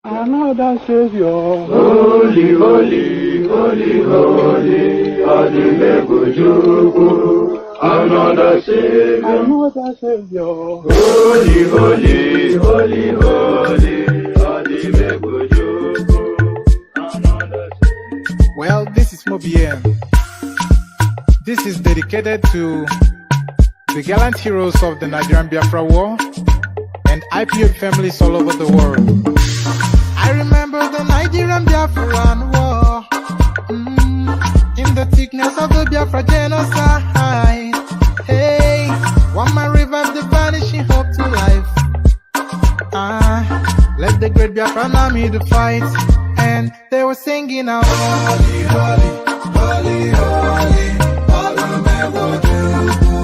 Another Savior. Holy, holy, holy, holy, Adimebujuku. Another Savior. Another Savior. Holy, holy, holy, holy, Adimebujuku. Another Savior. Well, this is MAOBI N. This is dedicated to the gallant heroes of the Nigerian Biafra War and IPOB families all over the world. I remember the Nigerian Biafran War, in the thickness of the Biafra genocide. Hey, one man revived the vanishing hope to life. Let the great Biafran army to fight, and they were singing out, holy, holy, holy, holy, Olumewojuku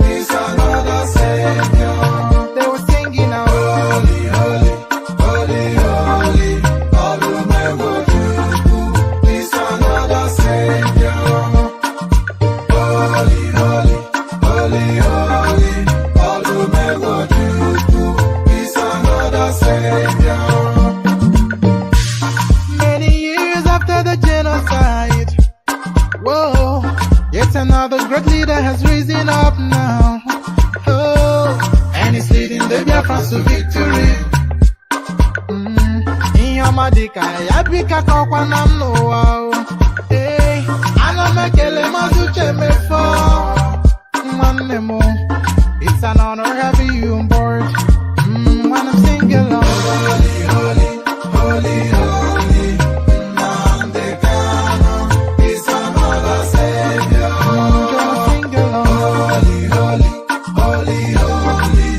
is another Savior. They were singing out, holy, holy, holy, holy, Olumewojuku is another Savior. Holy, holy, holy, holy, Olumewojuku is another Savior. Many years after the genocide, whoa, yet another great leader has risen up now. Oh, and he's leading the Biafrans to victory. Inyamadika yabika kwa namno. Hey, anamekele mazuche mefo. Mwanemo, it's an honor having you on board. When I'm singing along, holy, holy, holy, holy, Nnamdi Kanu is another Savior. Sing along, holy, holy, holy, holy,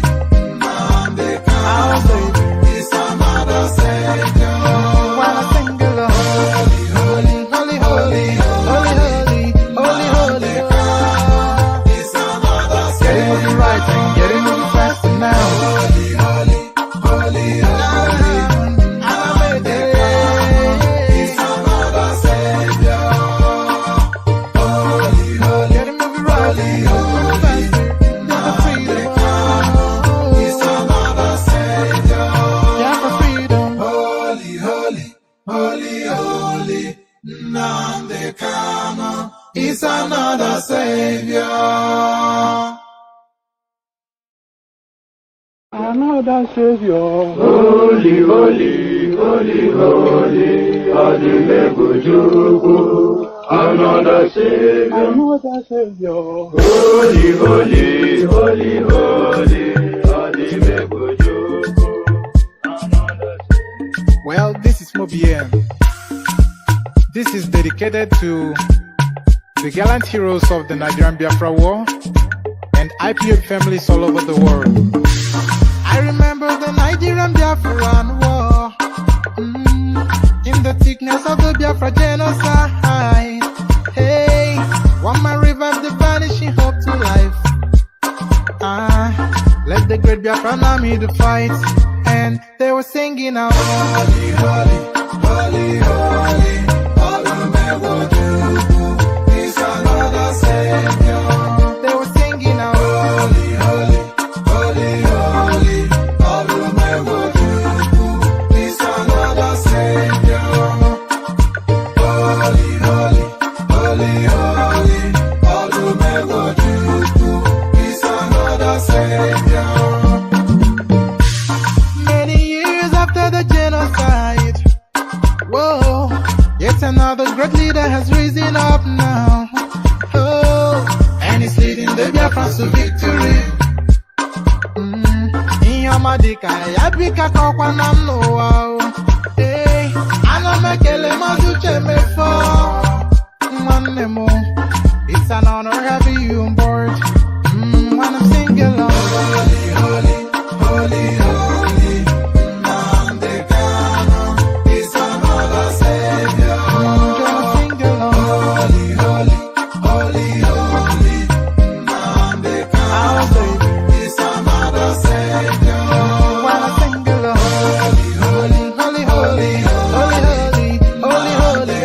Nnamdi Kanu is another Savior. When I sing along, holy, holy, holy, holy, holy, holy, holy, is another Savior. Getting moving right and getting moving faster now. Holy, holy, holy, holy, Nnamdi Kanu is another Savior. Holy, holy, getting moving right and moving faster. Never freedom is another Savior. Yeah, for freedom. Holy, holy, holy, holy, Nnamdi Kanu is another savior. Another savior. Holy, holy, holy, holy, Adimebujuku. Another savior. Another savior. Holy, holy, holy, holy, Adimebujuku. Another savior. Well, this is MAOBI N. This is dedicated to the gallant heroes of the Nigerian Biafra War and IPOB families all over the world. I remember the Nigerian Biafran War, in the thickness of the Biafra genocide. Hey, one man revived the vanishing hope to life. Let the great Biafran army to fight, and they were singing out, holy, holy, holy, holy, all the men will do is another savior. They were singing out, holy, holy, holy, holy, all the men will do is another savior. Holy, holy, holy, holy, all the men will do is another savior. Many years after the genocide, whoa, yet another great leader has risen up now. Oh, and he's leading the Biafrans to victory. Inyamadika yabika kwa namno. Hey, anamekele mazuche mefo. Manemo, it's an honor having you on board. When I'm singing along, holy, holy, holy, holy, Nnamdi Kanu is another savior. Gonna sing along, holy, holy, holy, holy, Nnamdi Kanu is another savior. When I sing along, holy, holy, holy, holy, holy, holy, holy, holy,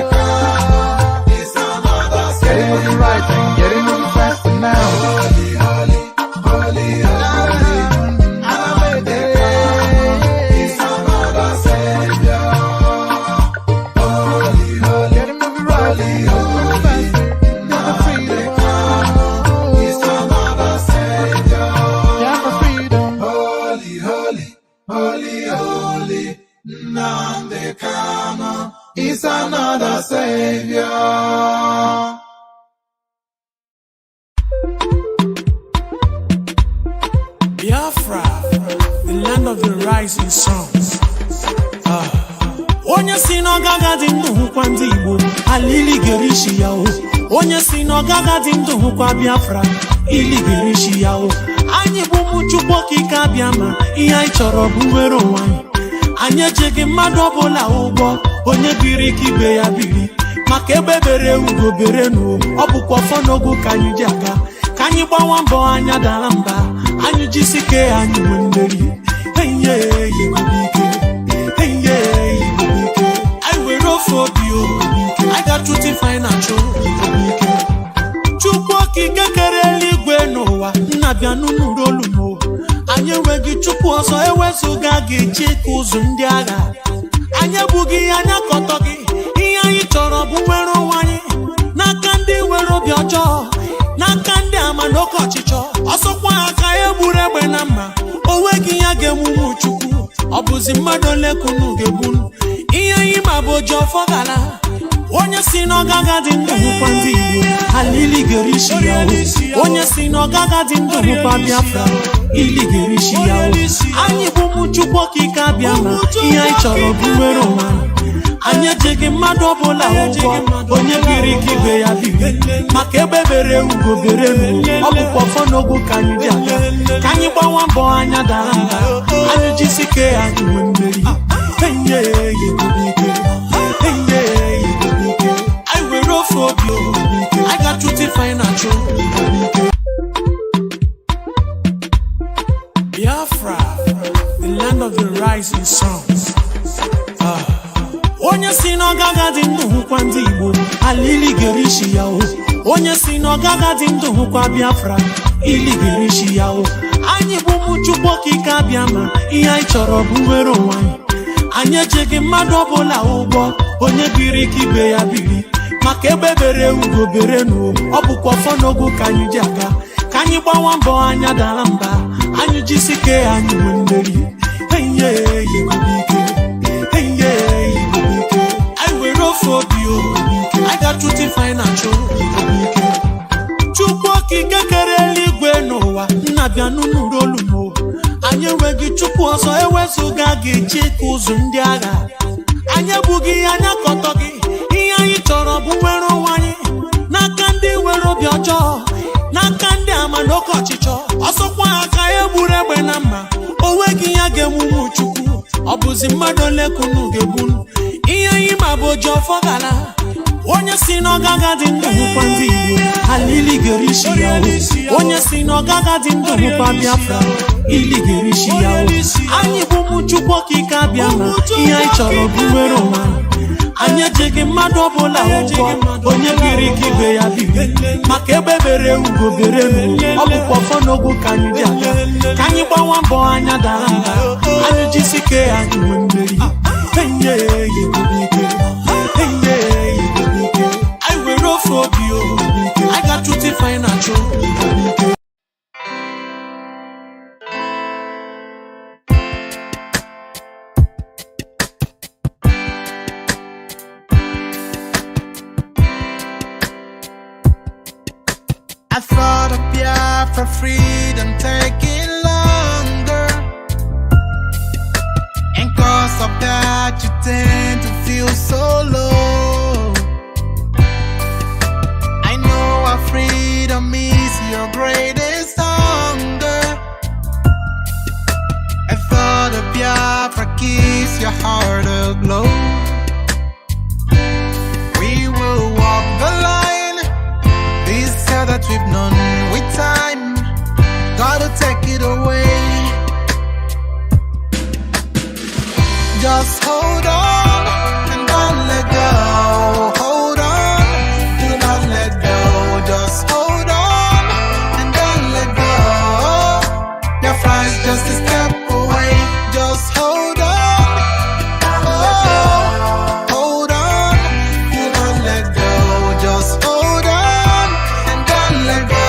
is another savior. Getting moving right and getting moving faster now. Holy, holy, holy, holy, Nnamdi Kanu is another savior. Holy, holy, getting moving right, moving faster. Nnamdi Kanu is another savior. Yeah, for freedom. Holy, holy, holy, holy, Nnamdi Kanu is another savior. Biafra, the land of the rising suns. Onye si n'ọgaga dị ndụ hụkwa ndị Igbo, alili gerishi ya o. Onye si n'ọgaga dị ndụ hụkwa Biafra, ili gerishi ya o. Anyị bụ ụmụ Chukwu okike abịa ma ihe anyị chọrọ bụ nwere onwe anyị. Anyị ejeghị mmadụ ọbụla ụgwọ, onye biri ka ibe ya biri. Maka ebe bere ugo bere n'o, ọ bụkwa ọfọ n'ogo ka anyị ji aga. Ka anyị gbawa mbọ anya dara mba, anyị jisike anyị nwe mmeri. Enye igubike, enye igubike. I were ofe obi o, I got truth financial igubike. Chukwu okike kere eluigwe n'ụwa, nna bịa n'ụlọ olu n'ụwa. Anyị enweghị Chukwu ọzọ ewezuga gị chịka ụzụ ndị agha. Anyị ebughị anya kọtọ gị, ihe anyị chọrọ bụ nwere onwe anyị. N'aka ndị nwere obi ọjọọ, n'aka ndị ama n'oke ọchịchọ. Ọsọkwa aka egburu egbe na mma, onweghị ya ga-emume Chukwu. Ọ bụzi mmadụ ole kunu ga-egbunu, ihe anyị ma bụ oji ọfọ gara. Onye si n'ọgaga dị ndụ hụkwa ndị Igbo, alili gerishi ya o. Onye si n'ọgaga dị ndụ hụkwa Biafra, ili gerishi ya o. Anyị bụ ụmụ Chukwu okike abịa ma ihe anyị chọrọ bụ nwere onwe anyị. Anyị ejeghị mmadụ ọbụla ụgwọ, onye biri ka ibe ya biri. Maka ebe bere ugo bere n'o, ọ bụkwa ọfọ n'ogo ka anyị ji aga. Ka anyị gbawa mbọ anya dara mba, anyị jisike anyị nwe mmeri. Enye igubike, enye igubike. I were ofe obi o, I got truth financial igubike. Biafra, the land of the rising suns. Onye si n'ọgaga dị ndụ hụkwa ndị Igbo, alili gerishi ya o. Onye si n'ọgaga dị ndụ hụkwa Biafra, ili gerishi ya o. Anyị bụ ụmụ Chukwu okike abịa ma ihe anyị chọrọ bụ nwere onwe anyị. Anye ejeghị mmadụ ọbụla ụgwọ onye biri ka ibe ya biri maka ebe bere ugo bere n'o ọ bụkwa ọfọ n'ogo ka anyị ji aga ka anyị gbawa mbọ anya dara mba anyị jisike anyị nwe mmeri enye igobike enye igobike anyị were ofe obi igobike anyị ga-achụta financial igobike Chukwu okike kere eluigwe n'ụwa nna bịa n'ụlọ olu m anyị enweghị Chukwu ọzọ ewezuga gị chịka ụzụ ndị agha anyị ebughị anya kọtọ gị ihe anyị chọrọ bụ nwere onwe anyị n'aka ndị nwere obi ọjọọ n'aka ndị ama n'oke ọchịchọ ọsọkwa aka egburu egbe na mma onweghị ya ga-emume Chukwu ọ bụzi mmadụ ole kunu ga-egbunu ihe anyị ma bụ oji ọfọ gara onye si n'ọgaga dị ndụ hụkwa ndị Igbo alili gerishi ya onye si n'ọgaga dị ndụ hụkwa Biafra ili gerishi ya anyị bụ ụmụ Chukwu okike abịa ma ihe anyị chọrọ bụ nwere onwe anyị ejeghị mmadụ ọbụla ụgwọ onye biri ka ibe ya biri maka ebe bere ugo bere n'o ọ bụkwa ọfọ n'ogo ka anyị ji aga ka anyị gbawa mbọ anya dara mba anyị jisike anyị nwe mmeri enye igobike enye igobike anyị were ofe obi igobike anyị ga-achụta financial igobike I thought of Biafra freedom taking longer, and cause of that you tend to feel so low. I know our freedom is your greatest hunger. I thought of Biafra keeps your heart aglow. We will walk the line that we've known with time, gotta take it away. Just hold on and don't let go. Hold on, do not let go. Just hold on and don't let go. Your friend's just a step away. Just hold on. Oh, hold on, do not let go. Just hold on. Let go.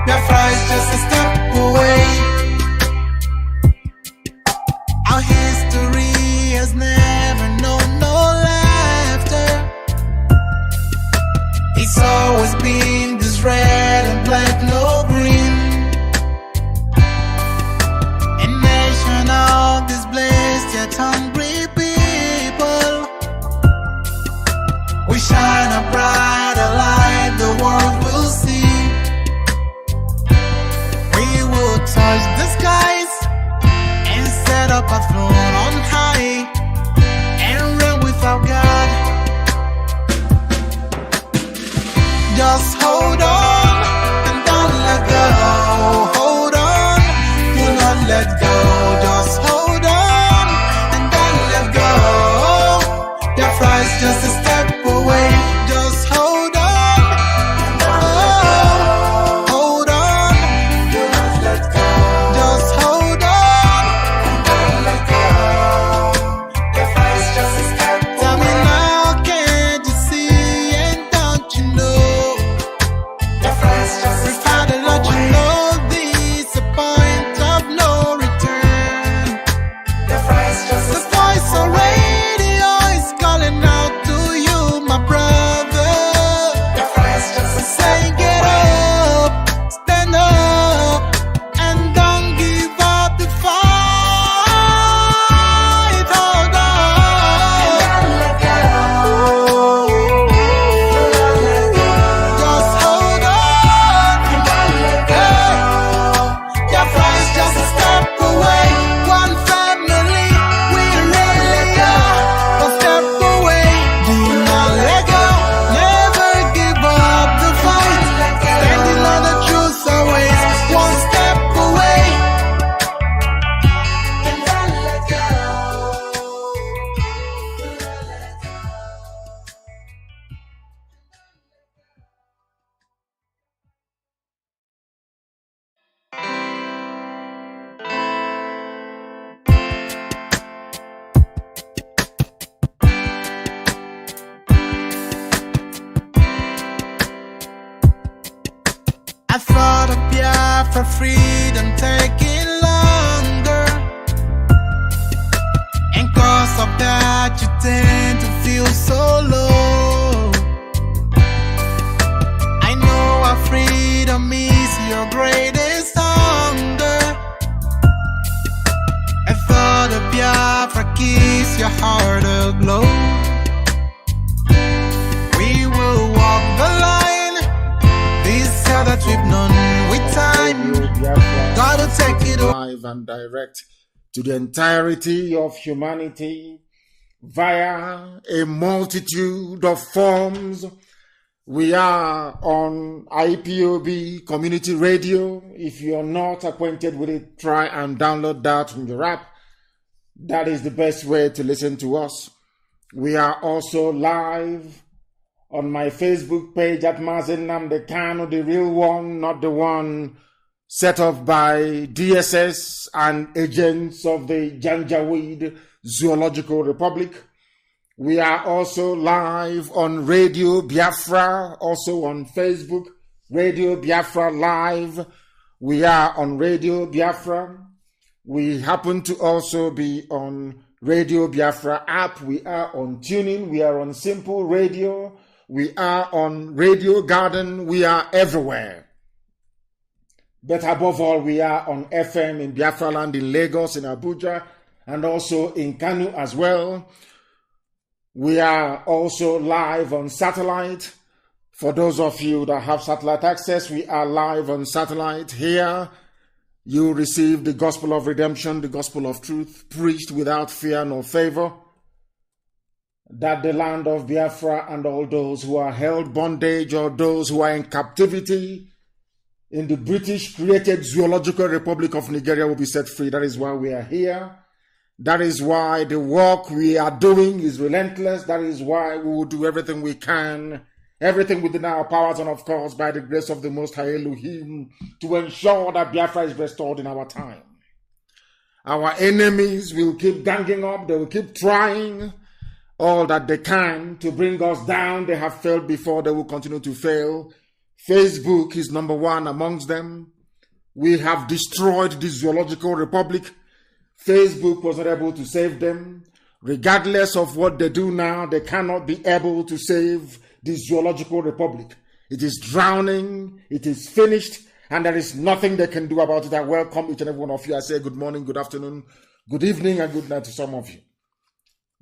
Biafra is just a step away. Our history has never known no laughter. It's always been this red and black, no green. A nation of these blessed yet hungry people. We shine a brighter light the world will see. We will touch the skies and set up a throne on high and reign with our God. Just hold on and don't let go. Hold on, do not let go. Just hold on and don't let go. Biafra is just a step away. Just hold on. Oh, hold on. Do not let go. Just hold on. Don't let go. Biafra is just a step away. Tell me now, can't you see and don't you know? Biafra is just a step away. Let you know this a point of no return. Biafra is just a step away. The voice on radio is calling out to you. for freedom taking longer, and cause of that you tend to feel so low. I know our freedom is your greatest hunger. I thought of Biafra keeps your heart aglow. We will walk the line, this hell that we've known with time. God will take it over. Live and direct to the entirety of humanity via a multitude of forms. We are on IPOB Community Radio. If you're not acquainted with it, try and download that from your app. That is the best way to listen to us. We are also live on my Facebook page at Mazi Nnamdi Kanu, the real one, not the one set up by DSS and agents of the Janjaweed Zoological Republic. We are also live on Radio Biafra, also on Facebook, Radio Biafra Live. We are on Radio Biafra. We happen to also be on Radio Biafra app. We are on Tuning. We are on Simple Radio. We are on Radio Garden. We are everywhere. But above all, we are on FM in Biafra land, in Lagos, in Abuja, and also in Kanu as well. We are also live on satellite. For those of you that have satellite access, we are live on satellite. Here, you receive the gospel of redemption, the gospel of truth, preached without fear nor favor, that the land of Biafra and all those who are held bondage or those who are in captivity in the British-created Zoological Republic of Nigeria will be set free. That is why we are here. That is why the work we are doing is relentless. That is why we will do everything we can, everything within our powers, and of course, by the grace of the Most High Elohim, to ensure that Biafra is restored in our time. Our enemies will keep ganging up. They will keep trying all that they can to bring us down. They have failed before. They will continue to fail. Facebook is number one amongst them. We have destroyed the Zoological Republic. Facebook was not able to save them. Regardless of what they do now, they cannot be able to save the Zoological Republic. It is drowning, it is finished, and there is nothing they can do about it. I welcome each and every one of you. I say good morning, good afternoon, good evening, and good night to some of you.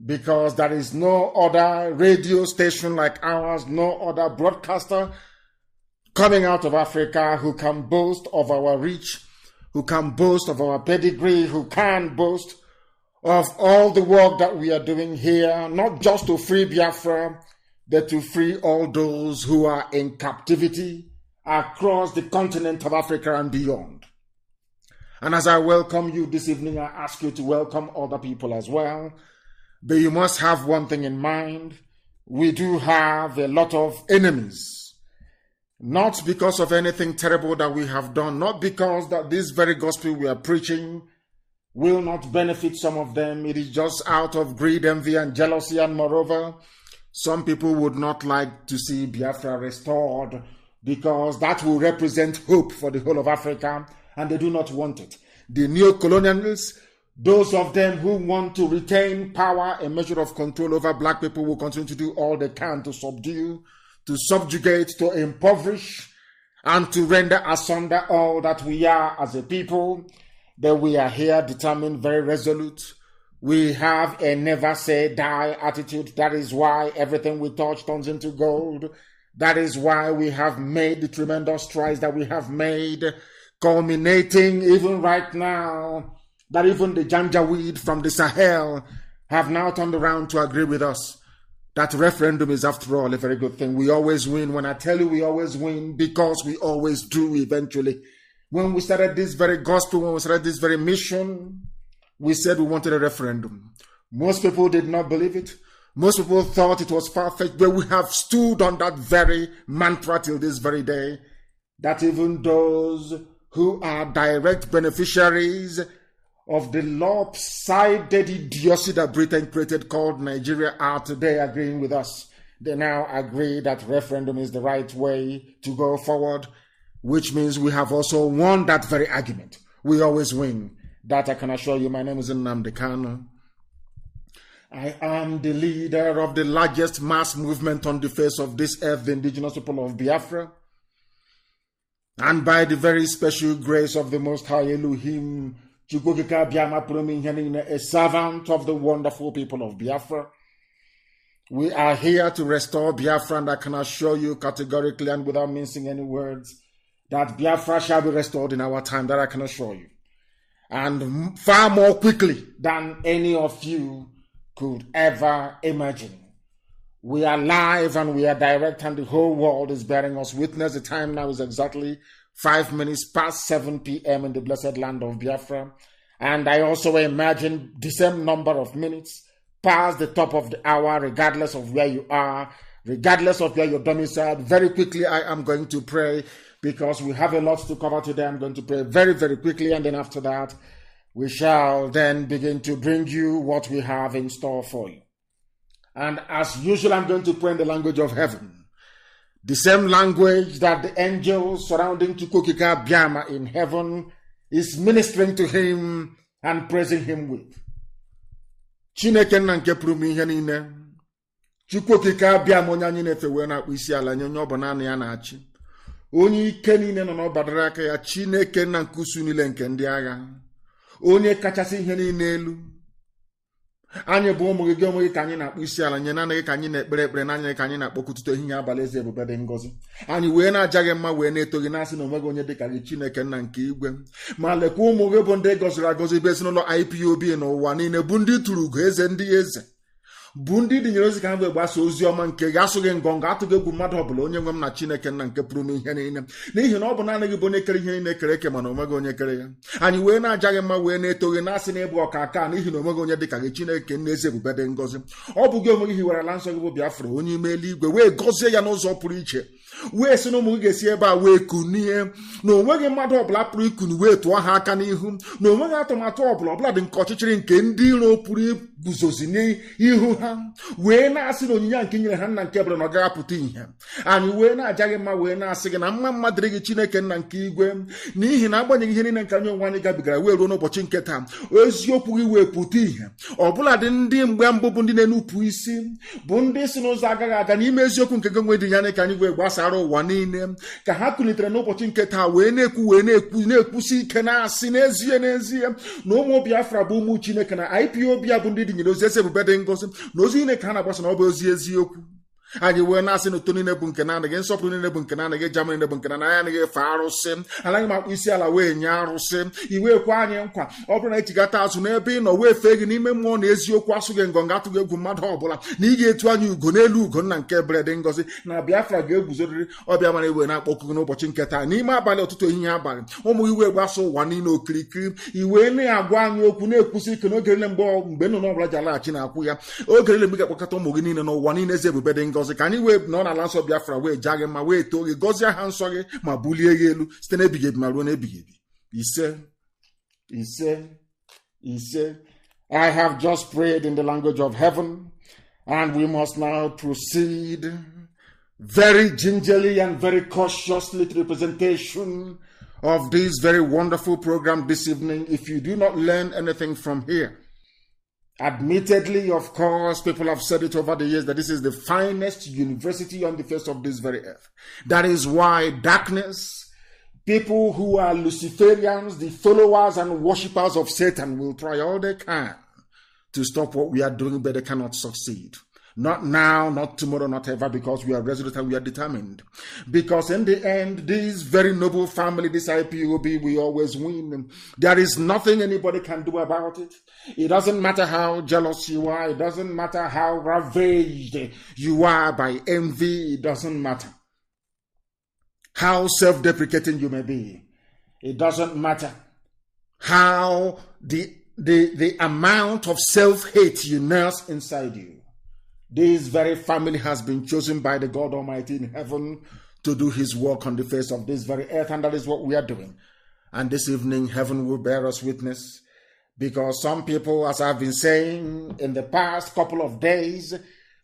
Because there is no other radio station like ours, no other broadcaster coming out of Africa who can boast of our reach, who can boast of our pedigree, who can boast of all the work that we are doing here, not just to free Biafra, but to free all those who are in captivity across the continent of Africa and beyond. And as I welcome you this evening, I ask you to welcome other people as well. But you must have one thing in mind. We do have a lot of enemies. Not because of anything terrible that we have done, not because that this very gospel we are preaching will not benefit some of them. It is just out of greed, envy, and jealousy. And moreover, some people would not like to see Biafra restored because that will represent hope for the whole of Africa, and they do not want it. The neo-colonialists, those of them who want to retain power, a measure of control over black people, will continue to do all they can to subdue, to subjugate, to impoverish, and to render asunder all that we are as a people. That we are here determined, very resolute. We have a never say die attitude. That is why everything we touch turns into gold. That is why we have made the tremendous strides that we have made, culminating even right now, that even the Janjaweed from the Sahel have now turned around to agree with us. That referendum is, after all, a very good thing. We always win. When I tell you we always win, because we always do eventually. When we started this very gospel, when we started this very mission, we said we wanted a referendum. Most people did not believe it. Most people thought it was far-fetched, but we have stood on that very mantra till this very day, that even those who are direct beneficiaries of the lopsided idiocy that Britain created called Nigeria are today agreeing with us. They now agree that referendum is the right way to go forward. which means we have also won that very argument. We always win. That I can assure you. My name is Nnamdi Kanu. I am the leader of the largest mass movement on the face of this earth, the indigenous people of Biafra. And by the very special grace of the Most High Elohim, a servant of the wonderful people of Biafra, we are here to restore Biafra, and I can assure you categorically and without mincing any words that Biafra shall be restored in our time, that I can assure you. And far more quickly than any of you could ever imagine. We are live and we are direct, and the whole world is bearing us witness. The time now is exactly 5 minutes past 7 p.m. in the blessed land of Biafra. And I also imagine the same number of minutes past the top of the hour, regardless of where you are, regardless of where you're domiciled. Very quickly, I am going to pray because we have a lot to cover today. I'm going to pray very, very quickly, and then after that, we shall then begin to bring you what we have in store for you. And as usual, I'm going to pray in the language of heaven, the same language that the angels surrounding Chukwukika Biama in heaven is ministering to him and praising him with. Chineke na nke pụrụ ihe niile, Chukwukika Biama onye anyị na-efe wee na-akpụ isi ala nye onye ọ bụ naanị ya na-achị. Onye ike niile nọ n'ọbadara aka ya, Chineke na nke usu niile nke ndị agha. Onye kachasị ihe niile elu. Anyị bụ ụmụ gị onwe gị ka anyị na-akpụ isi ala nye, naanị ka anyị na-ekpere ekpere, naanị ka anyị na-akpọkụtụtụ ehihie abalị eze ebube dị ngọzi. Anyị wee na-aja gị mma wee na-eto gị na-asị na onweghị onye dị ka gị, Chineke nna nke igwe. Ma lekwa ụmụ gị bụ ndị gọziri agọzi bụ ezinụlọ IPOB n'ụwa niile, bụ ndị tụrụ ugo eze ndị eze, bụ ndị dịnyere ozi ka ha wee gbasa ozi ọma nke gị, asụghị ngọngọ, atụghị egwu mmadụ ọbụla. Onye nwe m na Chineke nna nke pụrụ ihe niile, n'ihi na ọ bụ naanị gị bụ onye kere ihe niile kere eke, mana onweghị onye kere ya. Anyị wee na-aja gị mma wee na-eto gị na-asị na ịbụ ọka aka, n'ihi na onweghị onye dị ka gị, Chineke nna eze ebube dị ngọzi. Ọ bụ gị onwe gị hiwerela nsọ gị bụ Biafra, onye ime eluigwe, wee gọzie ya n'ụzọ pụrụ iche, wee sị na ụmụ gị ga-esi ebe a wee kunie, na onweghị mmadụ ọbụla pụrụ ikunu wee tụọ ha aka n'ihu, na onweghị atụmatụ ọbụla dị nke ọchịchịrị nke ndị iro pụrụ iguzozi n'ihu ha, wee na-asị na onyinye nke nyere ha nna nke ebere na ọ gaghị apụta ihe. Anyị wee na-aja gị mma wee na-asị gị na mma dịrị gị, Chineke nna nke igwe, n'ihi na agbanyeghị ihe niile nke anyị onwe anyị gabigara wee ruo n'ụbọchị nke taa, eziokwu gị wee pụta ihe. Ọbụla dị ndị mgbe mbụ bụ ndị na-enupụ isi, bụ ndị si n'ụzọ agaghị aga n'ime eziokwu nke gị onwe dị ya, ka anyị wee gbasara ụwa niile, ka ha kulitere n'ụbọchị nke taa wee na-ekwusi ike na-asị n'ezie na ụmụ Biafra bụ ụmụ Chineke, na IPOB bụ ndị dịnyere ozi eze ebube dị ngọzi, na ozi niile ka ha na-agbasa na ọ bụ ozi eziokwu. Anyị wee na-asị na uto niile bụ nke na gị, nsọpụrụ niile bụ nke na gị, jama niile bụ nke na anaghị efe arụsị, anaghị m akpụ isi ala wee nye arụsị. Iwe kwe anyị nkwa, ọ bụrụ na echigata azụ n'ebe ị nọ wee fee gị n'ime mmụọ na eziokwu, asụghị ngọngọ, atụghị egwu mmadụ ọbụla, na ị ga-etu anyị ugo n'elu ugo nna nke ebere dị ngọzi, na Biafra ga-eguzorịrị. Ọbịa mara iwe na-akpọkụ gị n'ụbọchị nke taa n'ime abalị, ụtụtụ, ehihie, abalị, ụmụ iwe gbasa ụwa niile okirikiri, iwe na-agwa anyị okwu na-ekwusi ike n'oge niile mgbe nnụnụ ọbụla ji alaghachi na-akwụ ya, oge niile mgbe ga-akpọkọta ụmụ gị niile n'ụwa niile eze ebube dị ngọzi, ka anyị wee nọ n'ala nsọ Biafra wee jaa gị mma wee too gị, gọzie aha nsọ gị ma bulie gị elu site n'ebighị ebi ma ruo n'ebighị ebi. Ise. I have just prayed in the language of heaven, and we must now proceed very gingerly and very cautiously to the presentation of this very wonderful program this evening. If you do not learn anything from here, admittedly, of course, people have said it over the years that this is the finest university on the face of this very earth. That is why darkness, people who are Luciferians, the followers and worshippers of Satan, will try all they can to stop what we are doing, but they cannot succeed. Not now, not tomorrow, not ever, because we are resolute and we are determined. Because in the end, this very noble family, this IPOB, we always win. There is nothing anybody can do about it. It doesn't matter how jealous you are. It doesn't matter how ravaged you are by envy. It doesn't matter how self-deprecating you may be. It doesn't matter how the amount of self-hate you nurse inside you. This very family has been chosen by the God Almighty in heaven to do his work on the face of this very earth, and that is what we are doing. And this evening, heaven will bear us witness, because some people, as I've been saying in the past couple of days,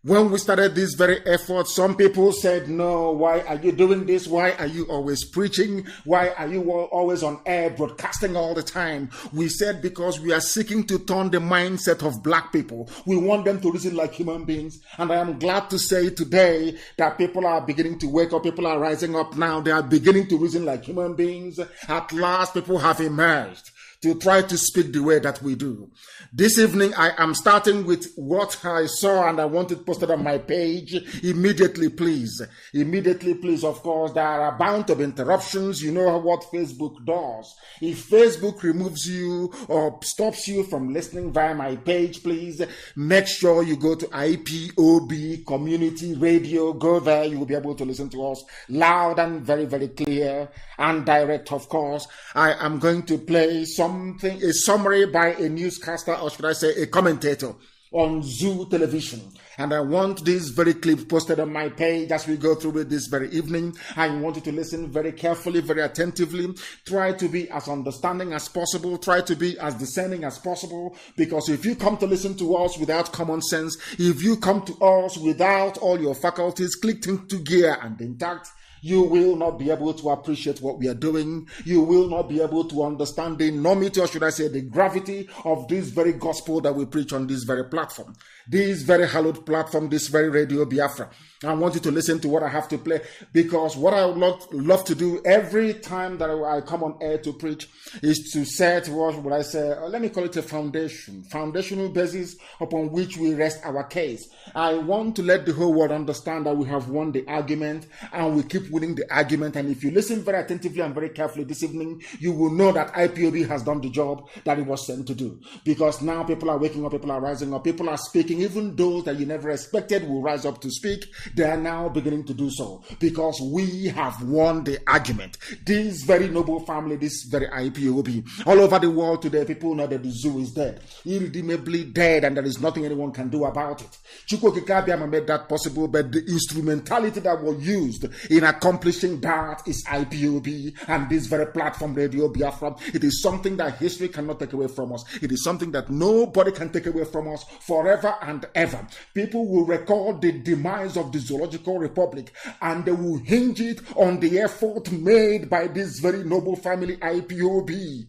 When we started this very effort, some people said, no, why are you doing this? Why are you always preaching? Why are you always on air broadcasting all the time? We said because we are seeking to turn the mindset of black people. We want them to reason like human beings. And I am glad to say today that people are beginning to wake up. People are rising up now. They are beginning to reason like human beings. At last, people have emerged to try to speak the way that we do. This evening, I am starting with what I saw and I want it posted on my page. Immediately, please. Immediately, please. Of course, there are bound to be interruptions. You know what Facebook does. If Facebook removes you or stops you from listening via my page, please make sure you go to IPOB Community Radio. Go there. You will be able to listen to us loud and very, very clear and direct, of course. I am going to play a summary by a newscaster, or should I say a commentator on Zoo Television. And I want this very clip posted on my page as we go through it this very evening. I want you to listen very carefully, very attentively. Try to be as understanding as possible. Try to be as discerning as possible. Because if you come to listen to us without common sense, if you come to us without all your faculties clicked into gear and intact, you will not be able to appreciate what we are doing. You will not be able to understand the enormity, or should I say the gravity of this very gospel that we preach on this very platform. This very hallowed platform, this very Radio Biafra. I want you to listen to what I have to play, because what I would love to do every time that I come on air to preach is to set, what would I say, let me call it a foundational basis upon which we rest our case. I want to let the whole world understand that we have won the argument and we keep winning the argument. And if you listen very attentively and very carefully this evening, you will know that IPOB has done the job that it was sent to do. Because now people are waking up, people are rising up, people are speaking. Even those that you never expected will rise up to speak. They are now beginning to do so because we have won the argument. This very noble family, this very IPOB, all over the world today, people know that the zoo is dead, irredeemably dead, and there is nothing anyone can do about it. Chukwu Kikabiama made that possible, but the instrumentality that was used in accomplishing that is IPOB and this very platform, Radio Biafra. It is something that history cannot take away from us. It is something that nobody can take away from us forever and ever. People will record the demise of the Zoological Republic and they will hinge it on the effort made by this very noble family IPOB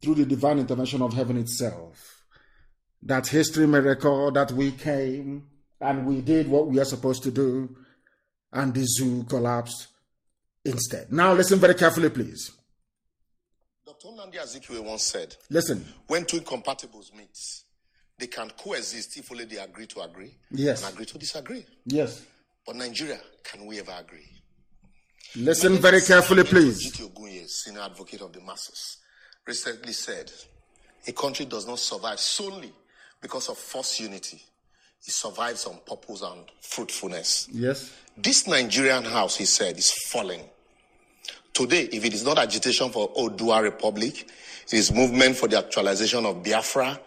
through the divine intervention of heaven itself. That history may record that we came and we did what we are supposed to do and the zoo collapsed instead. Now listen very carefully, please. Dr. Nnamdi Azikiwe once said, listen. When two incompatibles meet, they can coexist if only they agree to agree. Yes. And agree to disagree. Yes. But Nigeria, can we ever agree? Listen very carefully, please. G.T. Ogunye, senior advocate of the masses, recently said, a country does not survive solely because of forced unity. It survives on purpose and fruitfulness. Yes. This Nigerian house, he said, is falling. Today, if it is not agitation for Odua Republic, it is movement for the actualization of Biafra,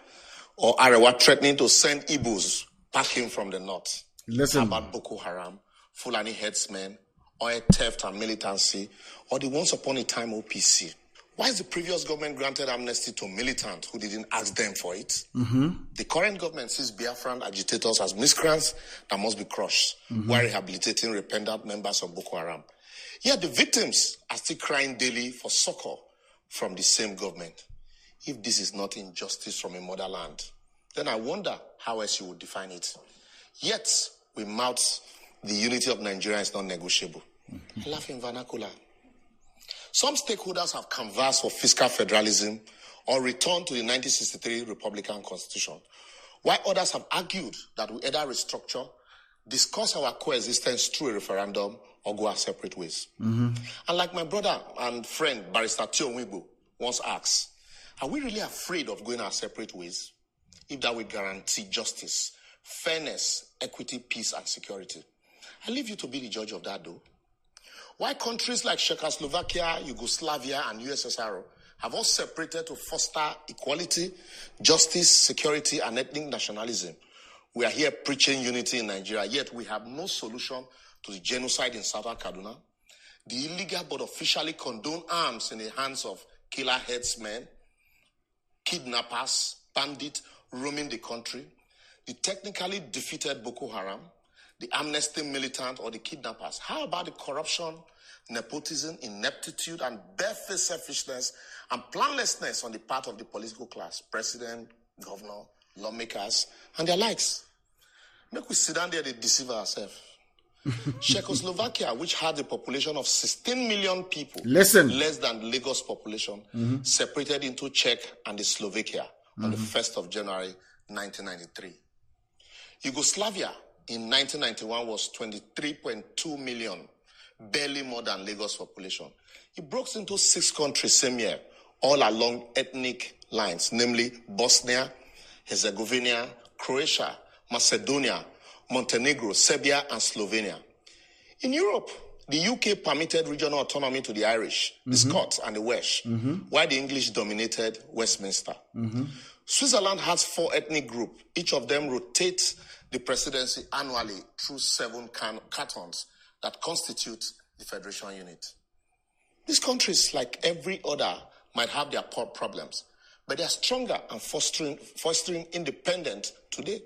or Arewa threatening to send Igbos packing from the north. Listen. About Boko Haram, Fulani headsmen, oil theft and militancy, or the once upon a time OPC. Why is the previous government granted amnesty to militants who didn't ask them for it? Mm-hmm. The current government sees Biafran agitators as miscreants that must be crushed, while rehabilitating repentant members of Boko Haram. Yet the victims are still crying daily for succor from the same government. If this is not injustice from a motherland, then I wonder how else you would define it. Yet, we mouth the unity of Nigeria is not negotiable. I laugh in vernacular. Some stakeholders have canvassed for fiscal federalism or return to the 1963 Republican Constitution, while others have argued that we either restructure, discuss our coexistence through a referendum, or go our separate ways. And like my brother and friend, Barrister Tio Wibo, once asked, are we really afraid of going our separate ways if that will guarantee justice, fairness, equity, peace, and security? I leave you to be the judge of that, though. Why countries like Czechoslovakia, Yugoslavia, and USSR have all separated to foster equality, justice, security, and ethnic nationalism? We are here preaching unity in Nigeria, yet we have no solution to the genocide in southern Kaduna, the illegal but officially condoned arms in the hands of killer headsmen, kidnappers, bandits roaming the country, the technically defeated Boko Haram, the amnesty militant, or the kidnappers? How about the corruption, nepotism, ineptitude, and barefaced selfishness and planlessness on the part of the political class, president, governor, lawmakers, and their likes? Make we sit down there and deceive ourselves. Czechoslovakia, which had a population of 16 million people, less than Lagos population, separated into Czech and the Slovakia on the 1st of January 1993. Yugoslavia in 1991 was 23.2 million, barely more than Lagos population. It broke into 6 countries same year, all along ethnic lines, namely Bosnia, Herzegovina, Croatia, Macedonia, Montenegro, Serbia, and Slovenia. In Europe, the UK permitted regional autonomy to the Irish, the Scots, and the Welsh, while the English dominated Westminster. Switzerland has 4 ethnic groups. Each of them rotates the presidency annually through 7 cantons that constitute the federation unit. These countries, like every other, might have their problems, but they are stronger and fostering independence today.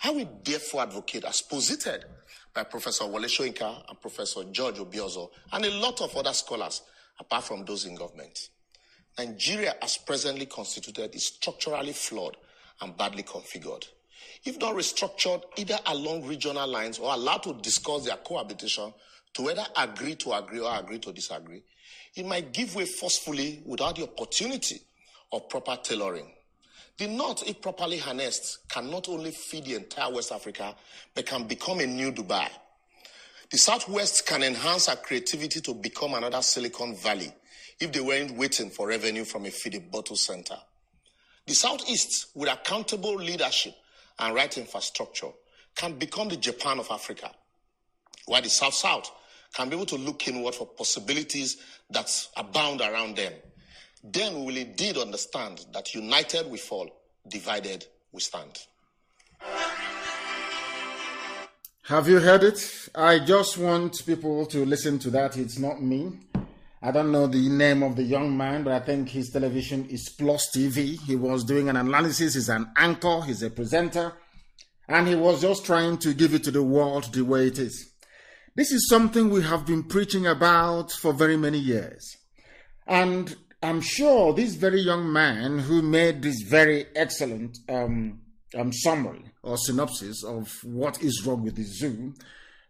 I will therefore advocate, as posited by Professor Wole Soyinka and Professor George Obiozo and a lot of other scholars, apart from those in government. Nigeria, as presently constituted, is structurally flawed and badly configured. If not restructured either along regional lines or allowed to discuss their cohabitation to whether agree to agree or agree to disagree, it might give way forcefully without the opportunity of proper tailoring. The North, if properly harnessed, can not only feed the entire West Africa, but can become a new Dubai. The Southwest can enhance our creativity to become another Silicon Valley if they weren't waiting for revenue from a feeding bottle center. The Southeast, with accountable leadership and right infrastructure, can become the Japan of Africa, while the South-South can be able to look inward for possibilities that abound around them. Then we will indeed understand that united we fall, divided we stand. Have you heard it? I just want people to listen to that. It's not me. I don't know the name of the young man, but I think his television is Plus TV. He was doing an analysis. He's an anchor. He's a presenter. And he was just trying to give it to the world the way it is. This is something we have been preaching about for very many years. And I'm sure this very young man who made this very excellent summary or synopsis of what is wrong with the zoo,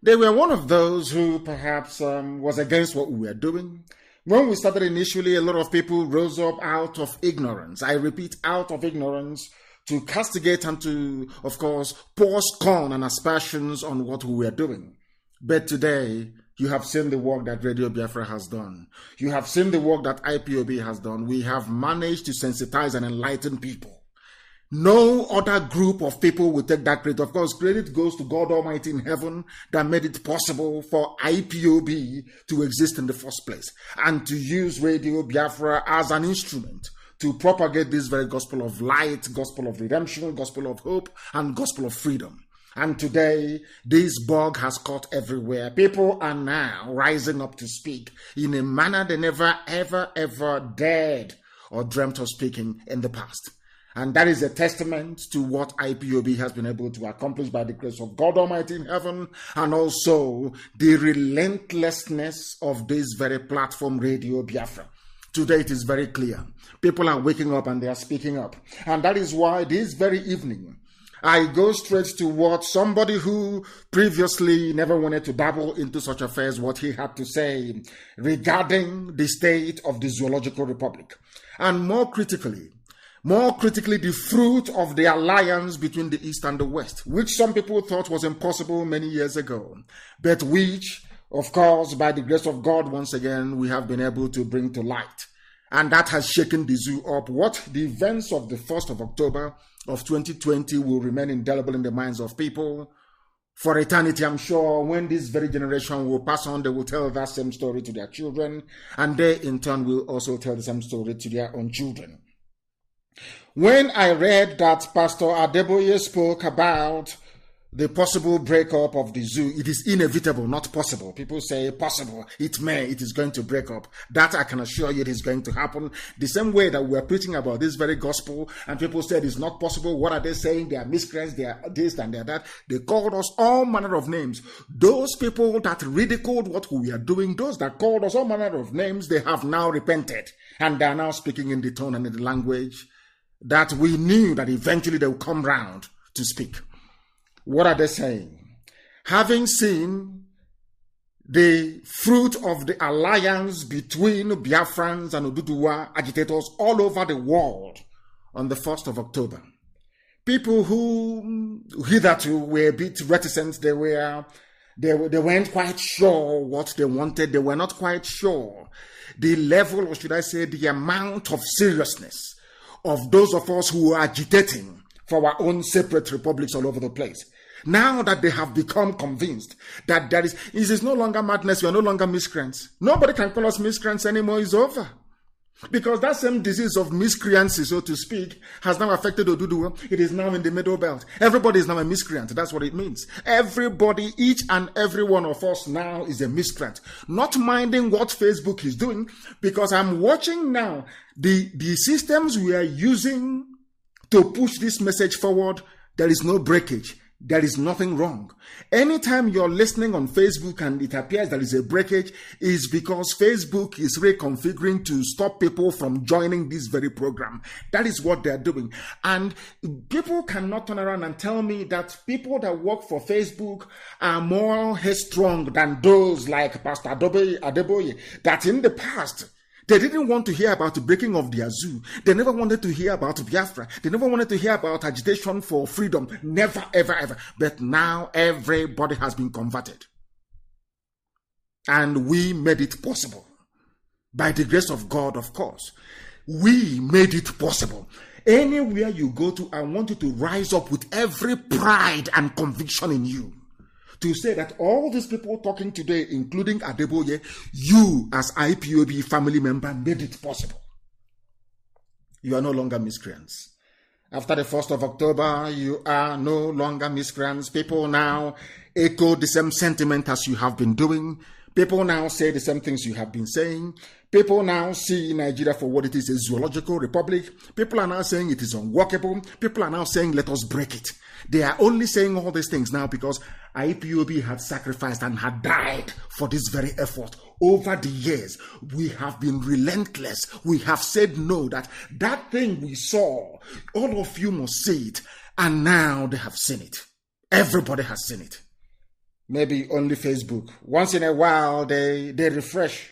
they were one of those who perhaps was against what we were doing. When we started initially, a lot of people rose up out of ignorance. I repeat, out of ignorance, to castigate and to, of course, pour scorn and aspersions on what we were doing. But today, you have seen the work that Radio Biafra has done. You have seen the work that IPOB has done. We have managed to sensitize and enlighten people. No other group of people will take that credit. Of course, credit goes to God Almighty in heaven that made it possible for IPOB to exist in the first place and to use Radio Biafra as an instrument to propagate this very gospel of light, gospel of redemption, gospel of hope, and gospel of freedom. And today, this bug has caught everywhere. People are now rising up to speak in a manner they never, ever dared or dreamt of speaking in the past. And that is a testament to what IPOB has been able to accomplish by the grace of God Almighty in heaven, and also the relentlessness of this very platform, Radio Biafra. Today it is very clear. People are waking up and they are speaking up. And that is why this very evening, I go straight to what somebody who previously never wanted to dabble into such affairs, what he had to say regarding the state of the Zoological Republic. And more critically, the fruit of the alliance between the East and the West, which some people thought was impossible many years ago, but which, of course, by the grace of God, once again, we have been able to bring to light. And that has shaken the zoo up. What the events of the 1st of October of 2020 will remain indelible in the minds of people for eternity. I'm sure when this very generation will pass on, they will tell that same story to their children, and they in turn will also tell the same story to their own children. When I read that Pastor Adeboye spoke about the possible breakup of the zoo. It is inevitable, not possible. People say possible, it is going to break up. That I can assure you it is going to happen. The same way that we are preaching about this very gospel and people said it's not possible. What are they saying? They are miscreants, they are this and they are that. They called us all manner of names. Those people that ridiculed what we are doing, those that called us all manner of names, they have now repented. And they are now speaking in the tone and in the language that we knew that eventually they will come round to speak. What are they saying? Having seen the fruit of the alliance between Biafrans and Oduduwa agitators all over the world on the 1st of October, people who hitherto were a bit reticent, they weren't quite sure what they wanted, they were not quite sure the level, or should I say, the amount of seriousness of those of us who are agitating for our own separate republics all over the place. Now that they have become convinced that it is no longer madness, we are no longer miscreants. Nobody can call us miscreants anymore, it's over. Because that same disease of miscreancy, so to speak, has now affected Oduduwa. It is now in the middle belt. Everybody is now a miscreant. That's what it means. Everybody, each and every one of us now is a miscreant. Not minding what Facebook is doing, because I'm watching now the systems we are using to push this message forward. There is no breakage. There is nothing wrong. Anytime you're listening on Facebook and it appears there is a breakage, is because Facebook is reconfiguring to stop people from joining this very program. That is what they're doing. And people cannot turn around and tell me that people that work for Facebook are more headstrong than those like Pastor Adeboye, that in the past, they didn't want to hear about the breaking of the zoo. They never wanted to hear about Biafra. They never wanted to hear about agitation for freedom. Never, ever, ever. But now everybody has been converted. And we made it possible. By the grace of God, of course. We made it possible. Anywhere you go to, I want you to rise up with every pride and conviction in you. To say that all these people talking today, including Adeboye, you as IPOB family member made it possible. You are no longer miscreants. After the 1st of October, you are no longer miscreants. People now echo the same sentiment as you have been doing. People now say the same things you have been saying. People now see Nigeria for what it is, a zoological republic. People are now saying it is unworkable. People are now saying, let us break it. They are only saying all these things now because IPOB had sacrificed and had died for this very effort. Over the years, we have been relentless. We have said no, that thing we saw, all of you must see it. And now they have seen it. Everybody has seen it. Maybe only Facebook. Once in a while, they refresh.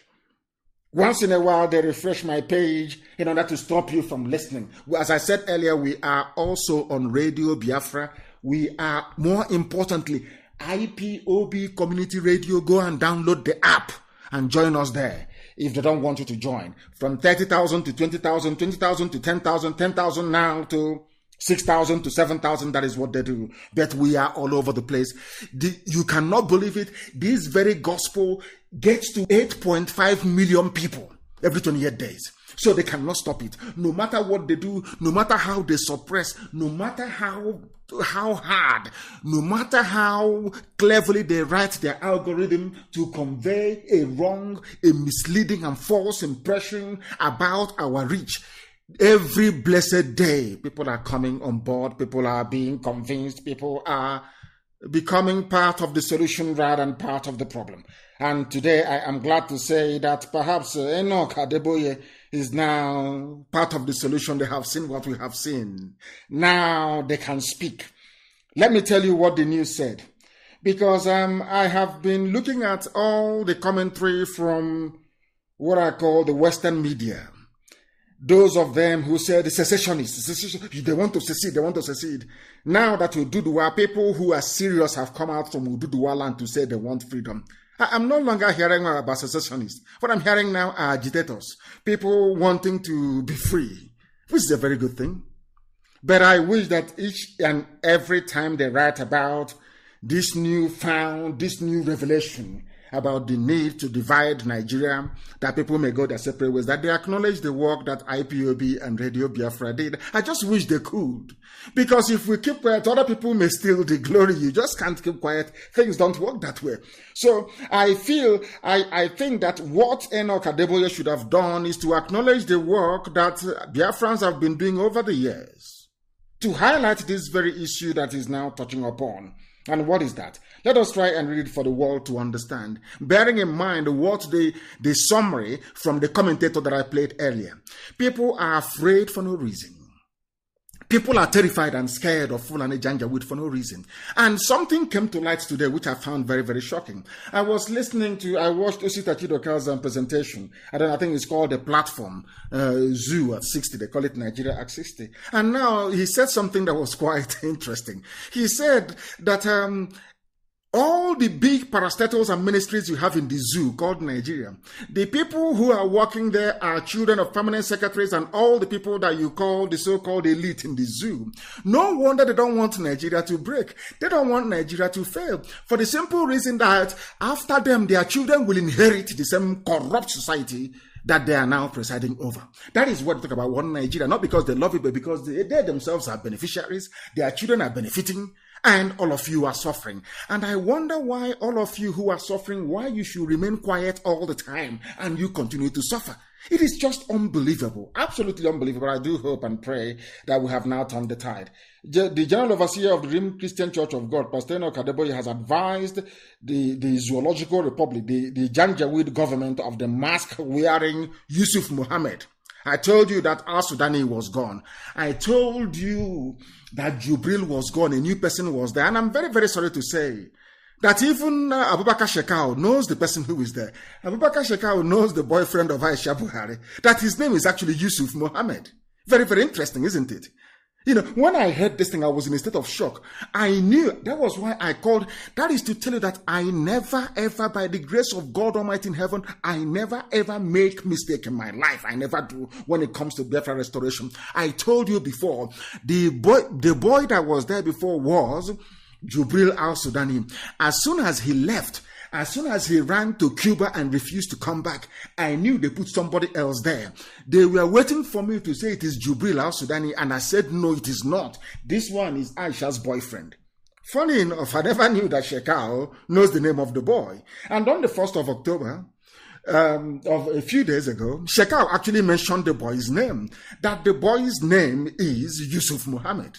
Once in a while, they refresh my page in order to stop you from listening. As I said earlier, we are also on Radio Biafra. We are, more importantly, IPOB Community Radio. Go and download the app and join us there if they don't want you to join. From 30,000 to 20,000, 20,000 to 10,000, 10,000 now to 6,000 to 7,000, that is what they do. But we are all over the place. You cannot believe it. This very gospel gets to 8.5 million people every 28 days. So they cannot stop it. No matter what they do, no matter how they suppress, no matter how hard, no matter how cleverly they write their algorithm to convey a wrong, a misleading and false impression about our reach. Every blessed day, people are coming on board, people are being convinced, people are becoming part of the solution rather than part of the problem. And today I am glad to say that perhaps Enoch Adeboye is now part of the solution. They have seen what we have seen. Now they can speak. Let me tell you what the news said. Because I have been looking at all the commentary from what I call the Western media. Those of them who say the secessionists, they want to secede, Now that Oduduwa, people who are serious have come out from Oduduwa land to say they want freedom. I'm no longer hearing about secessionists. What I'm hearing now are agitators, people wanting to be free, which is a very good thing. But I wish that each and every time they write about this new revelation, about the need to divide Nigeria, that people may go their separate ways, that they acknowledge the work that IPOB and Radio Biafra did. I just wish they could. Because if we keep quiet, other people may steal the glory. You just can't keep quiet. Things don't work that way. So I think that what Enoch Adeboye should have done is to acknowledge the work that Biafrans have been doing over the years, to highlight this very issue that is now touching upon. And what is that? Let us try and read it for the world to understand, bearing in mind what the summary from the commentator that I played earlier. People are afraid for no reason. People are terrified and scared of Fulani Janjaweed for no reason. And something came to light today, which I found very, very shocking. I watched Osita Chidoka's presentation. I think it's called The Platform, Zoo at 60. They call it Nigeria at 60. And now he said something that was quite interesting. He said that all the big parastatals and ministries you have in the zoo called Nigeria, the people who are working there are children of permanent secretaries and all the people that you call the so-called elite in the zoo. No wonder they don't want Nigeria to break. They don't want Nigeria to fail. For the simple reason that after them, their children will inherit the same corrupt society that they are now presiding over. That is what they talk about one Nigeria, not because they love it, but because they themselves are beneficiaries, their children are benefiting, and all of you are suffering. And I wonder why all of you who are suffering, why you should remain quiet all the time and you continue to suffer. It is just unbelievable, absolutely unbelievable. I do hope and pray that we have now turned the tide. The General Overseer of the Redeemed Christian Church of God, Pastor Enoch Adeboye, has advised the Zoological Republic, the Janjaweed government of the mask-wearing Yusuf Mohammed. I told you that Al-Sudani was gone. I told you that Jubril was gone. A new person was there. And I'm very, very sorry to say that even Abubakar Shekau knows the person who is there. Abubakar Shekau knows the boyfriend of Aisha Buhari, that his name is actually Yusuf Mohammed. Very, very interesting, isn't it? You know, when I heard this thing, I was in a state of shock. I knew, that was why I called. That is to tell you that I never, ever, by the grace of God Almighty in heaven, I never, ever make mistake in my life. I never do when it comes to Biafra restoration. I told you before, the boy that was there before was Jubril Al-Sudani. As soon as he left, as soon as he ran to Cuba and refused to come back, I knew they put somebody else there. They were waiting for me to say it is Jubril Al-Sudani, and I said, no, it is not. This one is Aisha's boyfriend. Funny enough, I never knew that Shekau knows the name of the boy. And on the 1st of October, of a few days ago, Shekau actually mentioned the boy's name, that the boy's name is Yusuf Mohammed.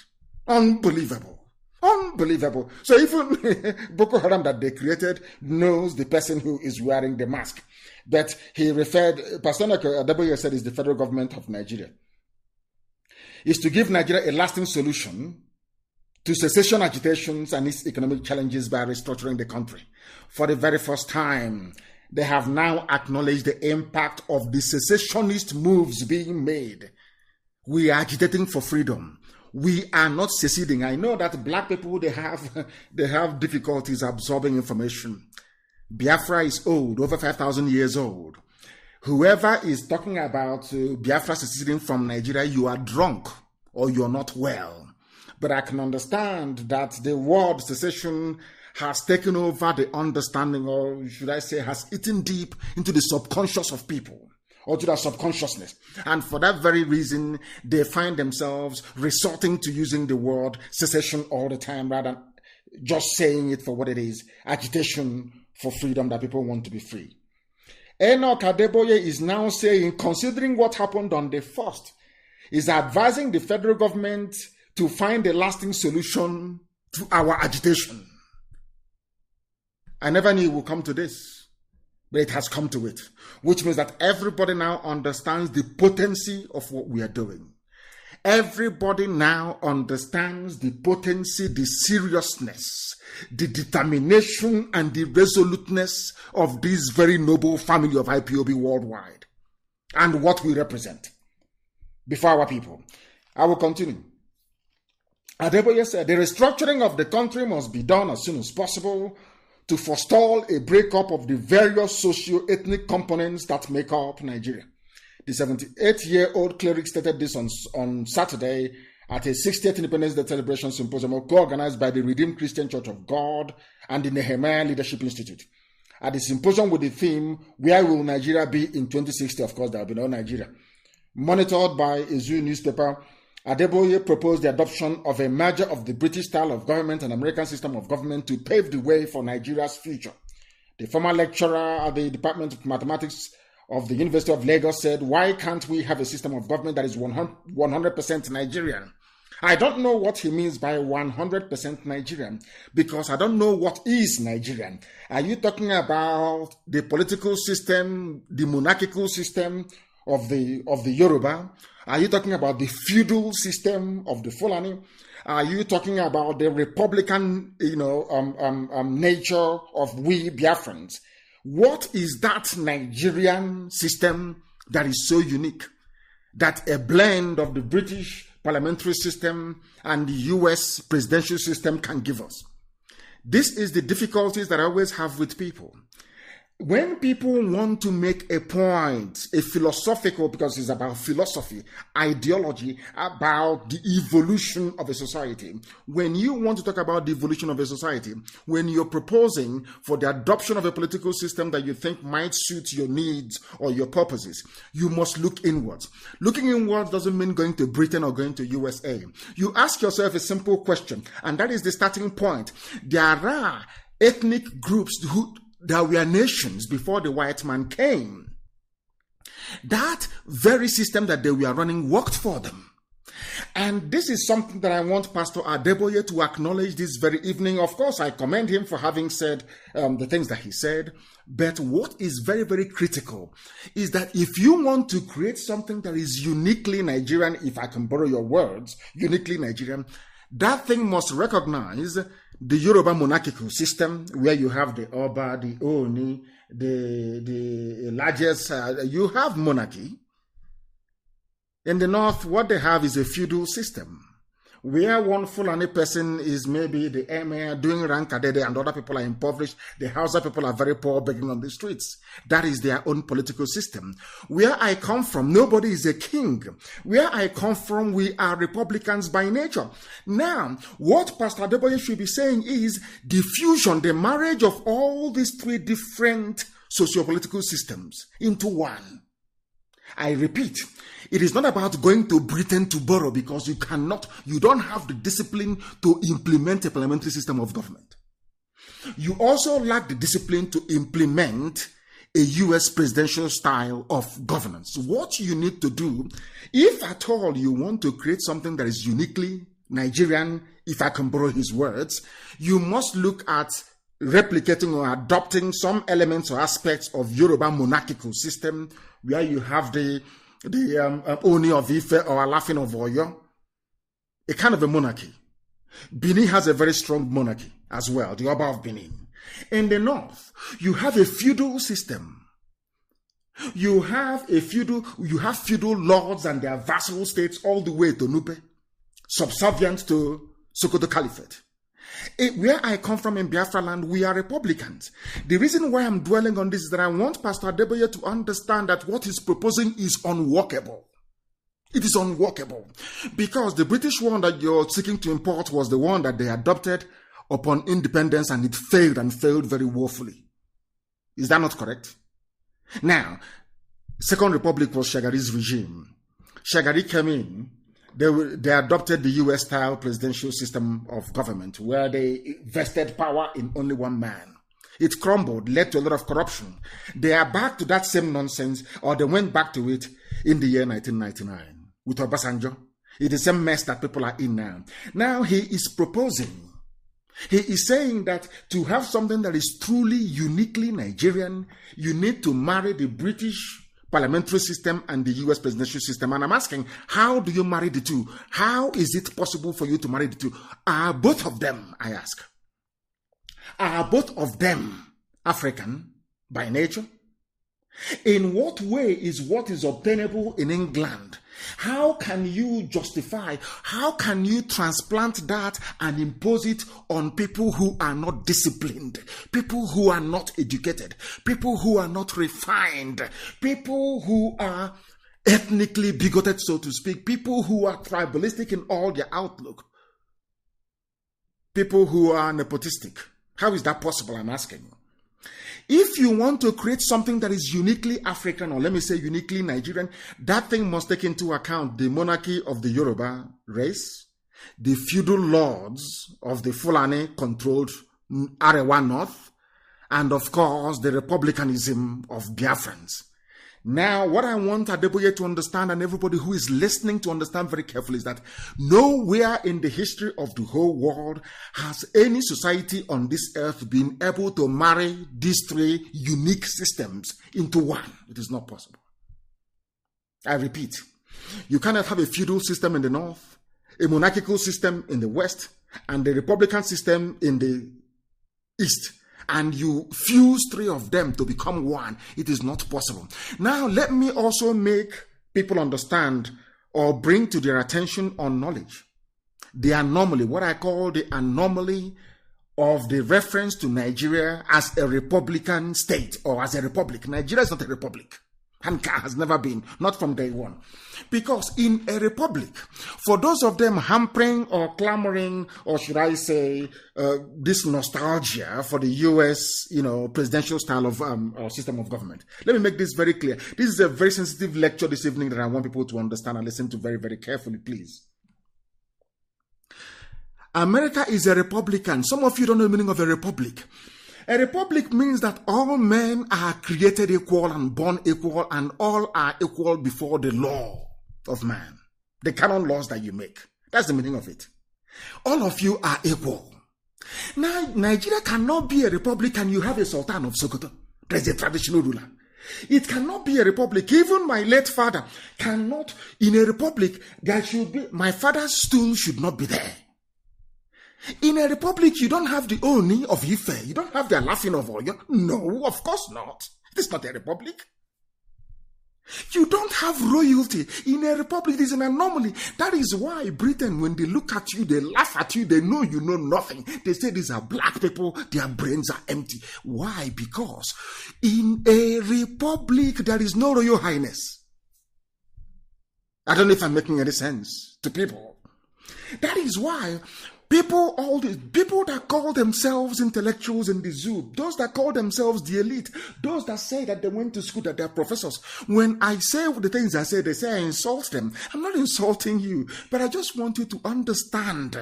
Unbelievable. Unbelievable. So even Boko Haram that they created knows the person who is wearing the mask. But he referred, Pastor Adeboye said, is the federal government of Nigeria. Is to give Nigeria a lasting solution to secession agitations and its economic challenges by restructuring the country. For the very first time, they have now acknowledged the impact of the secessionist moves being made. We are agitating for freedom. We are not seceding. I know that black people, they have difficulties absorbing information. Biafra is old, over 5,000 years old. Whoever is talking about Biafra seceding from Nigeria, you are drunk or you're not well. But I can understand that the word secession has taken over the understanding, or should I say, has eaten deep into the subconscious of people, or to their subconsciousness. And for that very reason, they find themselves resorting to using the word secession all the time, rather than just saying it for what it is, agitation for freedom, that people want to be free. Enoch Adeboye is now saying, considering what happened on the 1st, is advising the federal government to find a lasting solution to our agitation. I never knew it would come to this, but it has come to it, which means that everybody now understands the potency of what we are doing. Everybody now understands the potency, the seriousness, the determination, and the resoluteness of this very noble family of IPOB worldwide, and what we represent before our people. I will continue. Adeboye said, the restructuring of the country must be done as soon as possible to forestall a breakup of the various socio-ethnic components that make up Nigeria. The 78-year-old cleric stated this on Saturday at a 60th Independence Day celebration symposium co-organized by the Redeemed Christian Church of God and the Nehemiah Leadership Institute. at the symposium with the theme, Where Will Nigeria Be in 2060? Of course, there will be no Nigeria. Monitored by a Zoo newspaper, Adeboye proposed the adoption of a merger of the British style of government and American system of government to pave the way for Nigeria's future. The former lecturer at the Department of Mathematics of the University of Lagos said, why can't we have a system of government that is 100% Nigerian? I don't know what he means by 100% Nigerian, because I don't know what is Nigerian. Are you talking about the political system, the monarchical system of the Yoruba? Are you talking about the feudal system of the Fulani? Are you talking about the republican, nature of we Biafrans? What is that Nigerian system that is so unique, that a blend of the British parliamentary system and the US presidential system can give us? This is the difficulties that I always have with people. When people want to make a point, a philosophical, because it's about philosophy, ideology, about the evolution of a society, when you want to talk about the evolution of a society, when you're proposing for the adoption of a political system that you think might suit your needs or your purposes, you must look inwards. Looking inwards doesn't mean going to Britain or going to USA. You ask yourself a simple question, and that is the starting point. There are ethnic groups there were nations before the white man came. That very system that they were running worked for them. And this is something that I want Pastor Adeboye to acknowledge this very evening. Of course, I commend him for having said the things that he said. But what is very, very critical is that if you want to create something that is uniquely Nigerian, if I can borrow your words, uniquely Nigerian, that thing must recognize the Yoruba monarchical system, where you have the Oba, the Oni, the largest, you have monarchy. In the north, what they have is a feudal system, where one Fulani person is maybe the emir doing rankadede and other people are impoverished. The Hausa people are very poor, begging on the streets. That is their own political system. Where I come from, nobody is a king. Where I come from, we are Republicans by nature. Now, what Pastor Adeboye should be saying is the fusion, the marriage of all these three different socio-political systems into one. I repeat, it is not about going to Britain to borrow, because you don't have the discipline to implement a parliamentary system of government. You also lack the discipline to implement a US presidential style of governance. What you need to do, if at all you want to create something that is uniquely Nigerian, if I can borrow his words, you must look at replicating or adopting some elements or aspects of Yoruba monarchical system, where you have the Oni of Ife or Alafin of Oyo, a kind of a monarchy. Benin has a very strong monarchy as well, the Oba of Benin. In the north, you have a feudal system. You have feudal lords and their vassal states all the way to Nupe, subservient to Sokoto Caliphate. Where I come from in Biafra land, we are Republicans. The reason why I'm dwelling on this is that I want Pastor Adeboye to understand that what he's proposing is unworkable. It is unworkable. Because the British one that you're seeking to import was the one that they adopted upon independence, and it failed, and failed very woefully. Is that not correct? Now, Second Republic was Shagari's regime. Shagari came in. They adopted the US-style presidential system of government, where they vested power in only one man. It crumbled, led to a lot of corruption. They are back to that same nonsense, or they went back to it in the year 1999 with Obasanjo. It is the same mess that people are in now. Now he is proposing, he is saying that to have something that is truly uniquely Nigerian, you need to marry the British parliamentary system and the US presidential system. And I'm asking, how do you marry the two? How is it possible for you to marry the two? Are both of them, I ask, are both of them African by nature? In what way is what is obtainable in England? How can you justify, how can you transplant that and impose it on people who are not disciplined, people who are not educated, people who are not refined, people who are ethnically bigoted, so to speak, people who are tribalistic in all their outlook, people who are nepotistic? How is that possible, I'm asking you? If you want to create something that is uniquely African, or let me say uniquely Nigerian, that thing must take into account the monarchy of the Yoruba race, the feudal lords of the Fulani-controlled Arewa North, and of course, the republicanism of Biafrans. Now, what I want Adeboye to understand, and everybody who is listening to understand very carefully, is that nowhere in the history of the whole world has any society on this earth been able to marry these three unique systems into one. It is not possible. I repeat, you cannot have a feudal system in the north, a monarchical system in the west, and a republican system in the east, and you fuse three of them to become one. It is not possible. Now, let me also make people understand or bring to their attention on knowledge the anomaly, what I call the anomaly of the reference to Nigeria as a republican state or as a republic. Nigeria is not a republic. And has never been, not from day one. Because in a republic, for those of them hampering or clamoring, or should I say, this nostalgia for the US, presidential style of or system of government. Let me make this very clear. This is a very sensitive lecture this evening that I want people to understand and listen to very, very carefully, please. America is a republican. Some of you don't know the meaning of a republic. A republic means that all men are created equal and born equal, and all are equal before the law of man. The canon laws that you make. That's the meaning of it. All of you are equal. Now, Nigeria cannot be a republic and you have a Sultan of Sokoto. There's a traditional ruler. It cannot be a republic. Even my late father cannot, in a republic, there should be, my father's stool should not be there. In a republic, you don't have the Oni of Ife. You don't have the Alafin of Oyo. No, of course not. It is not a republic. You don't have royalty. In a republic, it is an anomaly. That is why Britain, when they look at you, they laugh at you, they know you know nothing. They say these are black people, their brains are empty. Why? Because in a republic, there is no royal highness. I don't know if I'm making any sense to people. That is why all the people that call themselves intellectuals in the zoo, those that call themselves the elite, those that say that they went to school, that they're professors, when I say the things I say, they say I insult them. I'm not insulting you, but I just want you to understand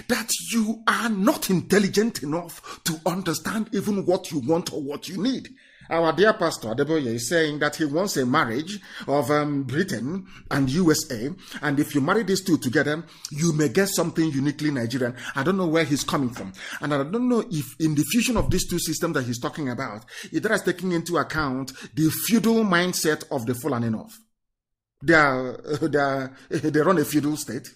that you are not intelligent enough to understand even what you want or what you need. Our dear pastor Adeboye is saying that he wants a marriage of Britain and USA, and if you marry these two together, you may get something uniquely Nigerian. I don't know where he's coming from, and I don't know if in the fusion of these two systems that he's talking about, it is taking into account the feudal mindset of the Fulani North. They run a feudal state.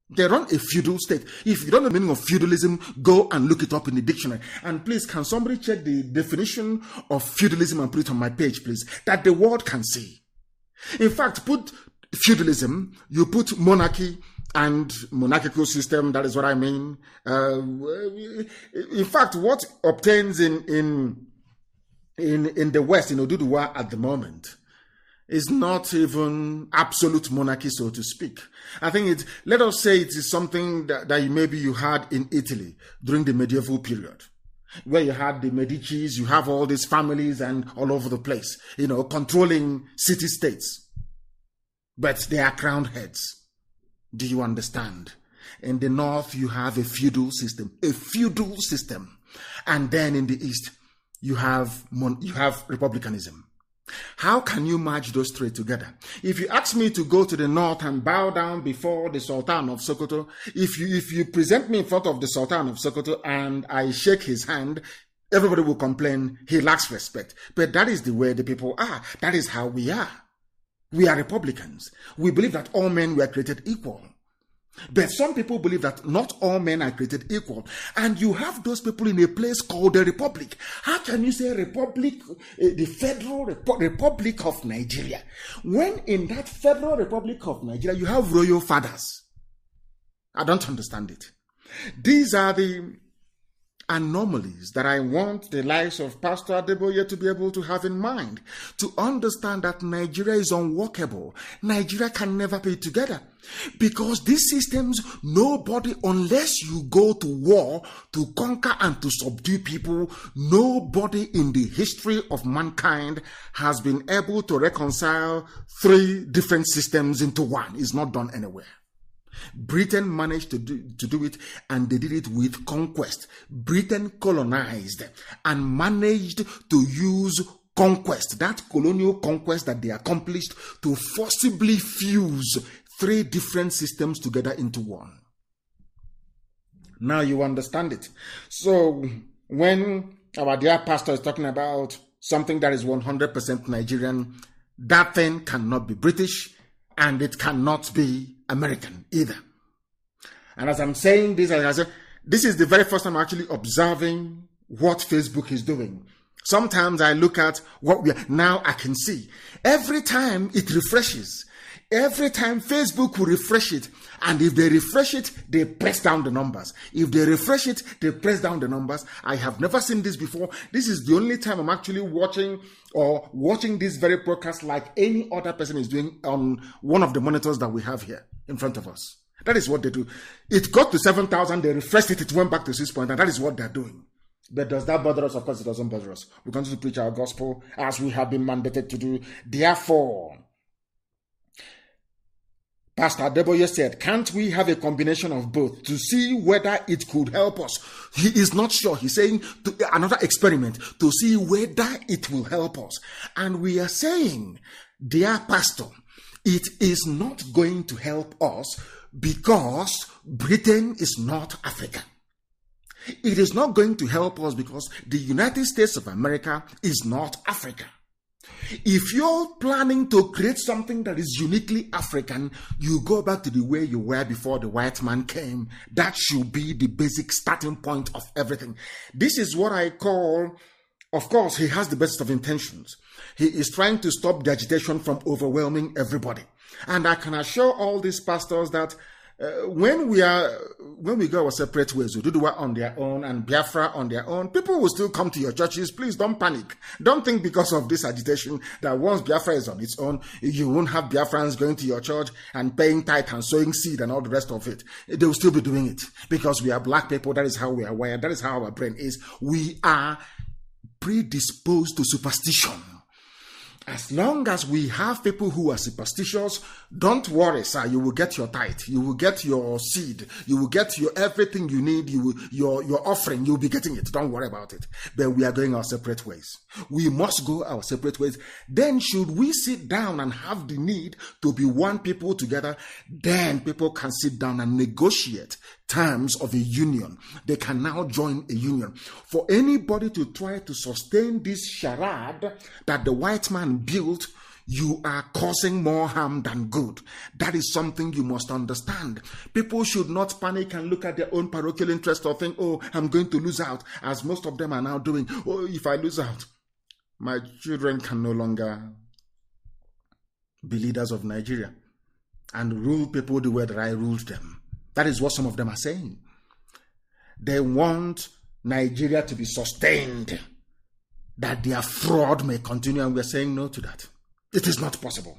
They run a feudal state. If you don't know the meaning of feudalism, go and look it up in the dictionary. And please, can somebody check the definition of feudalism and put it on my page, please, that the world can see. In fact, put feudalism, you put monarchy and monarchical system, that is what I mean. In fact, what obtains in the West, in Oduduwa at the moment, is not even absolute monarchy, so to speak. I think let us say it is something that maybe you had in Italy during the medieval period, where you had the Medicis, you have all these families and all over the place, controlling city-states. But they are crowned heads. Do you understand? In the north, you have a feudal system. And then in the east, you have republicanism. How can you merge those three together? If you ask me to go to the north and bow down before the Sultan of Sokoto, if you present me in front of the Sultan of Sokoto and I shake his hand, everybody will complain he lacks respect. But that is the way the people are. That is how we are. We are Republicans. We believe that all men were created equal. But some people believe that not all men are created equal. And you have those people in a place called the Republic. How can you say Republic, the Federal Republic of Nigeria, when in that Federal Republic of Nigeria you have royal fathers? I don't understand it. These are the anomalies that I want the likes of Pastor Adeboye to be able to have in mind, to understand that Nigeria is unworkable. Nigeria can never be together. Because these systems, nobody, unless you go to war to conquer and to subdue people, nobody in the history of mankind has been able to reconcile 3 different systems into one. It's not done anywhere. Britain managed to do it, and they did it with conquest. Britain colonized and managed to use conquest, that colonial conquest that they accomplished, to forcibly fuse 3 different systems together into one. Now you understand it. So when our dear pastor is talking about something that is 100% Nigerian, that thing cannot be British, and it cannot be American either. And as I'm saying this, this is the very first time I'm actually observing what Facebook is doing. Sometimes I look at what we are, now I can see. Every time it refreshes, every time Facebook will refresh it, and if they refresh it, they press down the numbers. If they refresh it, they press down the numbers. I have never seen this before. This is the only time I'm actually watching this very broadcast like any other person is doing on one of the monitors that we have here in front of us. That is what they do. It got to 7,000, they refreshed it, it went back to 6 point, and that is what they're doing. But does that bother us? Of course it doesn't bother us. We continue to preach our gospel as we have been mandated to do. Therefore, Pastor Adeboye said, can't we have a combination of both to see whether it could help us? He is not sure. He's saying another experiment to see whether it will help us. And we are saying, dear pastor, it is not going to help us because Britain is not Africa. It is not going to help us because the United States of America is not Africa. If you're planning to create something that is uniquely African, you go back to the way you were before the white man came. That should be the basic starting point of everything. This is what I call, of course, he has the best of intentions. He is trying to stop the agitation from overwhelming everybody. And I can assure all these pastors that when we go our separate ways, Ududuwa on their own and Biafra on their own, people will still come to your churches. Please don't panic. Don't think because of this agitation that once Biafra is on its own, you won't have Biafrans going to your church and paying tithe and sowing seed and all the rest of it. They will still be doing it because we are black people. That is how we are wired. That is how our brain is. We are predisposed to superstition. As long as we have people who are superstitious, don't worry, sir. You will get your tithe. You will get your seed. You will get your everything you need. Your offering. You'll be getting it. Don't worry about it. But we are going our separate ways. We must go our separate ways. Then should we sit down and have the need to be one people together, then people can sit down and negotiate terms of a union. They can now join a union. For anybody to try to sustain this charade that the white man built, you are causing more harm than good. That is something you must understand. People should not panic and look at their own parochial interest or think, oh, I'm going to lose out, as most of them are now doing. Oh, if I lose out, my children can no longer be leaders of Nigeria and rule people the way that I ruled them. That is what some of them are saying. They want Nigeria to be sustained, that their fraud may continue, and we're saying no to that. It is not possible.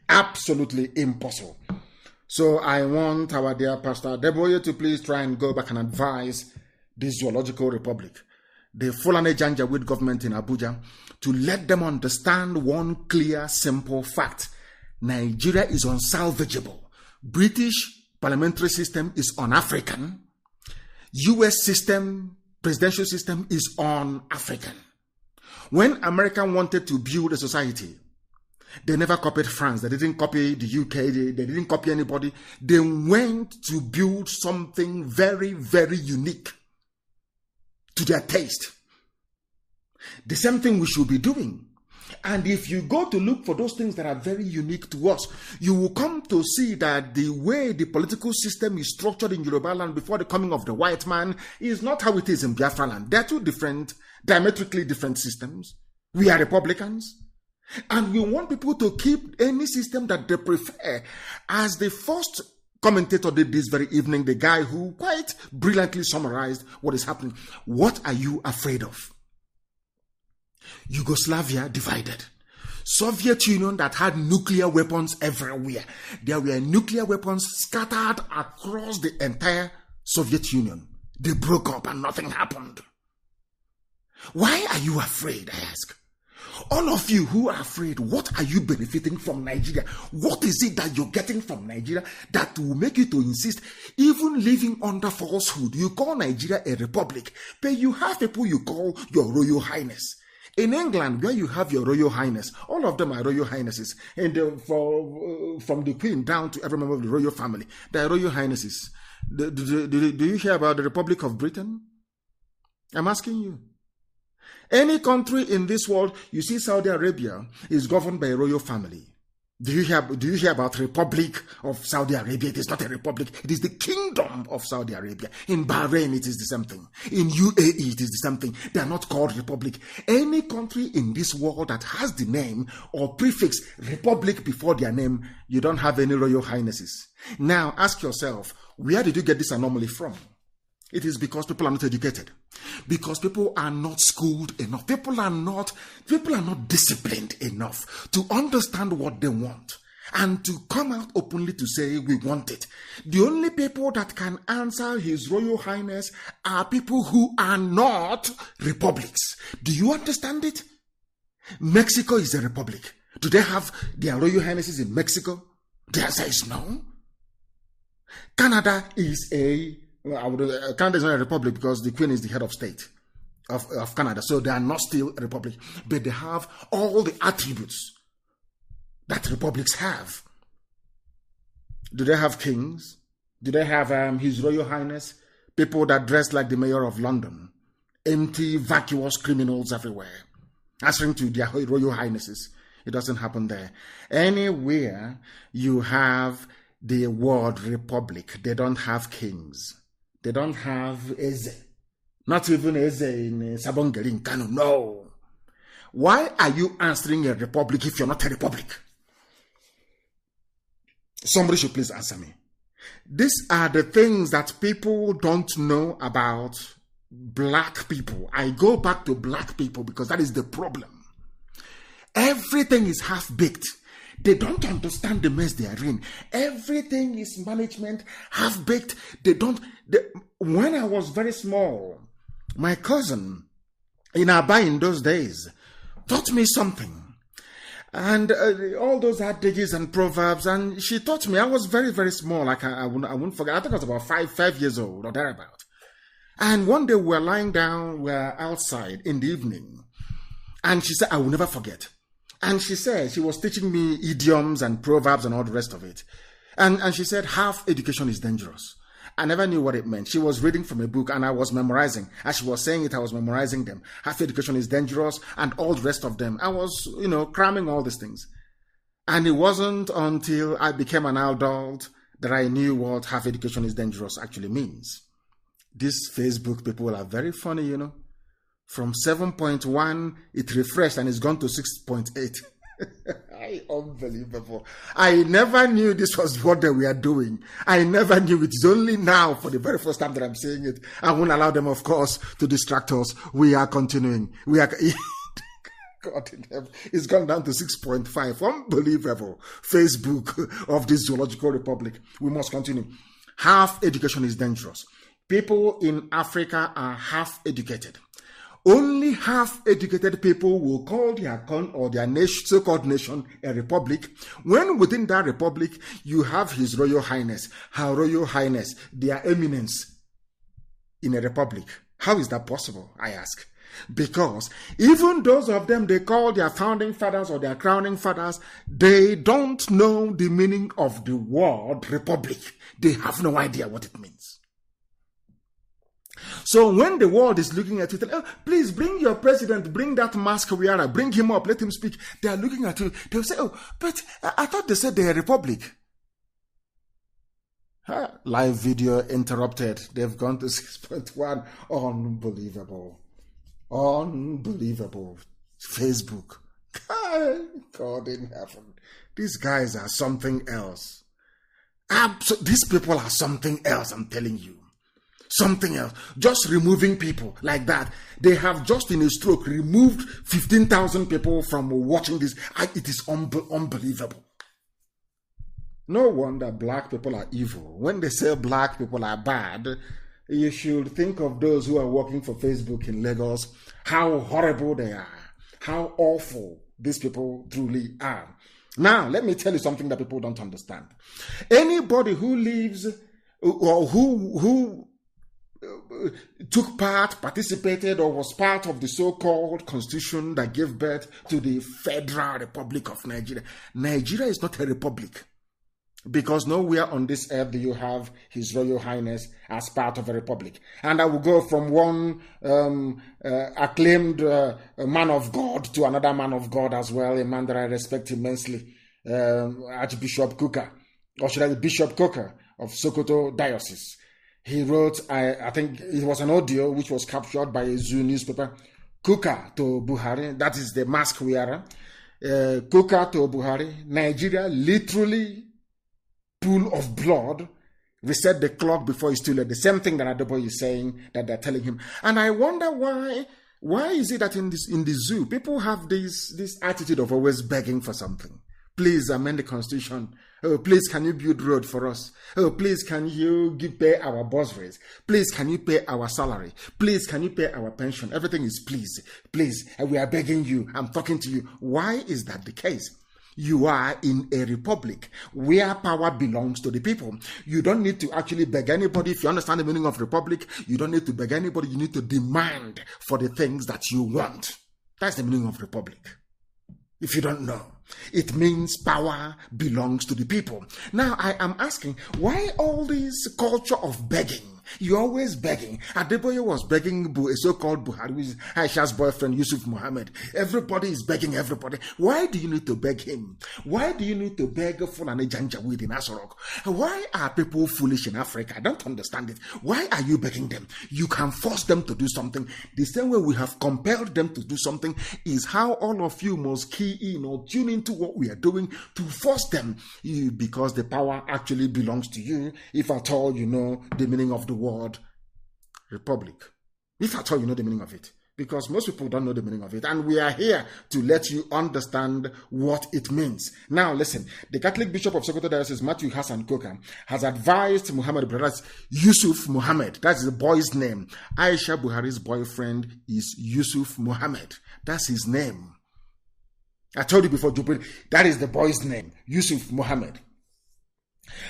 Absolutely impossible. So I want our dear Pastor Adeboye to please try and go back and advise this zoological republic, the Fulani Janjaweed government in Abuja, to let them understand one clear, simple fact. Nigeria is unsalvageable. British parliamentary system is un-African. US system, presidential system is un-African. When America wanted to build a society, they never copied France. They didn't copy the UK. They didn't copy anybody. They went to build something very, very unique to their taste. The same thing we should be doing. And if you go to look for those things that are very unique to us, you will come to see that the way the political system is structured in Yoruba land before the coming of the white man is not how it is in Biafra land. They're two different, diametrically different systems. We are Republicans. And we want people to keep any system that they prefer as the first commentator did this very evening, the guy who quite brilliantly summarized what is happening. What are you afraid of? Yugoslavia divided. Soviet Union that had nuclear weapons everywhere. There were nuclear weapons scattered across the entire Soviet Union. They broke up and nothing happened. Why are you afraid, I ask? All of you who are afraid, what are you benefiting from Nigeria? What is it that you're getting from Nigeria that will make you to insist, even living under falsehood? You call Nigeria a republic, but you have people you call your Royal Highness. In England, where you have your Royal Highness, all of them are Royal Highnesses. And from the Queen down to every member of the Royal family, they are Royal Highnesses. Do you hear about the Republic of Britain? I'm asking you. Any country in this world, you see Saudi Arabia is governed by a royal family. Do you hear about Republic of Saudi Arabia? It is not a republic. It is the Kingdom of Saudi Arabia. In Bahrain, it is the same thing. In UAE, it is the same thing. They are not called republic. Any country in this world that has the name or prefix republic before their name, you don't have any royal highnesses. Now, ask yourself, where did you get this anomaly from? It is because people are not educated. Because people are not schooled enough. People are not disciplined enough to understand what they want and to come out openly to say we want it. The only people that can answer His Royal Highness are people who are not republics. Do you understand it? Mexico is a republic. Do they have their Royal Highnesses in Mexico? The answer is no. Canada is Canada is not a republic because the Queen is the head of state of Canada. So they are not still a republic. But they have all the attributes that republics have. Do they have kings? Do they have His Royal Highness? People that dress like the mayor of London. Empty, vacuous criminals everywhere. Answering to their Royal Highnesses. It doesn't happen there. Anywhere you have the word republic, they don't have kings. They don't have Eze. Not even Eze in Sabongeri in Kanu. No. Why are you answering a republic if you're not a republic? Somebody should please answer me. These are the things that people don't know about black people. I go back to black people because that is the problem. Everything is half-baked. They don't understand the mess they are in. Everything is management, half-baked. When I was very small, my cousin in Aba in those days taught me something. And all those adages and proverbs, and she taught me. I was very, very small. Like I wouldn't forget. I think I was about 5 years old or thereabout. And one day we were lying down, we were outside in the evening. And she said, I will never forget. And she said, she was teaching me idioms and proverbs and all the rest of it. And she said, half education is dangerous. I never knew what it meant. She was reading from a book and I was memorizing. As she was saying it, I was memorizing them. Half education is dangerous and all the rest of them. I was, cramming all these things. And it wasn't until I became an adult that I knew what half education is dangerous actually means. These Facebook people are very funny, From 7.1, it refreshed and it's gone to 6.8. Unbelievable. I never knew this was what they were doing. I never knew. It's only now, for the very first time that I'm saying it. I won't allow them, of course, to distract us. We are continuing. God in heaven. It's gone down to 6.5. Unbelievable. Facebook of this zoological republic. We must continue. Half education is dangerous. People in Africa are half educated. Only half-educated people will call their nation, so-called nation a republic, when within that republic you have His Royal Highness, Her Royal Highness, their eminence in a republic. How is that possible, I ask? Because even those of them they call their founding fathers or their crowning fathers, they don't know the meaning of the word republic. They have no idea what it means. So when the world is looking at you, please bring your president, bring that mask wearer, bring him up, let him speak. They are looking at you. They'll say, but I thought they said they're a republic. Live video interrupted. They've gone to 6.1. Unbelievable. Unbelievable. Facebook. God in heaven. These guys are something else. These people are something else, I'm telling you. Something else. Just removing people like that. They have just in a stroke removed 15,000 people from watching this. It is unbelievable. No wonder black people are evil. When they say black people are bad, you should think of those who are working for Facebook in Lagos, how horrible they are, how awful these people truly are. Now, let me tell you something that people don't understand. Anybody who lives or who took part, participated, or was part of the so-called constitution that gave birth to the Federal Republic of Nigeria. Nigeria is not a republic. Because nowhere on this earth do you have His Royal Highness as part of a republic. And I will go from one acclaimed man of God to another man of God as well, a man that I respect immensely, Archbishop Kuka, or should I say Bishop Kuka of Sokoto Diocese. He wrote, I think it was an audio which was captured by a Zoo newspaper, Kuka to Buhari, that is the mask wearer, Kuka to Buhari, Nigeria literally pool of blood, reset the clock before it's too late. The same thing that Adoboy is saying, that they're telling him. And I wonder why is it that in the zoo, people have this attitude of always begging for something? Please amend the constitution. Oh, please, can you build road for us? Oh, please, can you pay our bursaries? Please, can you pay our salary? Please, can you pay our pension? Everything is please, please. We are begging you. I'm talking to you. Why is that the case? You are in a republic where power belongs to the people. You don't need to actually beg anybody. If you understand the meaning of republic, you don't need to beg anybody. You need to demand for the things that you want. That's the meaning of republic. If you don't know, it means power belongs to the people. Now, I am asking, why all this culture of begging? You're always begging. Adeboye was begging a so-called Buhari, which is Aisha's boyfriend, Yusuf Mohammed. Everybody is begging everybody. Why do you need to beg him? Why do you need to beg Fulani Janjaweed in Asorok? Why are people foolish in Africa? I don't understand it. Why are you begging them? You can force them to do something. The same way we have compelled them to do something is how all of you must key in or tune into what we are doing to force them, because the power actually belongs to you, if at all you know the meaning of the word republic. If at all you know the meaning of it. Because most people don't know the meaning of it. And we are here to let you understand what it means. Now listen, the Catholic Bishop of Sokoto Diocese, Matthew Hassan Koka, has advised Muhammad Brothers Yusuf Muhammad. That's the boy's name. Aisha Buhari's boyfriend is Yusuf Muhammad. That's his name. I told you before, that is the boy's name, Yusuf Muhammad.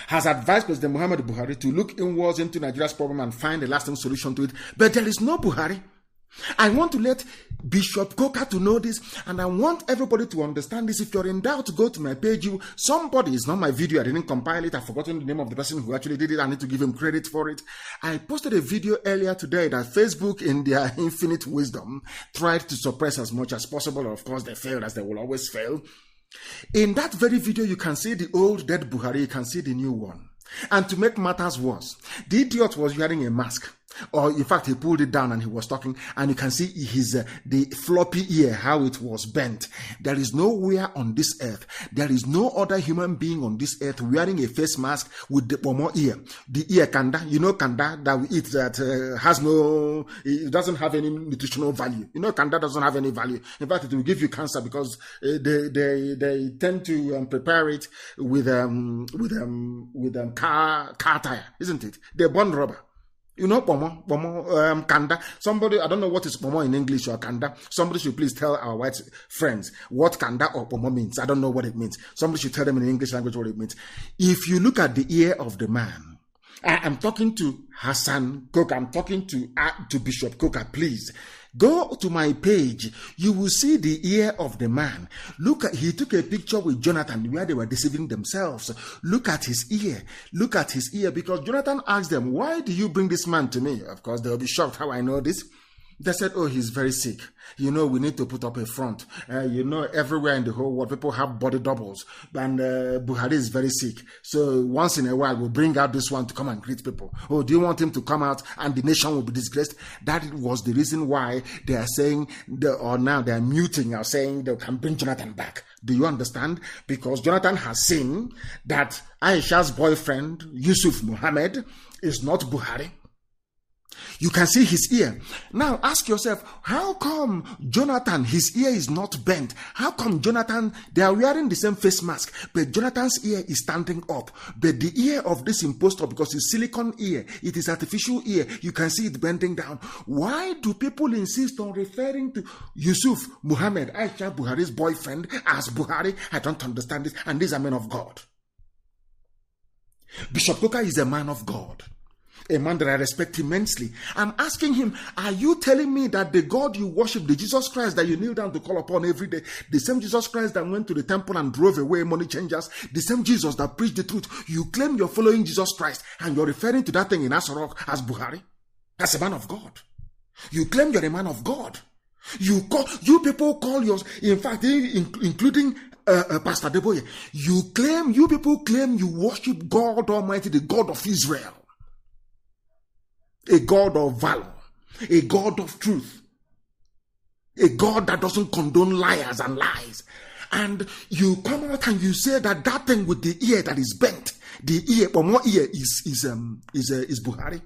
Has advised President Muhammad Buhari to look inwards into Nigeria's problem and find a lasting solution to it. But there is no Buhari. I want to let Bishop Koka to know this, and I want everybody to understand this. If you're in doubt, go to my page. Somebody, it's not my video, I didn't compile it, I've forgotten the name of the person who actually did it. I need to give him credit for it. I posted a video earlier today that Facebook, in their infinite wisdom, tried to suppress as much as possible. Of course, they failed, as they will always fail. In that very video, you can see the old dead Buhari, you can see the new one. And to make matters worse, the idiot was wearing a mask. Or in fact, he pulled it down and he was talking, and you can see his the floppy ear, how it was bent. There is nowhere on this earth, there is no other human being on this earth wearing a face mask with the pomo ear. The ear kanda, you know kanda that we eat that has no, it doesn't have any nutritional value. You know kanda doesn't have any value. In fact, it will give you cancer because they tend to prepare it with car tire, isn't it? They burn rubber. You know, pomo, kanda. Somebody, I don't know what is pomo in English or kanda. Somebody should please tell our white friends what kanda or pomo means. I don't know what it means. Somebody should tell them in the English language what it means. If you look at the ear of the man, I am talking to Hassan Koka. I'm talking to Bishop Koka, please. Go to my page. You will see the ear of the man. Look at, he took a picture with Jonathan where they were deceiving themselves. Look at his ear. Look at his ear, because Jonathan asked them, why do you bring this man to me? Of course, they'll be shocked how I know this. They said, oh, he's very sick. You know, we need to put up a front. You know, everywhere in the whole world, people have body doubles. And Buhari is very sick. So once in a while, we'll bring out this one to come and greet people. Oh, do you want him to come out and the nation will be disgraced? That was the reason why they are saying, or now they are muting, are saying they can bring Jonathan back. Do you understand? Because Jonathan has seen that Aisha's boyfriend, Yusuf Muhammad, is not Buhari. You can see his ear. Now ask yourself, how come Jonathan, his ear is not bent? How come Jonathan, they are wearing the same face mask, but Jonathan's ear is standing up? But the ear of this impostor, because it's silicone ear, it is artificial ear, you can see it bending down. Why do people insist on referring to Yusuf Muhammad, Aisha Buhari's boyfriend, as Buhari? I don't understand this. And these are men of God. Bishop Coker is a man of God. A man that I respect immensely. I'm asking him, are you telling me that the God you worship, the Jesus Christ that you kneel down to call upon every day, the same Jesus Christ that went to the temple and drove away money changers, the same Jesus that preached the truth, you claim you're following Jesus Christ and you're referring to that thing in Asorok as Buhari? That's a man of God. You claim you're a man of God. You people call yours, in fact, including Pastor Deboye, you people claim you worship God Almighty, the God of Israel. A God of valor, a God of truth, a God that doesn't condone liars and lies. And you come out and you say that that thing with the ear that is bent, the ear, one ear is Buhari.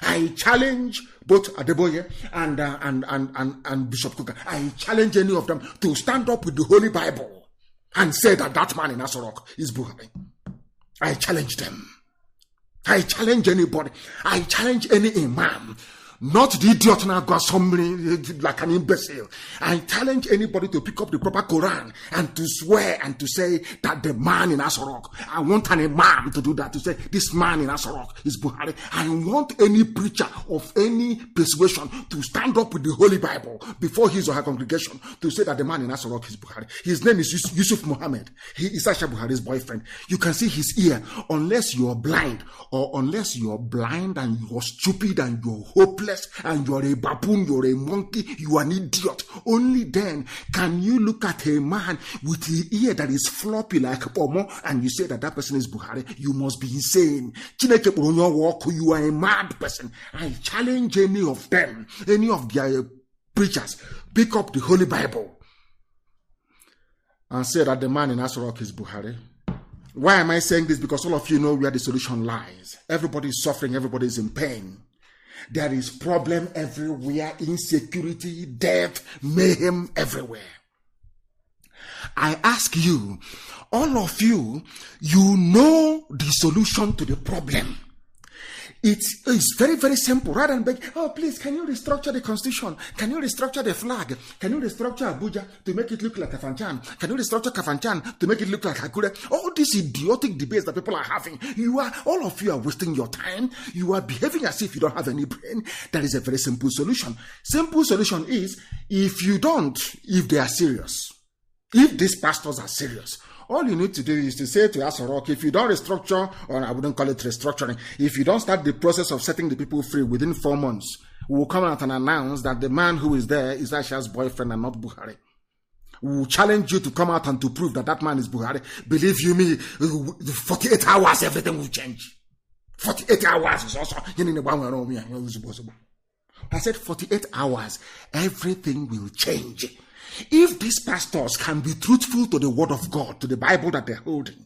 I challenge both Adeboye and Bishop Coker. I challenge any of them to stand up with the Holy Bible and say that that man in Asorok is Buhari. I challenge them. I challenge anybody. I challenge any imam. Not the idiot now got somebody like an imbecile. I challenge anybody to pick up the proper Quran and to swear and to say that the man in Asorok. I want an imam to do that, to say this man in Asorok is Buhari. I want any preacher of any persuasion to stand up with the Holy Bible before his or her congregation to say that the man in Asorok is Buhari. His name is Yusuf Muhammad. He is Aisha Buhari's boyfriend. You can see his ear. Unless you're blind, or unless you're blind and you're stupid and you're hopeless, and you're a baboon, you're a monkey, you are an idiot. Only then can you look at a man with the ear that is floppy like Pomo and you say that that person is Buhari. You must be insane. You are a mad person. I challenge any of them, any of their preachers, pick up the Holy Bible and say that the man in Asorok is Buhari. Why am I saying this? Because all of you know where the solution lies. Everybody is suffering, everybody is in pain. There is problem everywhere, insecurity, death, mayhem everywhere. I ask you, all of you, you know the solution to the problem. It's very, very simple. Rather than beg, oh, please, can you restructure the constitution? Can you restructure the flag? Can you restructure Abuja to make it look like Kafanchan? Can you restructure Kafanchan to make it look like Akure? All these idiotic debates that people are having, all of you are wasting your time. You are behaving as if you don't have any brain. That is a very simple solution. Simple solution is, if they are serious, if these pastors are serious, all you need to do is to say to Asorok, if you don't restructure, or I wouldn't call it restructuring, if you don't start the process of setting the people free within 4 months, we will come out and announce that the man who is there is Aisha's boyfriend and not Buhari. We will challenge you to come out and to prove that that man is Buhari. Believe you me, 48 hours, everything will change. 48 hours is also... I said 48 hours, everything will change. If these pastors can be truthful to the word of God, to the Bible that they're holding,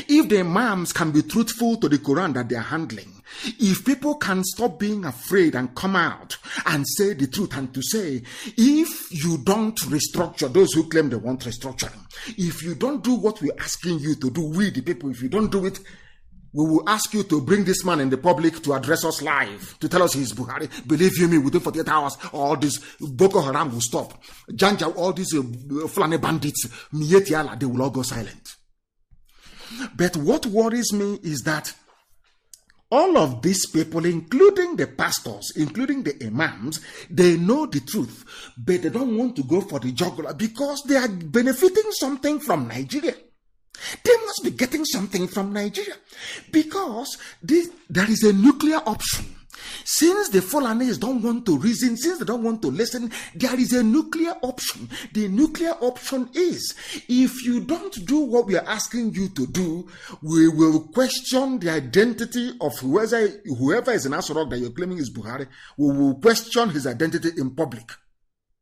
if the imams can be truthful to the Quran that they're handling, if people can stop being afraid and come out and say the truth and to say, if you don't restructure, those who claim they want restructuring, if you don't do what we're asking you to do, we the people, if you don't do it, we will ask you to bring this man in the public to address us live, to tell us he's Buhari. Believe you me, within 48 hours, all this Boko Haram will stop. Janja, all these Fulani bandits, Mietiala, they will all go silent. But what worries me is that all of these people, including the pastors, including the imams, they know the truth, but they don't want to go for the jugular because they are benefiting something from Nigeria. They must be getting something from Nigeria because there is a nuclear option. Since the Fulanis don't want to reason, since they don't want to listen, there is a nuclear option. The nuclear option is, if you don't do what we are asking you to do, we will question the identity of whoever is in Asorok that you're claiming is Buhari. We will question his identity in public.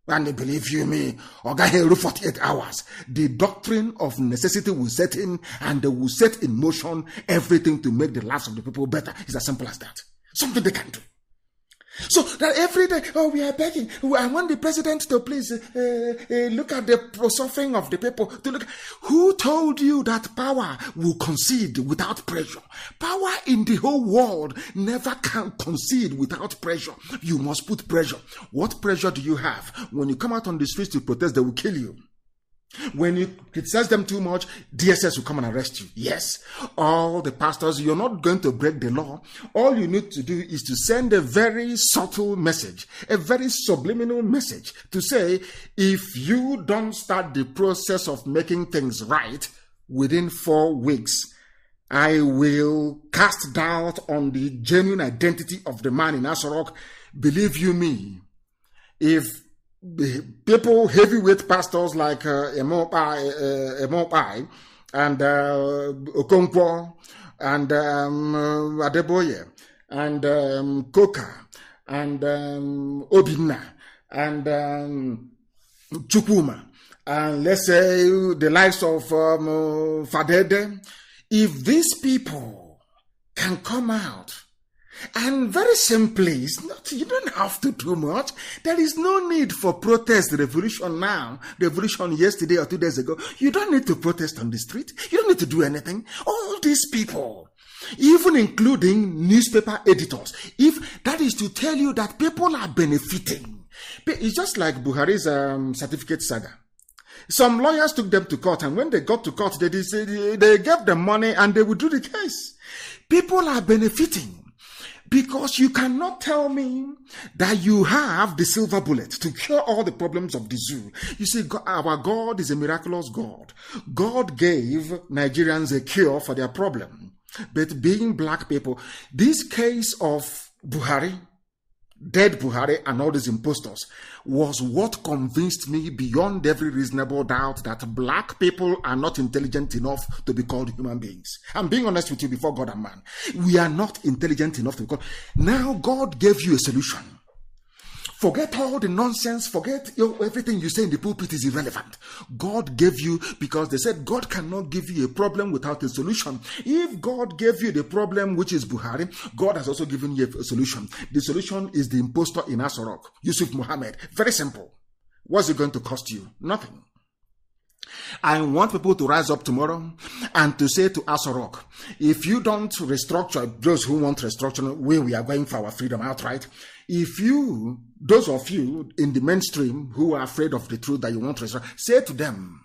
And believe you me, Oga 48 hours, the doctrine of necessity will set in, and they will set in motion everything to make the lives of the people better. It's as simple as that. Something they can do. So that every day, we are begging. I want the president to please look at the suffering of the people. To look. Who told you that power will concede without pressure? Power in the whole world never can concede without pressure. You must put pressure. What pressure do you have? When you come out on the streets to protest, they will kill you. When you criticize them too much, DSS will come and arrest you. Yes, all the pastors, you're not going to break the law. All you need to do is to send a very subtle message, a very subliminal message to say, if you don't start the process of making things right within 4 weeks, I will cast doubt on the genuine identity of the man in Asorok. Believe you me, if the people, heavyweight pastors like MAOBI and Okonkwo and Adeboye and Koka and Obinna and Chukwuma and let's say the likes of Fadede, if these people can come out and very simply, you don't have to do much. There is no need for protest, revolution now, revolution yesterday or 2 days ago. You don't need to protest on the street. You don't need to do anything. All these people, even including newspaper editors, if that is to tell you that people are benefiting. It's just like Buhari's certificate saga. Some lawyers took them to court, and when they got to court, they gave them money and they withdrew the case. People are benefiting. Because you cannot tell me that you have the silver bullet to cure all the problems of the zoo. You see, our God is a miraculous God. God gave Nigerians a cure for their problem. But being black people, this case of Buhari, dead Buhari and all these impostors was what convinced me beyond every reasonable doubt that black people are not intelligent enough to be called human beings. I'm being honest with you before God and man. We are not intelligent enough to be called. Now God gave you a solution. Forget all the nonsense. Forget everything you say in the pulpit is irrelevant. God gave you, because they said God cannot give you a problem without a solution. If God gave you the problem, which is Buhari, God has also given you a solution. The solution is the impostor in Asorok, Yusuf Mohammed. Very simple. What's it going to cost you? Nothing. I want people to rise up tomorrow and to say to Asorok, if you don't restructure, those who want restructuring, we are going for our freedom outright. If you, those of you in the mainstream who are afraid of the truth that you want to restructure, say to them,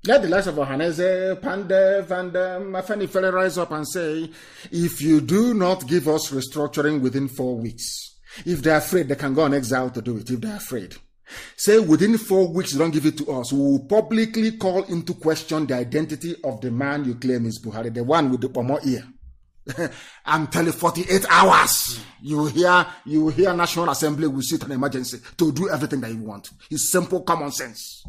let the likes of Ohaneze, Pandev, and Afeni Fele rise up and say, if you do not give us restructuring within 4 weeks, if they're afraid, they can go on exile to do it, if they're afraid. Say within 4 weeks, don't give it to us. We will publicly call into question the identity of the man you claim is Buhari, the one with the pomo ear. I'm telling 48 hours. You hear National Assembly will sit on emergency to do everything that you want. It's simple common sense.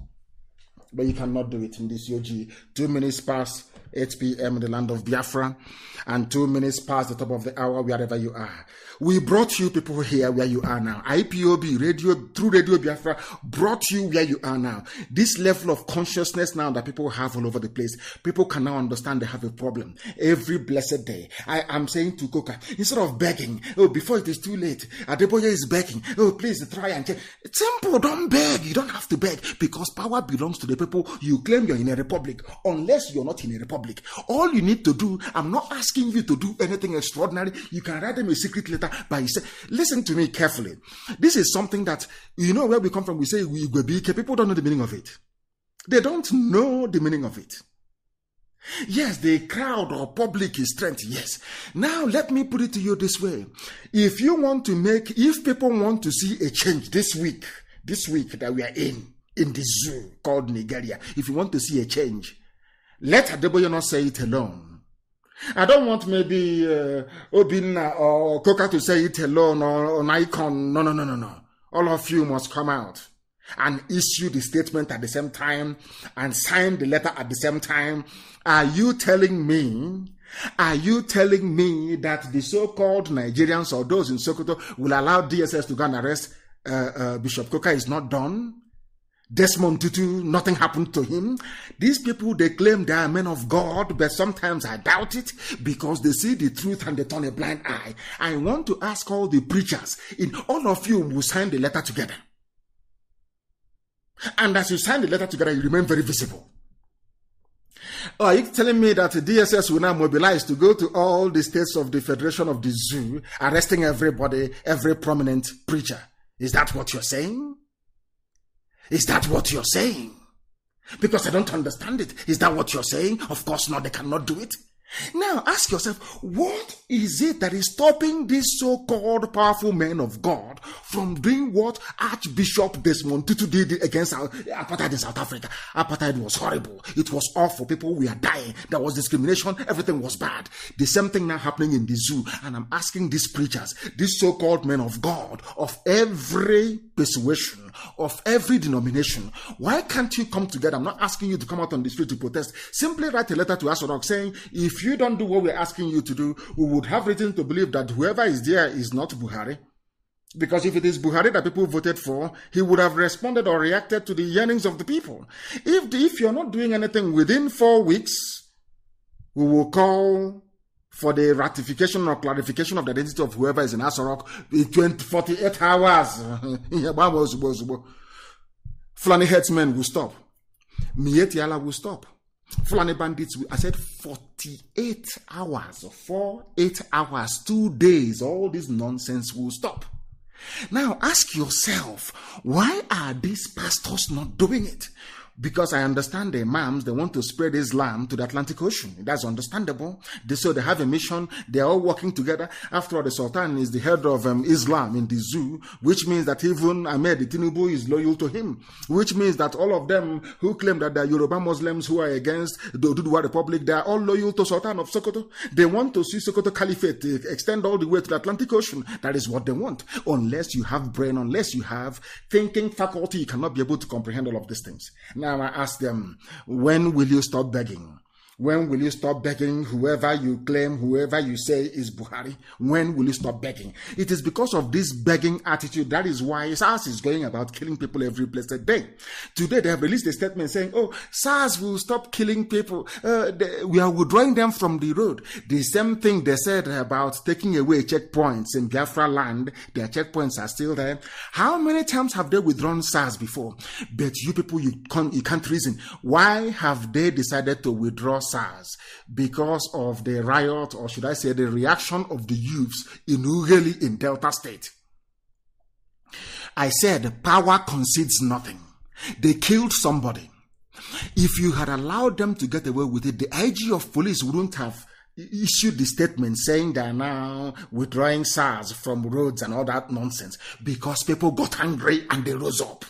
But you cannot do it in this UG. 2 minutes past 8 p.m. in the land of Biafra, and 2 minutes past the top of the hour wherever you are. We brought you people here where you are now. IPOB, through Radio Biafra, brought you where you are now. This level of consciousness now that people have all over the place, people can now understand they have a problem. Every blessed day, I am saying to Koka, instead of begging, before it is too late, Adeboye is begging, please try and check. It's simple, don't beg. You don't have to beg, because power belongs to the people. You claim you're in a republic, unless you're not in a republic. All you need to do, I'm not asking you to do anything extraordinary. You can write them a secret letter by yourself. Listen to me carefully. This is something that, you know where we come from. We say we go big. People don't know the meaning of it. They don't know the meaning of it. Yes, the crowd or public is strength. Yes. Now let me put it to you this way. If people want to see a change this week that we are in the zoo called Nigeria, if you want to see a change, let Adeboye not say it alone. I don't want maybe Obinna or Coca to say it alone or an icon. No. All of you must come out and issue the statement at the same time and sign the letter at the same time. Are you telling me that the so-called Nigerians or those in Sokoto will allow DSS to go and arrest Bishop Coca? Is not done? Desmond Tutu, nothing happened to him. These people, they claim they are men of God, but sometimes I doubt it because they see the truth and they turn a blind eye. I want to ask all the preachers, all of you will sign the letter together. And as you sign the letter together, you remain very visible. Are you telling me that the DSS will now mobilize to go to all the states of the Federation of the Zoo, arresting everybody, every prominent preacher? Is that what you're saying? Is that what you're saying? Because I don't understand it. Is that what you're saying? Of course not. They cannot do it. Now ask yourself, what is it that is stopping these so-called powerful men of God from doing what Archbishop Desmond Tutu did against apartheid in South Africa? Apartheid was horrible. It was awful. People were dying. There was discrimination. Everything was bad. The same thing now happening in the zoo. And I'm asking these preachers, these so-called men of God of every persuasion, of every denomination, why can't you come together? I'm not asking you to come out on the street to protest. Simply write a letter to Asorok saying, if you don't do what we're asking you to do, we would have reason to believe that whoever is there is not Buhari. Because if it is Buhari that people voted for, he would have responded or reacted to the yearnings of the people. If you're not doing anything within 4 weeks, we will call for the ratification or clarification of the identity of whoever is in Asorok in 48 hours. Fulani headsmen will stop. Mietiala will stop. Fulani bandits, I said 48 hours, 8 hours, 2 days, all this nonsense will stop. Now ask yourself, why are these pastors not doing it? Because I understand the imams, they want to spread Islam to the Atlantic Ocean. That's understandable. So they have a mission. They are all working together. After all, the Sultan is the head of Islam in the zoo, which means that even Ahmed Tinubu is loyal to him, which means that all of them who claim that they are Yoruba Muslims who are against the Oduduwa Republic, they are all loyal to Sultan of Sokoto. They want to see Sokoto Caliphate extend all the way to the Atlantic Ocean. That is what they want. Unless you have brain, unless you have thinking faculty, you cannot be able to comprehend all of these things. Now I ask them, when will you stop begging? When will you stop begging whoever you claim, whoever you say is Buhari? When will you stop begging? It is because of this begging attitude. That is why SARS is going about killing people every blessed day. Today they have released a statement saying, oh, SARS will stop killing people. We are withdrawing them from the road. The same thing they said about taking away checkpoints in Biafra land. Their checkpoints are still there. How many times have they withdrawn SARS before? But you people, you can't reason. Why have they decided to withdraw SARS? Because of the riot, or should I say the reaction of the youths in Ughelli in Delta State. I said power concedes nothing. They killed somebody. If you had allowed them to get away with it, the IG of police wouldn't have issued the statement saying they are now withdrawing SARS from roads and all that nonsense, because people got angry and they rose up.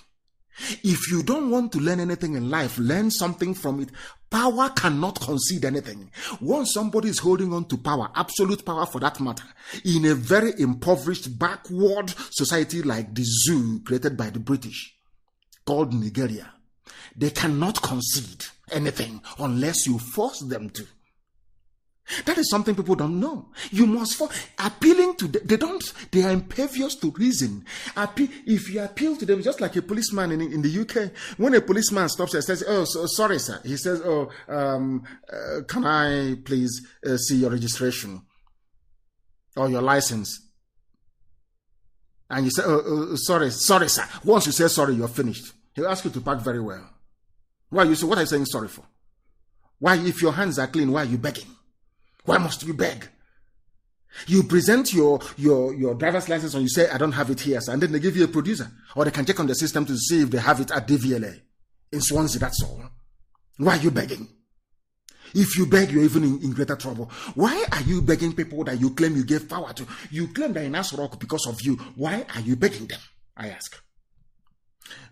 If you don't want to learn anything in life, learn something from it. Power cannot concede anything. Once somebody is holding on to power, absolute power for that matter, in a very impoverished, backward society like the zoo created by the British, called Nigeria, they cannot concede anything unless you force them to. That is something people don't know. You must appealing to them. They are impervious to reason. If you appeal to them, just like a policeman in the UK, when a policeman stops and says, oh, sorry, sir. He says, can I please see your registration or your license? And you say, sorry, sir. Once you say sorry, you're finished. He'll ask you to park very well. Why you say, what are you saying sorry for? Why, if your hands are clean, why are you begging? Why must you beg? You present your driver's license and you say, I don't have it here, sir, and then they give you a producer. Or they can check on the system to see if they have it at DVLA. In Swansea, that's all. Why are you begging? If you beg, you're even in greater trouble. Why are you begging people that you claim you gave power to? You claim they're in Asorok because of you. Why are you begging them? I ask.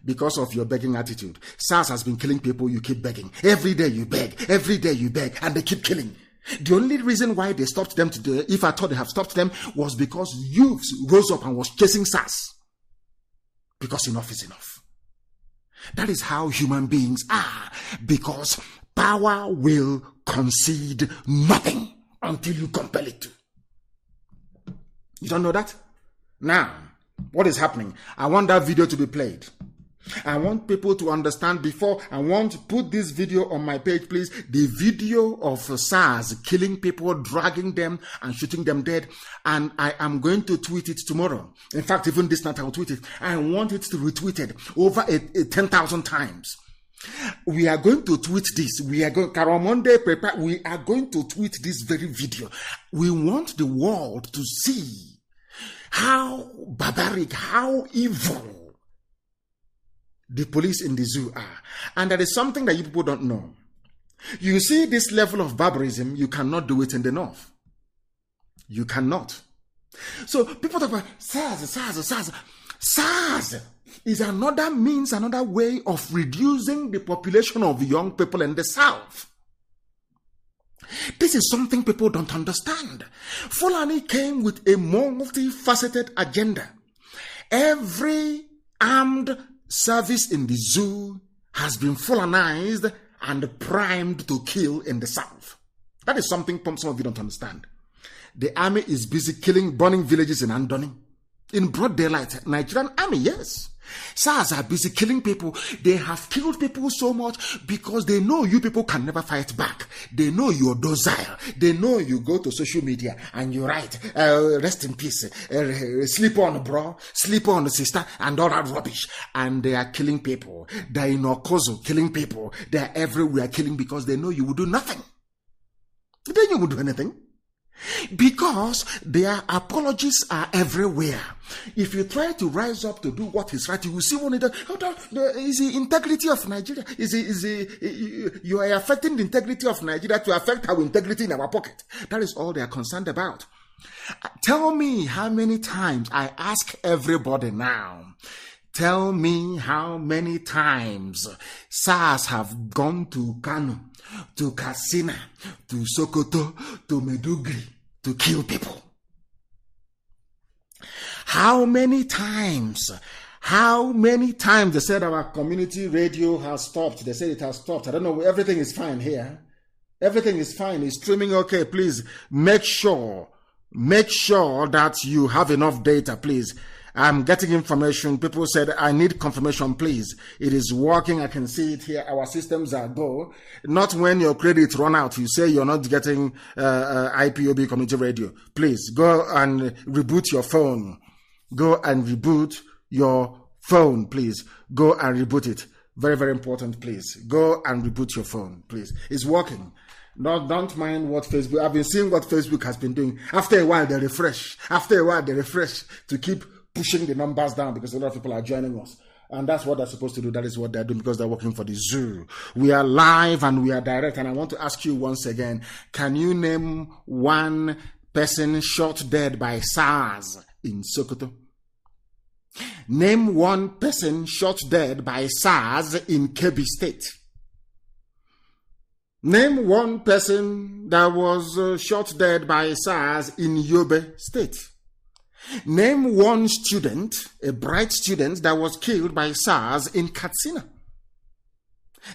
Because of your begging attitude. SARS has been killing people, you keep begging. Every day you beg, and they keep killing. The only reason why they stopped them today, if I thought they have stopped them, was because youths rose up and was chasing SARS. Because enough is enough. That is how human beings are. Because power will concede nothing until you compel it to. You don't know that? Now, what is happening? I want that video to be played. I want people to understand before. I want to put this video on my page, please. The video of SARS killing people, dragging them and shooting them dead. And I am going to tweet it tomorrow. In fact, even this night I will tweet it. I want it to be retweeted over 10,000 times. We are going to tweet this. We are going, Karamonde, prepare. We are going to tweet this very video. We want the world to see how barbaric, how evil the police in the zoo are. And that is something that you people don't know. You see this level of barbarism, you cannot do it in the north. You cannot. So people talk about SARS. SARS is another means, another way of reducing the population of young people in the south. This is something people don't understand. Fulani came with a multifaceted agenda. Every armed service in the zoo has been Fulanized and primed to kill in the south. That is something some of you don't understand. The army is busy burning villages in Andoni. In broad daylight, Nigerian army, yes. SARS are busy killing people. They have killed people so much because they know you people can never fight back. They know you're docile. They know you go to social media and you write, rest in peace, sleep on bro, sleep on sister, and all that rubbish. And they are killing people. They're in Okozo killing people. They're everywhere killing because they know you will do nothing. Then you will do anything. Because their apologies are everywhere. If you try to rise up to do what is right, you will see one of is the integrity of Nigeria. You are affecting the integrity of Nigeria to affect our integrity in our pocket. That is all they are concerned about. Tell me how many times, I ask everybody now, tell me how many times SARS have gone to Kanu, to Katsina, to Sokoto, to Meduguri to kill people. How many times they said our community radio has stopped? They said it has stopped. I don't know. Everything is fine here. Everything is fine. It's streaming okay. Please make sure that you have enough data, please. I'm getting information. People said, I need confirmation, please. It is working. I can see it here. Our systems are go. Not when your credit run out. You say you're not getting IPOB community radio. Please go and reboot your phone. Go and reboot your phone, please. Go and reboot it. Very, very important, please. Go and reboot your phone, please. It's working. Don't mind what Facebook. I've been seeing what Facebook has been doing. After a while, they refresh. To keep pushing the numbers down because a lot of people are joining us. And that's what they're supposed to do. That is what they're doing because they're working for the zoo. We are live and we are direct. And I want to ask you once again, can you name one person shot dead by SARS in Sokoto? Name one person shot dead by SARS in Kebbi State. Name one person that was shot dead by SARS in Yobe State. Name one student, a bright student, that was killed by SARS in Katsina.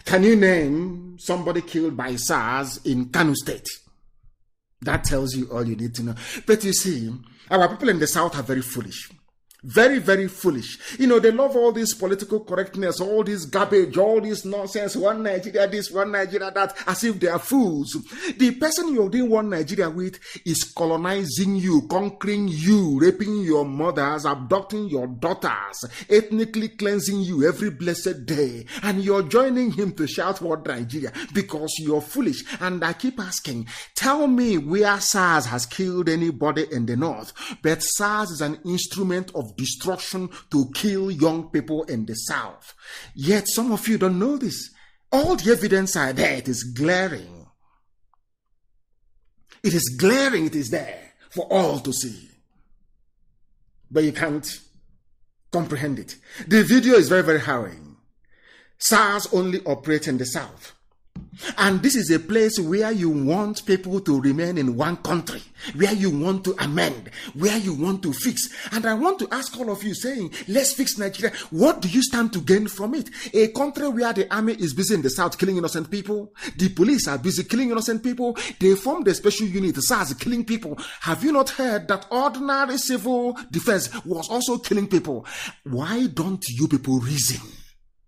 Can you name somebody killed by SARS in Kanu State? That tells you all you need to know. But you see, our people in the South are very foolish. Very, very foolish. You know, they love all this political correctness, all this garbage, all this nonsense, one Nigeria this, one Nigeria that, as if they are fools. The person you're doing one Nigeria with is colonizing you, conquering you, raping your mothers, abducting your daughters, ethnically cleansing you every blessed day. And you're joining him to shout what Nigeria because you're foolish. And I keep asking, tell me where SARS has killed anybody in the north. But SARS is an instrument of destruction to kill young people in the south. Yet some of you don't know this. All the evidence are there. It is glaring. It is glaring. It is there for all to see. But you can't comprehend it. The video is very, very harrowing. SARS only operates in the south. And this is a place where you want people to remain in one country, where you want to amend, where you want to fix. And I want to ask all of you saying, let's fix Nigeria. What do you stand to gain from it? A country where the army is busy in the south killing innocent people, the police are busy killing innocent people, they formed a special unit, SARS, killing people. Have you not heard that ordinary civil defense was also killing people? Why don't you people reason?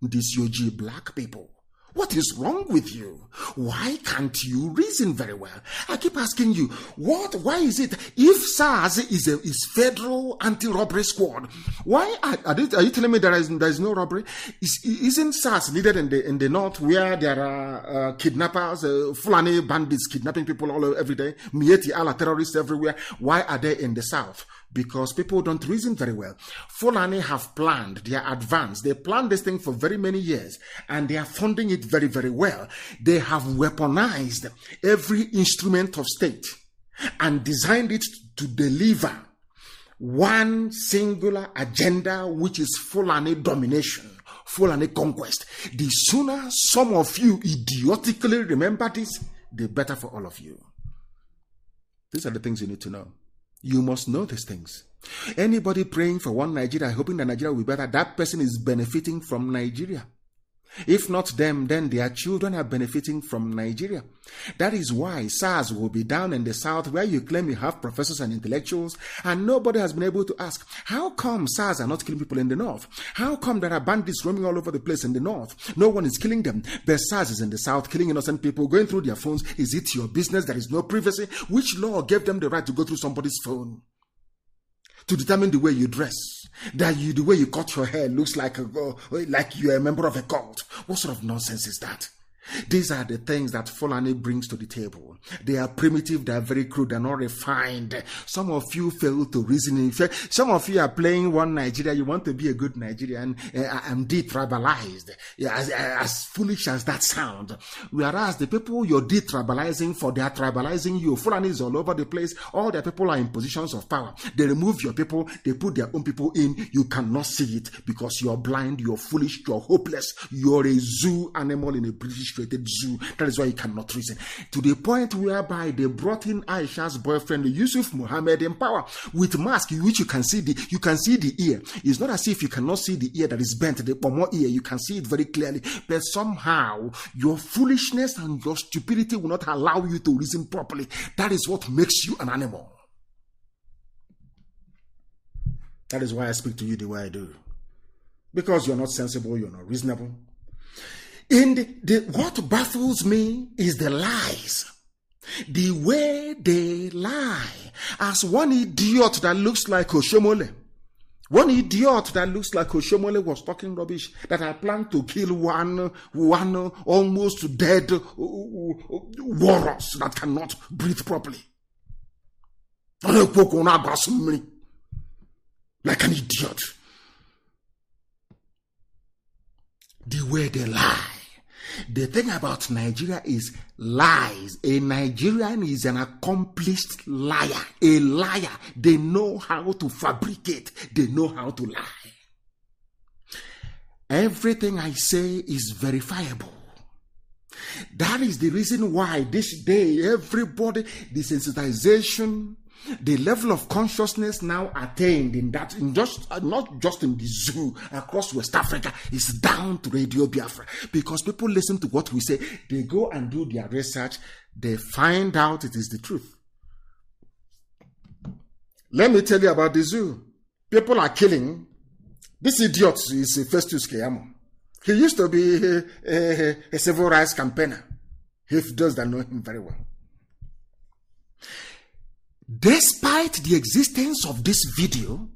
This UG black people. What is wrong with you? Why can't you reason very well? I keep asking you, why is it, if SARS is federal anti-robbery squad, why are you telling me there is no robbery? Isn't SARS needed in the north where there are kidnappers, Fulani bandits kidnapping people every day, Mieti Allah terrorists everywhere? Why are they in the south? Because people don't reason very well. Fulani have planned, they are advanced. They planned this thing for very many years and they are funding it very, very well. They have weaponized every instrument of state and designed it to deliver one singular agenda, which is Fulani domination, Fulani conquest. The sooner some of you idiotically remember this, the better for all of you. These are the things you need to know. You must know these things. Anybody praying for one Nigeria, hoping that Nigeria will be better, that person is benefiting from Nigeria. If not them, then their children are benefiting from Nigeria. That is why SARS will be down in the south where you claim you have professors and intellectuals, and nobody has been able to ask, how come SARS are not killing people in the north? How come there are bandits roaming all over the place in the north? No one is killing them, but SARS is in the south killing innocent people, going through their phones. Is it your business? There is no privacy. Which law gave them the right to go through somebody's phone? To determine the way you dress, the way you cut your hair looks like you're a member of a cult. What sort of nonsense is that? These are the things that Fulani brings to the table. They are primitive, they are very crude, they are not refined. Some of you fail to reason. Some of you are playing one Nigeria. You want to be a good Nigerian. I'm detribalized. As foolish as that sounds. Whereas the people you're detribalizing for, they are tribalizing you. Fulani is all over the place. All their people are in positions of power. They remove your people, they put their own people in. You cannot see it because you're blind, you're foolish, you're hopeless. You're a zoo animal in a British zoo. That is why you cannot reason. To the point whereby they brought in Aisha's boyfriend Yusuf Muhammad in power with mask, which you can see the ear. It's not as if you cannot see the ear that is bent, the pomo ear. You can see it very clearly. But somehow your foolishness and your stupidity will not allow you to reason properly. That is what makes you an animal. That is why I speak to you the way I do. Because you're not sensible, you're not reasonable. What baffles me is the lies. The way they lie. As one idiot that looks like Oshomole. One idiot that looks like Oshomole was talking rubbish that I plan to kill one almost dead walrus that cannot breathe properly. Like an idiot. The way they lie. The thing about Nigeria is lies. A Nigerian is an accomplished liar. A liar. They know how to fabricate. They know how to lie. Everything I say is verifiable. That is the reason why this day, everybody, desensitization, the level of consciousness now attained not just in the zoo across West Africa is down to Radio Biafra, because people listen to what we say, they go and do their research, they find out it is the truth. Let me tell you about the zoo. People are killing. This idiot is Festus Keyamo. He used to be a civil rights campaigner. If those that know him very well. Despite the existence of this video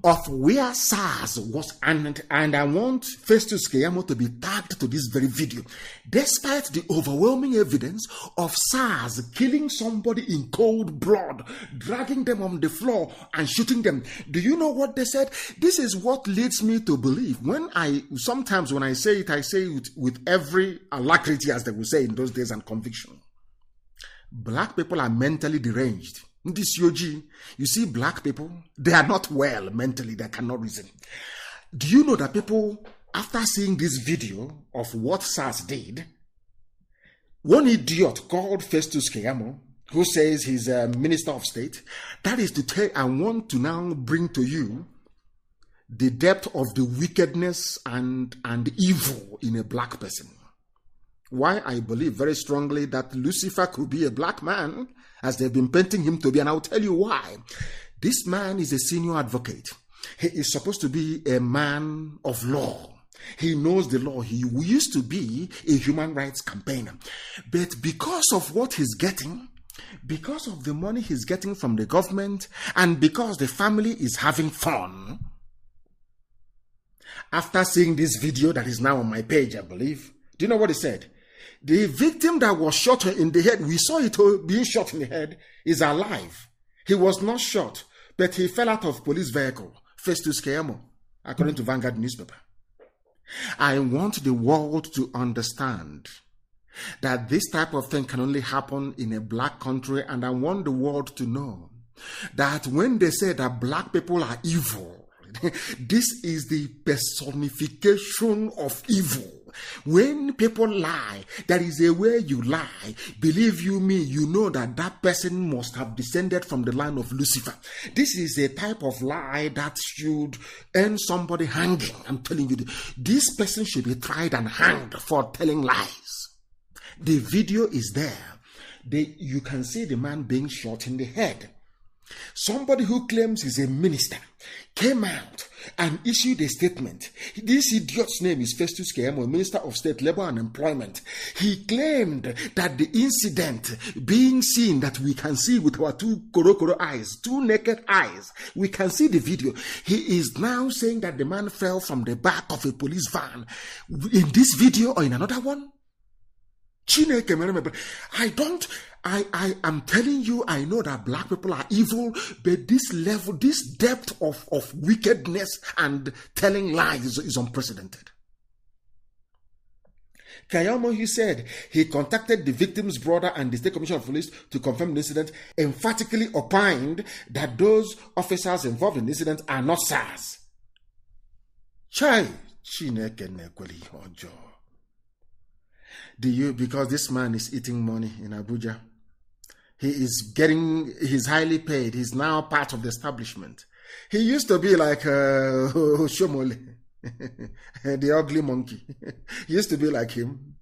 of where SARS was, and I want Festus Keyamo to be tagged to this very video, despite the overwhelming evidence of SARS killing somebody in cold blood, dragging them on the floor and shooting them. Do you know what they said? This is what leads me to believe. Sometimes when I say it with every alacrity, as they would say in those days, and conviction. Black people are mentally deranged. This Yoji, you see black people, they are not well mentally, they cannot reason. Do you know that people, after seeing this video of what SARS did, one idiot called Festus Keyamo, who says he's a minister of state. That is to tell, I want to now bring to you the depth of the wickedness and evil in a black person. Why I believe very strongly that Lucifer could be a black man, as they've been painting him to be, and I'll tell you why. This man is a senior advocate. He is supposed to be a man of law. He knows the law. He used to be a human rights campaigner. But because of what he's getting, because of the money he's getting from the government, and because the family is having fun, after seeing this video that is now on my page, I believe, do you know what he said? The victim that was shot in the head, we saw it being shot in the head, is alive. He was not shot, but he fell out of police vehicle. Festus Keyamo, according to Vanguard newspaper. I want the world to understand that this type of thing can only happen in a black country, and I want the world to know that when they say that black people are evil, this is the personification of evil. When people lie, there is a way you lie. Believe you me, you know that that person must have descended from the line of Lucifer. This is a type of lie that should end somebody hanging. I'm telling you, this person should be tried and hanged for telling lies. The video is there. You can see the man being shot in the head. Somebody who claims he's a minister came out and issued a statement. This idiot's name is Festus Keyamo, Minister of State, Labor and Employment. He claimed that the incident being seen, that we can see with our two korokoro eyes, two naked eyes, we can see the video. He is now saying that the man fell from the back of a police van. In this video or in another one? I am telling you, I know that black people are evil, but this level, this depth of wickedness and telling lies is unprecedented. Keyamo, he said, he contacted the victim's brother and the State Commissioner of Police to confirm the incident, emphatically opined that those officers involved in the incident are not SARS. Because this man is eating money in Abuja. He's highly paid. He's now part of the establishment. He used to be like Shomole, the ugly monkey. He used to be like him.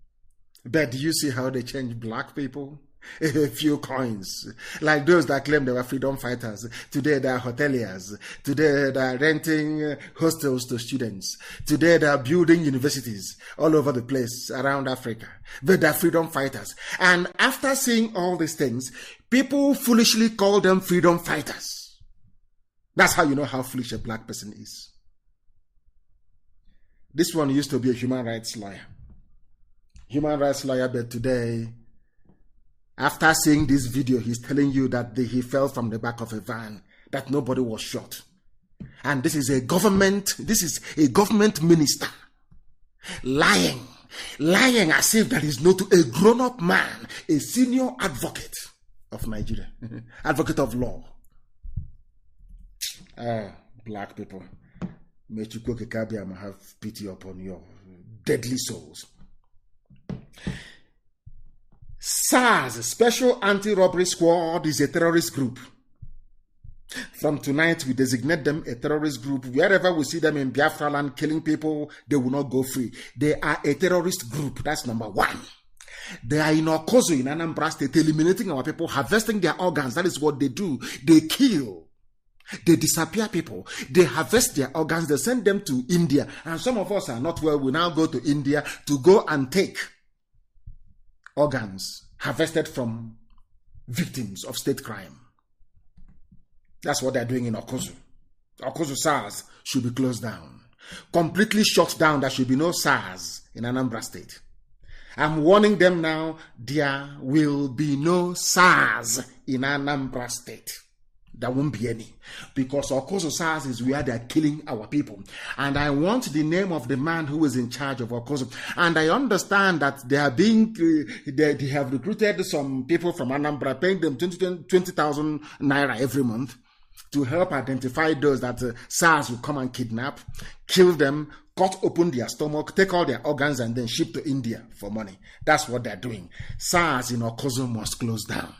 But do you see how they change black people? A few coins, like those that claim they were freedom fighters. Today they are hoteliers. Today they are renting hostels to students. Today they are building universities all over the place around Africa. But they are freedom fighters. And after seeing all these things, people foolishly call them freedom fighters. That's how you know how foolish a black person is. This one used to be a human rights lawyer. But today, after seeing this video, he's telling you that he fell from the back of a van, that nobody was shot. And this is a government minister lying as if that is not a grown-up man, a senior advocate of Nigeria, advocate of law. Black people, may Chukwu Kekabiam have pity upon your deadly souls. SARS, Special Anti-Robbery Squad, is a terrorist group. From tonight, we designate them a terrorist group. Wherever we see them in Biafra land killing people, they will not go free. They are a terrorist group. That's number one. They are in Okozo, in Anambra State, eliminating our people, harvesting their organs. That is what they do. They kill. They disappear people. They harvest their organs. They send them to India. And some of us are not well. We now go to India to go and take organs harvested from victims of state crime. That's what they're doing in Okozo. Okozo SARS should be closed down. Completely shut down. There should be no SARS in Anambra State. I'm warning them now, there will be no SARS in Anambra State. There won't be any. Because Okozo SARS is where they're killing our people. And I want the name of the man who is in charge of Okozo. And I understand that they have recruited some people from Anambra, paying them 20,000 naira every month to help identify those that SARS will come and kidnap, kill them, cut open their stomach, take all their organs, and then ship to India for money. That's what they're doing. SARS in Okozo must close down.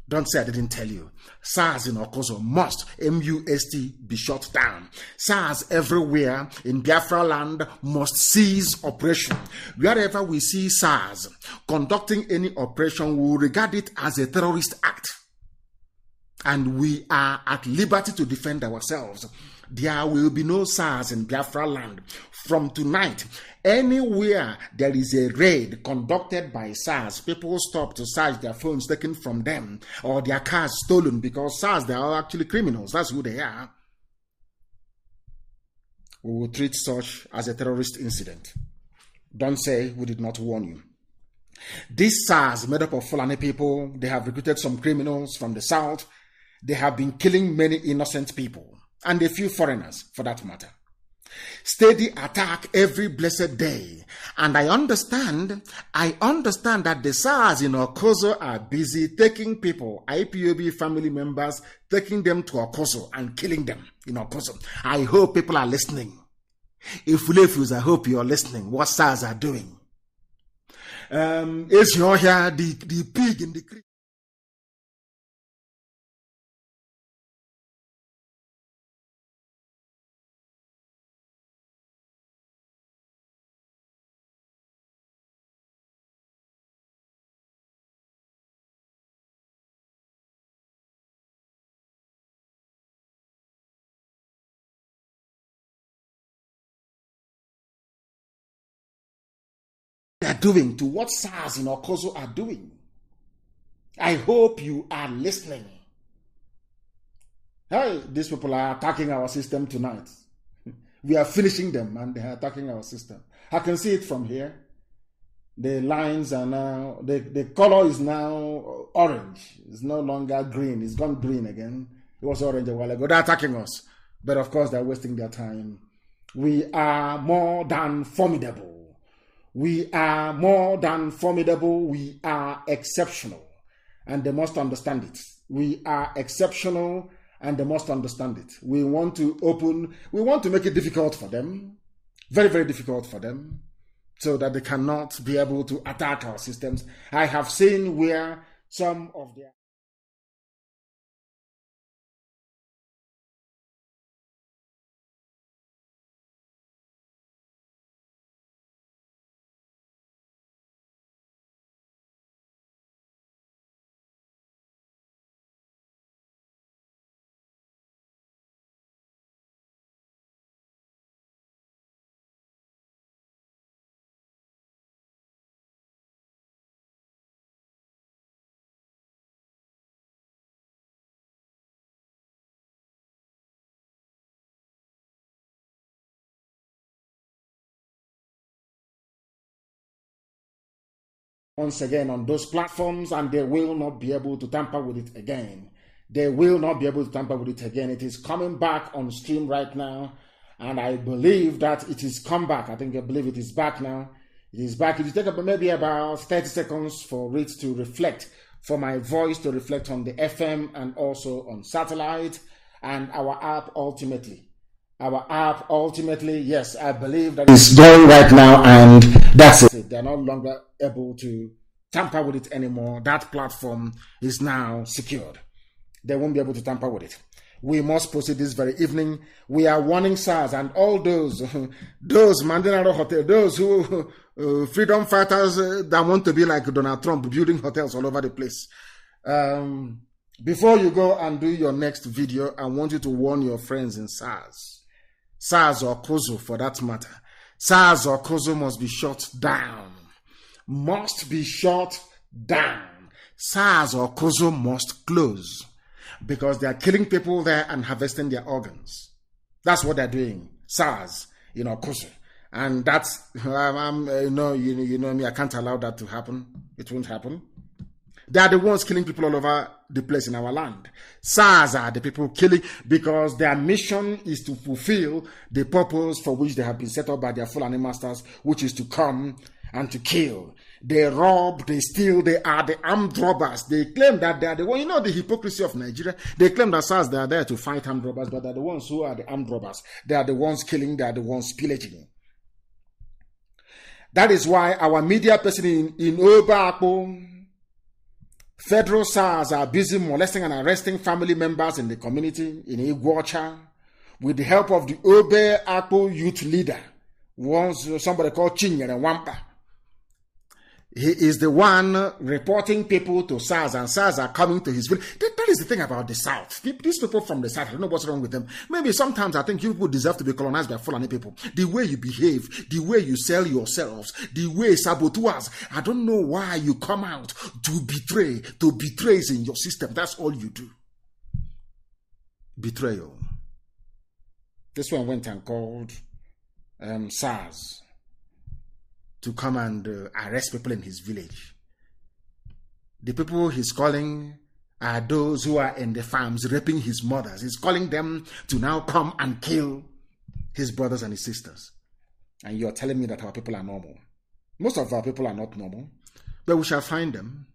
Don't say I didn't tell you. SARS in Okozo must, M-U-S-T, be shut down. SARS everywhere in Biafra land must cease operation. Wherever we see SARS conducting any operation, we will regard it as a terrorist act. And we are at liberty to defend ourselves. There will be no SARS in Biafra land. From tonight, anywhere there is a raid conducted by SARS, people stop to search their phones taken from them or their cars stolen, because SARS, they are actually criminals. That's who they are. We will treat such as a terrorist incident. Don't say we did not warn you. This SARS, made up of Fulani people, they have recruited some criminals from the south. They have been killing many innocent people, and a few foreigners for that matter. Steady attack every blessed day. And I understand that the SARS in Okozo are busy taking people, IPOB family members, taking them to Okozo and killing them in Okozo. I hope people are listening. If I hope you are listening what SARS are doing. Is you here the pig in the creek? They are doing, to what SARS in Okozo are doing. I hope you are listening. Hey, these people are attacking our system tonight. We are finishing them and they are attacking our system. I can see it from here. The lines are now, the color is now orange. It's no longer green. It's gone green again. It was orange a while ago. They're attacking us. But of course, they're wasting their time. We are more than formidable. We are more than formidable. We are exceptional. And they must understand it. We are exceptional and they must understand it. We want to make it difficult for them. Very, very difficult for them. So that they cannot be able to attack our systems. I have seen where some of their... once again on those platforms, and they will not be able to tamper with it again. They will not be able to tamper with it again. It is coming back on stream right now, and I believe that it is come back. I believe it is back now. It is back. It will take maybe about 30 seconds for it to reflect, for my voice to reflect on the FM and also on satellite and our app ultimately. Our app ultimately, yes, I believe that it's going right now, and that's it. They're no longer able to tamper with it anymore. That platform is now secured. They won't be able to tamper with it. We must proceed this very evening. We are warning SARS and all those Mandela Hotel, those who freedom fighters that want to be like Donald Trump, building hotels all over the place. Before you go and do your next video, I want you to warn your friends in SARS or Okozo for that matter. SARS or Okozo must be shut down. Must be shut down. SARS or Okozo must close because they are killing people there and harvesting their organs. That's what they're doing. SARS in Okozo. And that's, you know me, I can't allow that to happen. It won't happen. They are the ones killing people all over the place in our land. SARS are the people killing because their mission is to fulfill the purpose for which they have been set up by their Fulani masters, which is to come and to kill. They rob, they steal, they are the armed robbers. They claim that they are the one. You know the hypocrisy of Nigeria? They claim that SARS, they are there to fight armed robbers, but they're the ones who are the armed robbers. They are the ones killing, they are the ones pillaging. That is why our media person in Oba, federal SARS are busy molesting and arresting family members in the community in Iguacha with the help of the Obe Akpo youth leader, somebody called Chinyere Wampa. He is the one reporting people to SARS, and SARS are coming to his village. That is the thing about the South. These people from the South, I don't know what's wrong with them. Maybe sometimes I think you people deserve to be colonized by Fulani people. The way you behave, the way you sell yourselves, the way saboteurs. I don't know why you come out to betray is in your system. That's all you do. Betrayal. This one went and called SARS to come and arrest people in his village. The people he's calling are those who are in the farms raping his mothers. He's calling them to now come and kill his brothers and his sisters. And you're telling me that our people are normal. Most of our people are not normal, but we shall find them.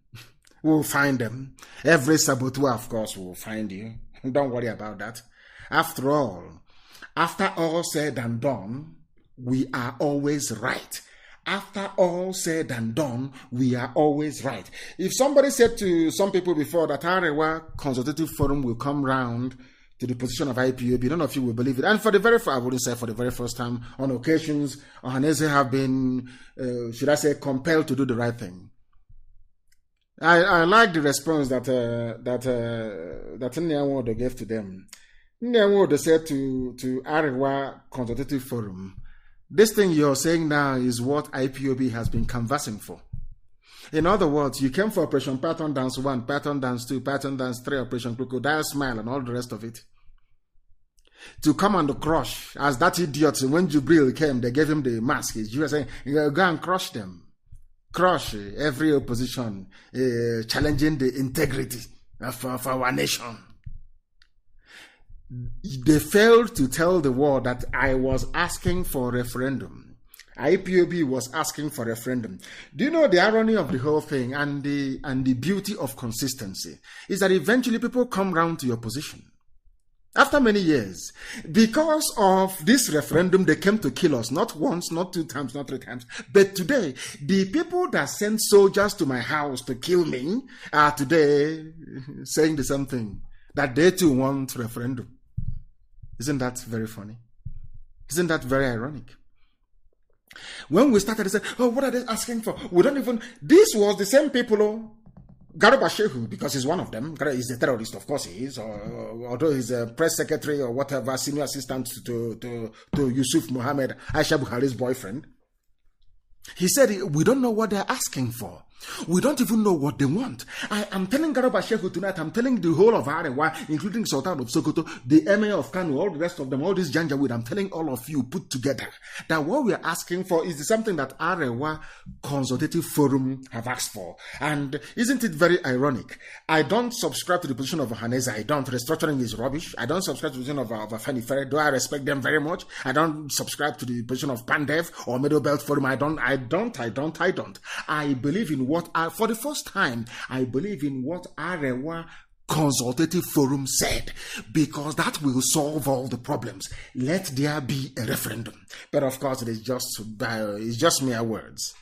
We'll find them. Every saboteur, of course, will find you. Don't worry about that. After all said and done, we are always right. After all said and done, we are always right. If somebody said to some people before that Arewa Consultative Forum will come round to the position of IPOB, none of you will believe it. And for the very first time, on occasions, Ohanese have been, should I say, compelled to do the right thing. I like the response that Nyawodo gave to them. Nyawodo said to Arewa Consultative Forum, this thing you're saying now is what IPOB has been canvassing for. In other words, you came for Operation Pattern Dance 1, Pattern Dance 2, Pattern Dance 3, Operation Crocodile Smile, and all the rest of it. To come and crush, as that idiot, when Jubril came, they gave him the mask. You were saying, go and crush them. Crush every opposition, challenging the integrity of our nation. They failed to tell the world that I was asking for a referendum. IPOB was asking for a referendum. Do you know the irony of the whole thing and the beauty of consistency is that eventually people come round to your position. After many years, because of this referendum, they came to kill us, not once, not 2 times, not 3 times. But today, the people that sent soldiers to my house to kill me are today saying the same thing, that they too want referendum. Isn't that very funny? Isn't that very ironic? When we started, they said, oh, what are they asking for? We don't even... This was the same people, Garba Shehu, because he's one of them. He's a terrorist, of course he is, although he's a press secretary or whatever, senior assistant to Yusuf Mohammed, Aisha Buhari's boyfriend. He said, we don't know what they're asking for. We don't even know what they want. I am telling Garba Shehu tonight, I'm telling the whole of Arewa, including Sultan of Sokoto, the MA of Kanu, all the rest of them, all this Janjaweed, I'm telling all of you put together that what we are asking for is something that Arewa Consultative Forum have asked for. And isn't it very ironic? I don't subscribe to the position of Ohanese. I don't. Restructuring is rubbish. I don't subscribe to the position of Afani Ferre, though I respect them very much. I don't subscribe to the position of Pandev or Middle Belt Forum. I don't. I believe in for the first time, I believe in what Arewa Consultative Forum said, because that will solve all the problems. Let there be a referendum. But of course, it's just mere words.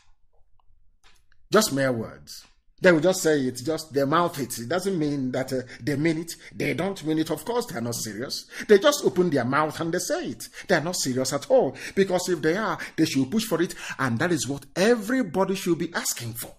Just mere words. They will just say it, just they mouth it. It doesn't mean that they mean it. They don't mean it. Of course, they are not serious. They just open their mouth and they say it. They are not serious at all. Because if they are, they should push for it. And that is what everybody should be asking for.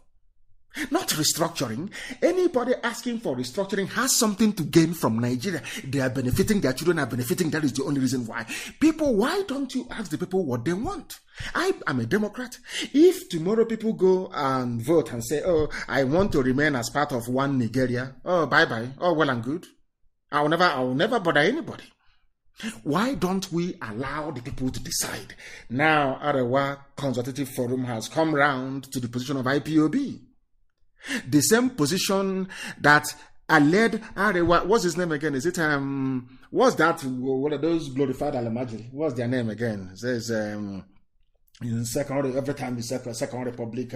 Not restructuring. Anybody asking for restructuring has something to gain from Nigeria. They are benefiting, their children are benefiting. That is the only reason why. People, why don't you ask the people what they want? I am a Democrat. If tomorrow people go and vote and say, oh, I want to remain as part of one Nigeria. Oh, bye-bye. Oh, well and good. I will never bother anybody. Why don't we allow the people to decide? Now, Arewa Consultative Forum has come round to the position of IPOB. The same position that led Arewa, what's his name again? Is it, what's that, one of those glorified Alamajiri? What's their name again? It says, in every time the second republic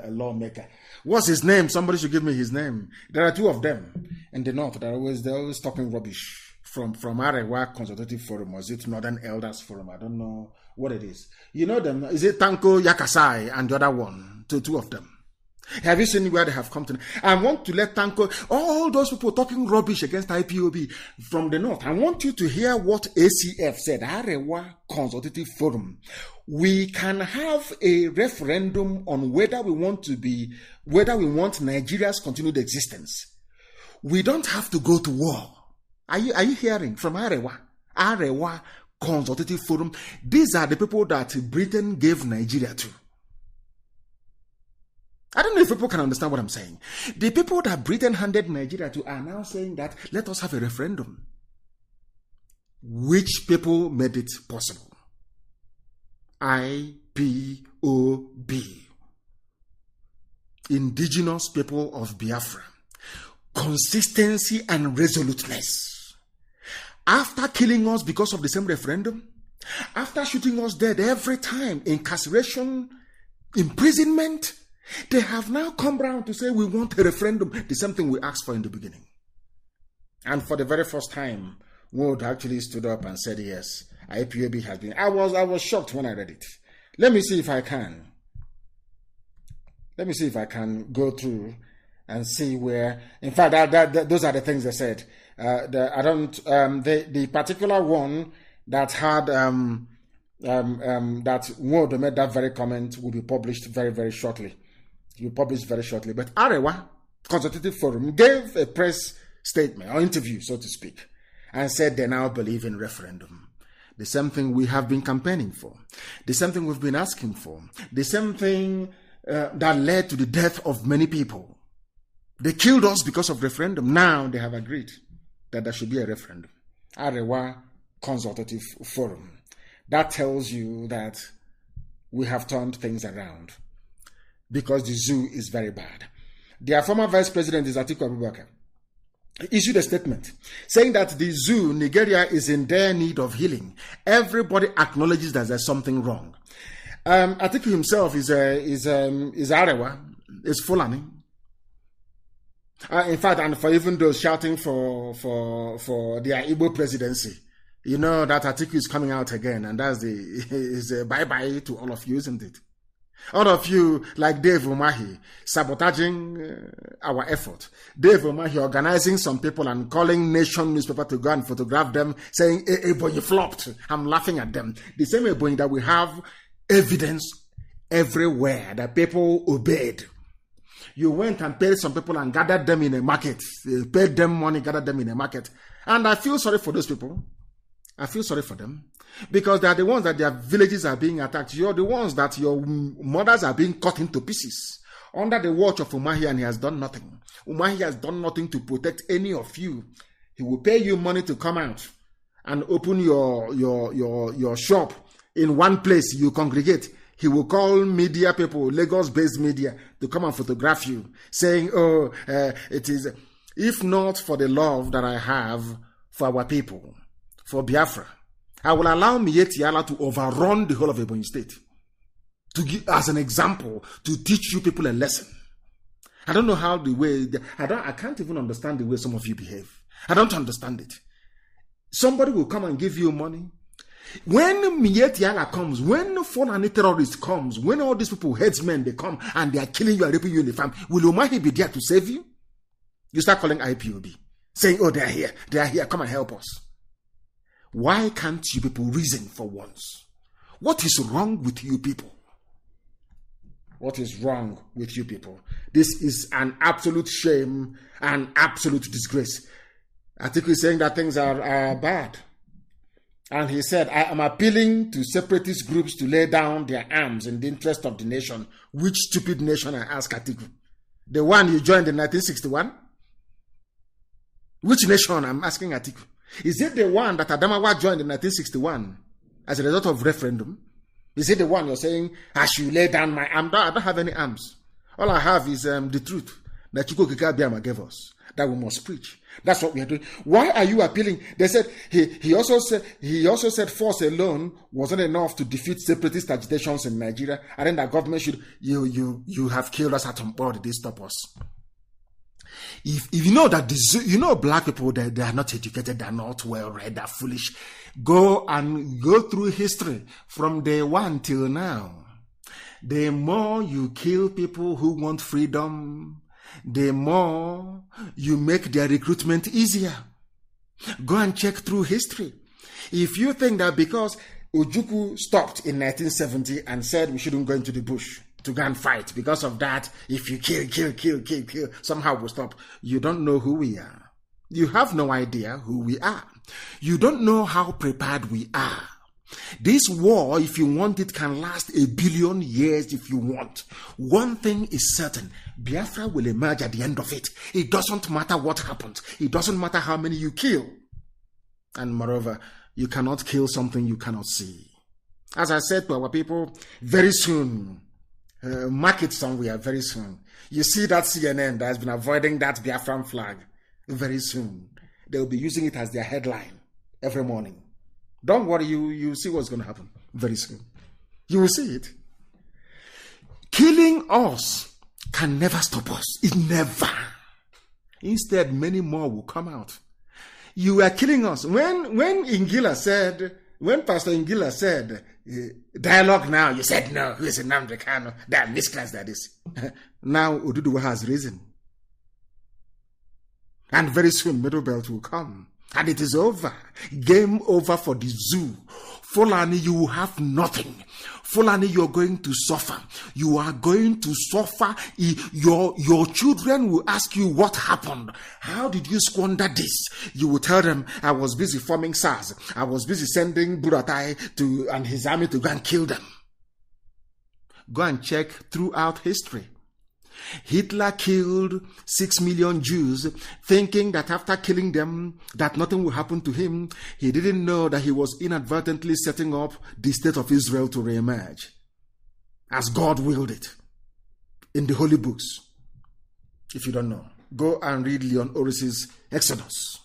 lawmaker. What's his name? Somebody should give me his name. There are two of them in the north. They're always talking rubbish from Arewa Consultative Forum, or is it Northern Elders Forum? I don't know what it is. You know them? Is it Tanko Yakasai and the other one? Two of them. Have you seen where they have come to? I want to let Tanko, all those people talking rubbish against IPOB from the north, I want you to hear what ACF said, Arewa Consultative Forum. We can have a referendum on whether we want Nigeria's continued existence. We don't have to go to war. Are you hearing from Arewa Consultative Forum? These are the people that Britain gave Nigeria to. I don't know if people can understand what I'm saying. The people that Britain handed Nigeria to are now saying that let us have a referendum. Which people made it possible? IPOB. Indigenous people of Biafra. Consistency and resoluteness. After killing us because of the same referendum, after shooting us dead every time, incarceration, imprisonment, they have now come around to say we want a referendum, the same thing we asked for in the beginning. And for the very first time, Wood actually stood up and said yes, IPOB has been. I was shocked when I read it. Let me see if I can go through and see where. In fact, those are the things they said. The particular one that had that Wood made that very comment will be published very, very shortly. It will be published very shortly. But Arewa Consultative Forum gave a press statement or interview, so to speak, and said they now believe in referendum. The same thing we have been campaigning for. The same thing we've been asking for. The same thing that led to the death of many people. They killed us because of referendum. Now they have agreed that there should be a referendum. Arewa Consultative Forum. That tells you that we have turned things around because the zoo is very bad. Their former vice president is Atiku Abubakar. Issued a statement saying that the zoo, Nigeria, is in dire need of healing. Everybody acknowledges that there's something wrong. Atiku himself is Arewa, is Fulani. In fact, and for even those shouting for their Igbo presidency, you know that Atiku is coming out again, and that's is a bye-bye to all of you, isn't it? All of you, like Dave Umahi, sabotaging our effort. Dave Umahi organizing some people and calling Nation newspaper to go and photograph them, saying, Ebony flopped. I'm laughing at them. The same Ebony that we have evidence everywhere that people obeyed. You went and paid some people and gathered them in a market. You paid them money, gathered them in a market. And I feel sorry for those people. I feel sorry for them. Because they are the ones that their villages are being attacked. You're the ones that your mothers are being cut into pieces. Under the watch of Umahi, and he has done nothing. Umahi has done nothing to protect any of you. He will pay you money to come out and open your shop in one place. You congregate. He will call media people, Lagos-based media, to come and photograph you, saying, it is, if not for the love that I have for our people, for Biafra, I will allow Mietiala to overrun the whole of Ebonyi State. To give as an example, to teach you people a lesson. I don't know how I can't even understand the way some of you behave. I don't understand it. Somebody will come and give you money. When Mietiala comes, when Fulani terrorists comes, when all these people, headsmen, they come and they are killing you and raping you in the farm, will Umahi be there to save you? You start calling IPOB, saying, they are here, come and help us. Why can't you people reason for once? What is wrong with you people? What is wrong with you people? This is an absolute shame, an absolute disgrace. Atiku is saying that things are bad. And he said, I am appealing to separatist groups to lay down their arms in the interest of the nation. Which stupid nation, I ask Atiku? The one you joined in 1961? Which nation, I'm asking Atiku? Is it the one that Adamawa joined in 1961 as a result of referendum? Is it the one you're saying, I should lay down my arms? I don't have any arms. All I have is the truth that Chukwu Kike Abiyama gave us. that we must preach. That's what we are doing. Why are you appealing? They said he also said force alone wasn't enough to defeat separatist agitations in Nigeria. I think that government should you have killed us at some point. Did they stop us? If you know that black people, they are not educated, they are not well read, they are foolish. Go through history from day one till now. The more you kill people who want freedom, the more you make their recruitment easier. Go and check through history. If you think that because Ojukwu stopped in 1970 and said we shouldn't go into the bush to go and fight, because of that, if you kill, somehow we'll stop. You don't know who we are. You have no idea who we are. You don't know how prepared we are. This war, if you want it, can last 1 billion years if you want. One thing is certain, Biafra will emerge at the end of it. It doesn't matter what happens. It doesn't matter how many you kill. And moreover, you cannot kill something you cannot see. As I said to our people, very soon, mark it somewhere, very soon. You see that CNN that has been avoiding that Biafran flag, very soon. They'll be using it as their headline every morning. Don't worry, you see what's going to happen very soon. You will see it. Killing us can never stop us. It never. Instead, many more will come out. You are killing us. When Pastor Ngila said, dialogue now, you said no. Who is Nnamdi Kanu? That misclass that is. Now Oduduwa has risen. And very soon Middle Belt will come. And it is over. Game over for the zoo. Fulani, you will have nothing. Fulani, you're going to suffer. You are going to suffer. Your children will ask you what happened. How did you squander this? You will tell them, I was busy forming SARS. I was busy sending Buratai and his army to go and kill them. Go and check throughout history. Hitler killed 6 million Jews, thinking that after killing them, that nothing will happen to him. He didn't know that he was inadvertently setting up the state of Israel to reemerge, as God willed it, in the holy books. If you don't know, go and read Leon Oris's Exodus.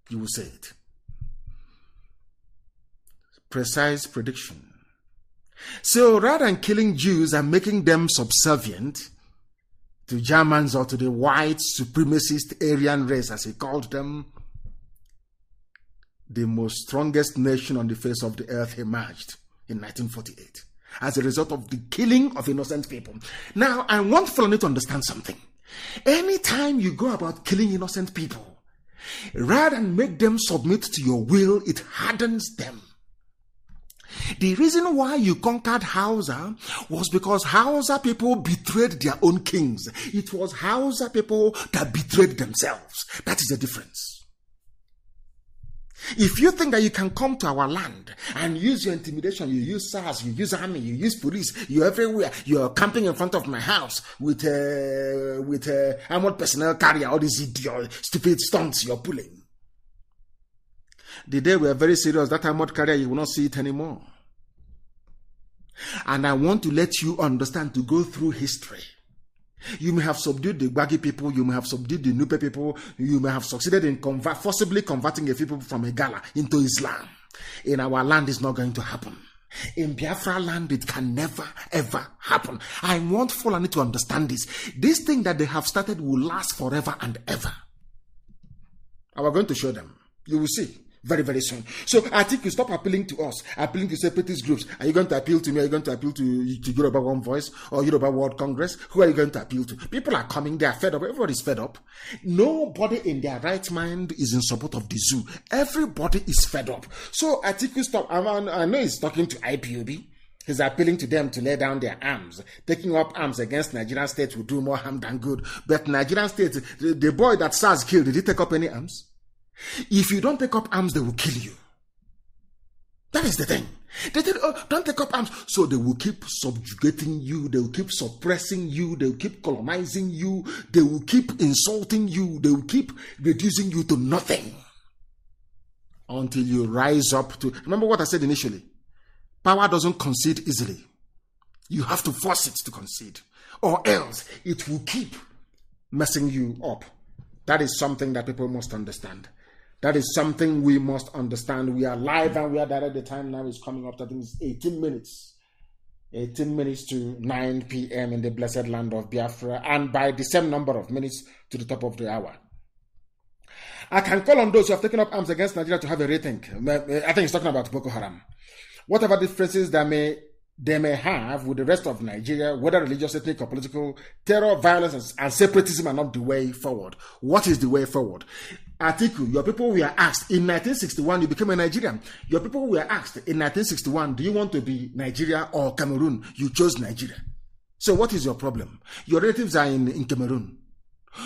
You will say it. Precise prediction. So rather than killing Jews and making them subservient to Germans or to the white supremacist Aryan race, as he called them, the most strongest nation on the face of the earth emerged in 1948 as a result of the killing of innocent people. Now, I want Fulani to understand something. Anytime you go about killing innocent people, rather than make them submit to your will, it hardens them. The reason why you conquered Hausa was because Hausa people betrayed their own kings. It was Hausa people that betrayed themselves. That is the difference. If you think that you can come to our land and use your intimidation, you use SARS, you use army, you use police, you're everywhere, you're camping in front of my house with armored personnel carrier, all these idiot, stupid stunts you're pulling. The day we are very serious, that armored carrier, you will not see it anymore. And I want to let you understand, to go through history. You may have subdued the Baggy people, you may have subdued the Nupe people, you may have succeeded in forcibly converting a people from a Gala into Islam. In our land, it's not going to happen. In Biafra land, it can never, ever happen. I want Fulani to understand this. This thing that they have started will last forever and ever. And we're going to show them. You will see. Very, very soon. So I think you stop appealing to us, appealing to separatist groups. Are you going to appeal to me? Are you going to appeal to Yoruba One Voice or Yoruba World Congress? Who are you going to appeal to? People are coming, they are fed up. Everybody's fed up. Nobody in their right mind is in support of the zoo. Everybody is fed up. So I think you stop. I know he's talking to IPOB. He's appealing to them to lay down their arms. Taking up arms against Nigerian state will do more harm than good. But Nigerian state, the boy that SARS killed, did he take up any arms? If you don't take up arms, they will kill you. That is the thing. They did, don't take up arms. So they will keep subjugating you. They will keep suppressing you. They will keep colonizing you. They will keep insulting you. They will keep reducing you to nothing. Until you rise up to... Remember what I said initially. Power doesn't concede easily. You have to force it to concede. Or else it will keep messing you up That is something that people must understand. That is something we must understand. We are live and we are direct. The time now is coming up. I think it's 18 minutes. 18 minutes to 9 p.m. in the blessed land of Biafra. And by the same number of minutes to the top of the hour. I can call on those who have taken up arms against Nigeria to have a rethink. I think he's talking about Boko Haram. Whatever differences they may have with the rest of Nigeria, whether religious, ethnic, or political, terror, violence, and separatism are not the way forward. What is the way forward? Atiku, your people were asked in 1961, you became a Nigerian. Your people were asked in 1961, do you want to be Nigeria or Cameroon? You chose Nigeria. So what is your problem? Your relatives are in Cameroon.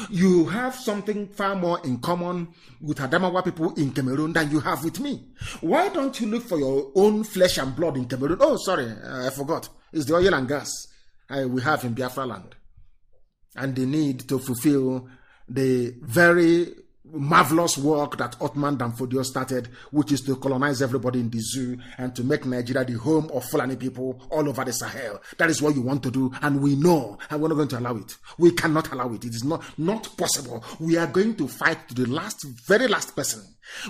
You have something far more in common with Adamawa people in Cameroon than you have with me. Why don't you look for your own flesh and blood in Cameroon? Oh, sorry, I forgot. It's the oil and gas we have in Biafra land. And the need to fulfill the very marvelous work that Othman Danfodio started, which is to colonize everybody in the zoo and to make Nigeria the home of Fulani people all over the Sahel. That is what you want to do, and we know, and we're not going to allow it. We cannot allow it. It is not possible. We are going to fight to the very last person.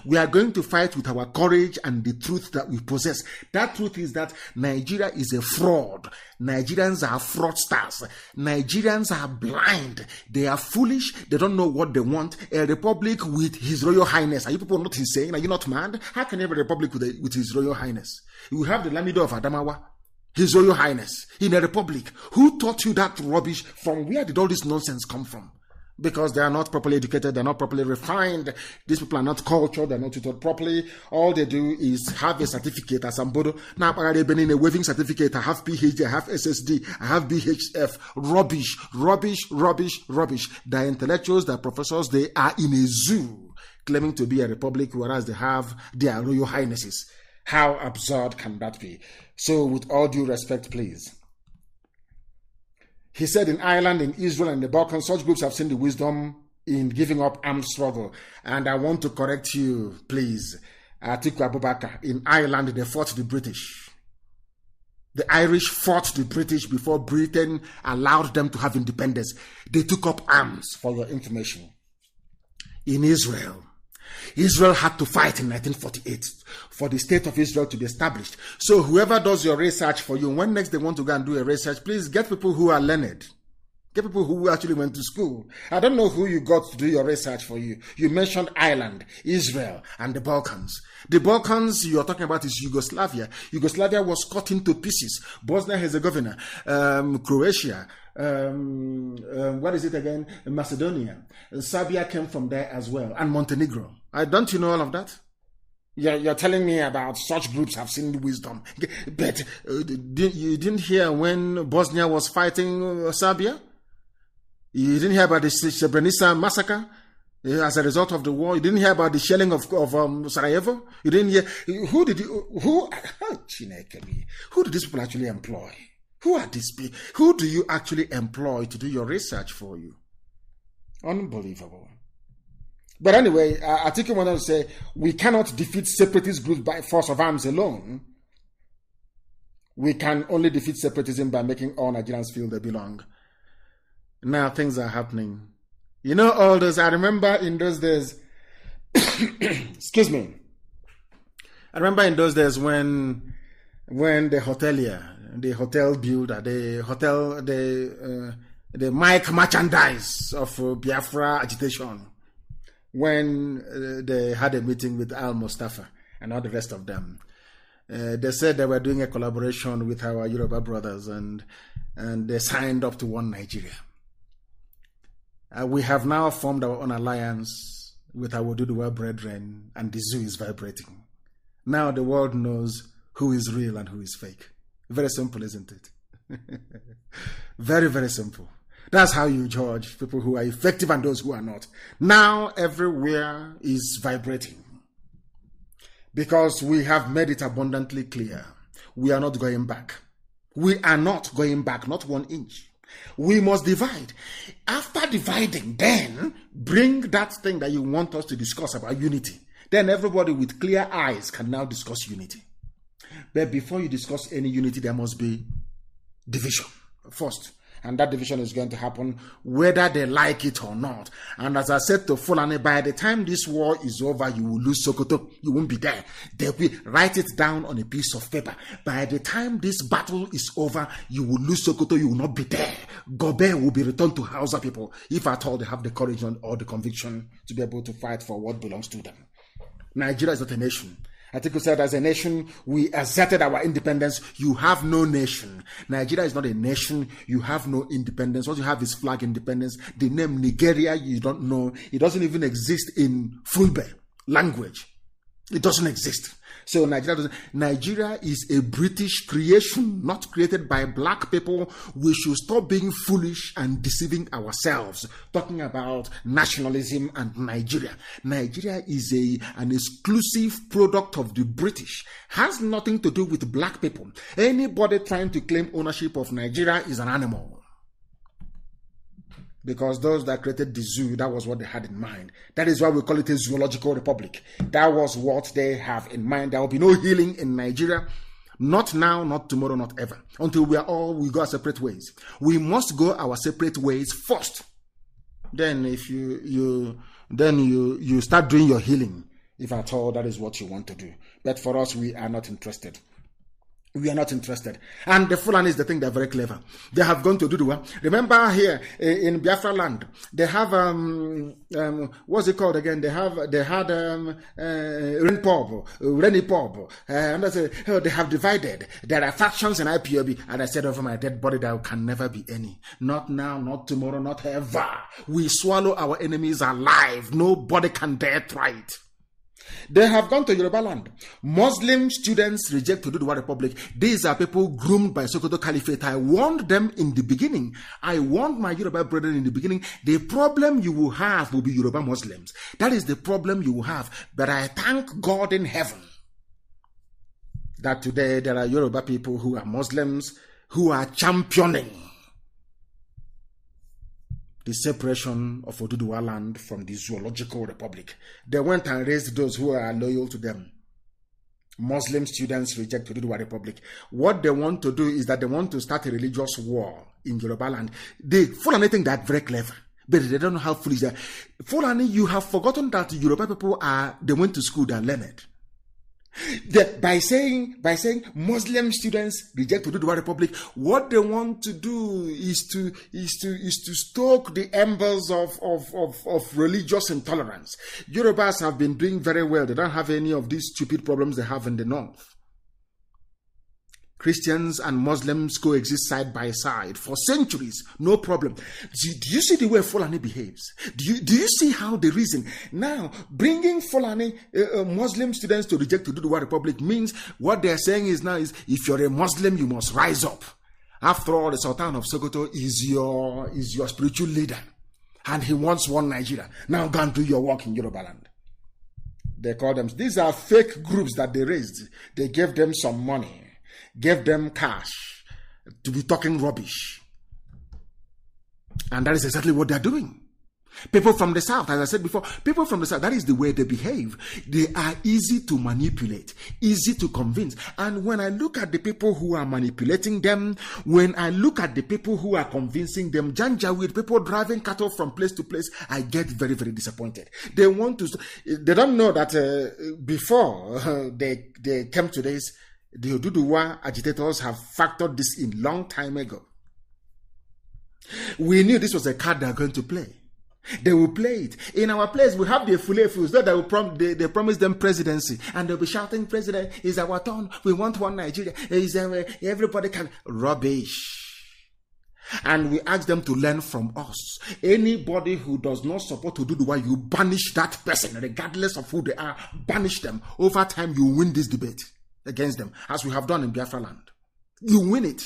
We are going to fight with our courage and the truth that we possess. That truth is that Nigeria is a fraud. Nigerians are fraudsters. Nigerians are blind. They are foolish. They don't know what they want. A republic with His Royal Highness. Are you people not insane? Are you not mad? How can you have a republic with His Royal Highness? You have the Lamido of Adamawa, His Royal Highness, in a republic. Who taught you that rubbish? From where did all this nonsense come from? Because they are not properly educated, they're not properly refined. These people are not cultured, they're not tutored properly. All they do is have a certificate as Ambodo. Now I've been in a waving certificate. I have PhD, I have SSD, I have BHF. Rubbish, rubbish, rubbish, rubbish. They're intellectuals, they're professors, they are in a zoo claiming to be a republic, whereas they have their royal highnesses. How absurd can that be? So with all due respect, please. He said in Ireland, in Israel, and the Balkans, such groups have seen the wisdom in giving up armed struggle. And I want to correct you, please. Atiku Abubakar, in Ireland, they fought the British. The Irish fought the British before Britain allowed them to have independence. They took up arms, for your information. In Israel had to fight in 1948 for the state of Israel to be established. So whoever does your research for you, when next they want to go and do a research, please get people who are learned. Get people who actually went to school. I don't know who you got to do your research for you. You mentioned Ireland, Israel, and the Balkans. The Balkans you're talking about is Yugoslavia. Yugoslavia was cut into pieces. Bosnia-Herzegovina, Croatia, what is it again? Macedonia. Serbia came from there as well, and Montenegro. Don't you know all of that? You're telling me about such groups have seen wisdom. But you didn't hear when Bosnia was fighting Serbia? You didn't hear about the Srebrenica massacre as a result of the war? You didn't hear about the shelling of Sarajevo? You didn't hear? Who did these people actually employ? Who are these people? Who do you actually employ to do your research for you? Unbelievable. But anyway, I think you want to say we cannot defeat separatist groups by force of arms alone. We can only defeat separatism by making all Nigerians feel they belong. Now things are happening. You know all those, I remember in those days, excuse me. I remember in those days when the hotelier, the hotel builder, the mic merchandise of Biafra agitation, when they had a meeting with Al Mustafa and all the rest of them. They said they were doing a collaboration with our Yoruba brothers and they signed up to One Nigeria. We have now formed our own alliance with our Oduduwa brethren, and the zoo is vibrating. Now the world knows who is real and who is fake. Very simple, isn't it? Very, very simple. That's how you judge people who are effective and those who are not. Now everywhere is vibrating. Because we have made it abundantly clear. We are not going back. We are not going back, not 1 inch. We must divide. After dividing, then bring that thing that you want us to discuss about unity. Then everybody with clear eyes can now discuss unity. But before you discuss any unity, there must be division first. And that division is going to happen whether they like it or not. And as I said to Fulani, by the time this war is over, you will lose Sokoto. You won't be there. They will write it down on a piece of paper. By the time this battle is over, you will lose Sokoto. You will not be there. Gobe will be returned to Hausa people, if at all they have the courage or the conviction to be able to fight for what belongs to them. Nigeria is not a nation. Atiku said, as a nation, we asserted our independence. You have no nation. Nigeria is not a nation. You have no independence. What you have is flag independence. The name Nigeria, you don't know. It doesn't even exist in Fulbe language. It doesn't exist. So Nigeria is a British creation, not created by black people. We should stop being foolish and deceiving ourselves, talking about nationalism and Nigeria. Nigeria is an exclusive product of the British. Has nothing to do with black people. Anybody trying to claim ownership of Nigeria is an animal. Because those that created the zoo, that was what they had in mind. That is why we call it a zoological republic. That was what they have in mind. There will be no healing in Nigeria. Not now, not tomorrow, not ever. Until we go our separate ways. We must go our separate ways first. Then if you start doing your healing, if at all that is what you want to do. But for us, we are not interested. We are not interested. And the Fulani is the thing, they're very clever. They have gone to Duduwa. Remember here in Biafra land, they have, what's it called again? They had Renipop. And I said, oh, they have divided. There are factions in IPOB. And I said over my dead body, there can never be any. Not now, not tomorrow, not ever. We swallow our enemies alive. Nobody can dare try it. They have gone to Yoruba land. Muslim students reject Oduduwa Republic. These are people groomed by Sokoto Caliphate. I warned them in the beginning. I warned my Yoruba brethren in the beginning. The problem you will have will be Yoruba Muslims. That is the problem you will have. But I thank God in heaven that today there are Yoruba people who are Muslims who are championing the separation of Oduduwa land from the Zoological Republic. They went and raised those who are loyal to them. Muslim students reject Oduduwa Republic. What they want to do is that they want to start a religious war in Yoruba land. They Fulani think that very clever, but they don't know how foolish they are. Fulani, you have forgotten that Yoruba people they went to school, they are learned. By saying Muslim students reject Oduduwa Republic, what they want to do is to stoke the embers of religious intolerance. Yorubas have been doing very well. They don't have any of these stupid problems they have in the north. Christians and Muslims coexist side by side for centuries, no problem. Do you see the way Fulani behaves? Do you see how they reason? Now, bringing Fulani Muslim students to reject Oduduwa Republic means what they are saying is if you're a Muslim, you must rise up. After all, the Sultan of Sokoto is your spiritual leader, and he wants one Nigeria. Now go and do your work in Yoruba land. They call them. These are fake groups that they raised. They gave them some money. Gave them cash to be talking rubbish. And that is exactly what they're doing. People from the South, as I said before, people from the South, that is the way they behave. They are easy to manipulate, easy to convince. And when I look at the people who are manipulating them, when I look at the people who are convincing them, Janjaweed, people driving cattle from place to place, I get very, very disappointed. They don't know that before they came to this, the Oduduwa agitators have factored this in long time ago. We knew this was a card they are going to play. They will play it. In our place, we have the Fulefus that they promise them presidency, and they'll be shouting, "President, it's our turn. We want one Nigeria. Everybody can." Rubbish. And we ask them to learn from us. Anybody who does not support Oduduwa, you banish that person, regardless of who they are. Banish them. Over time, you win this debate against them, as we have done in Biafra land. You win it,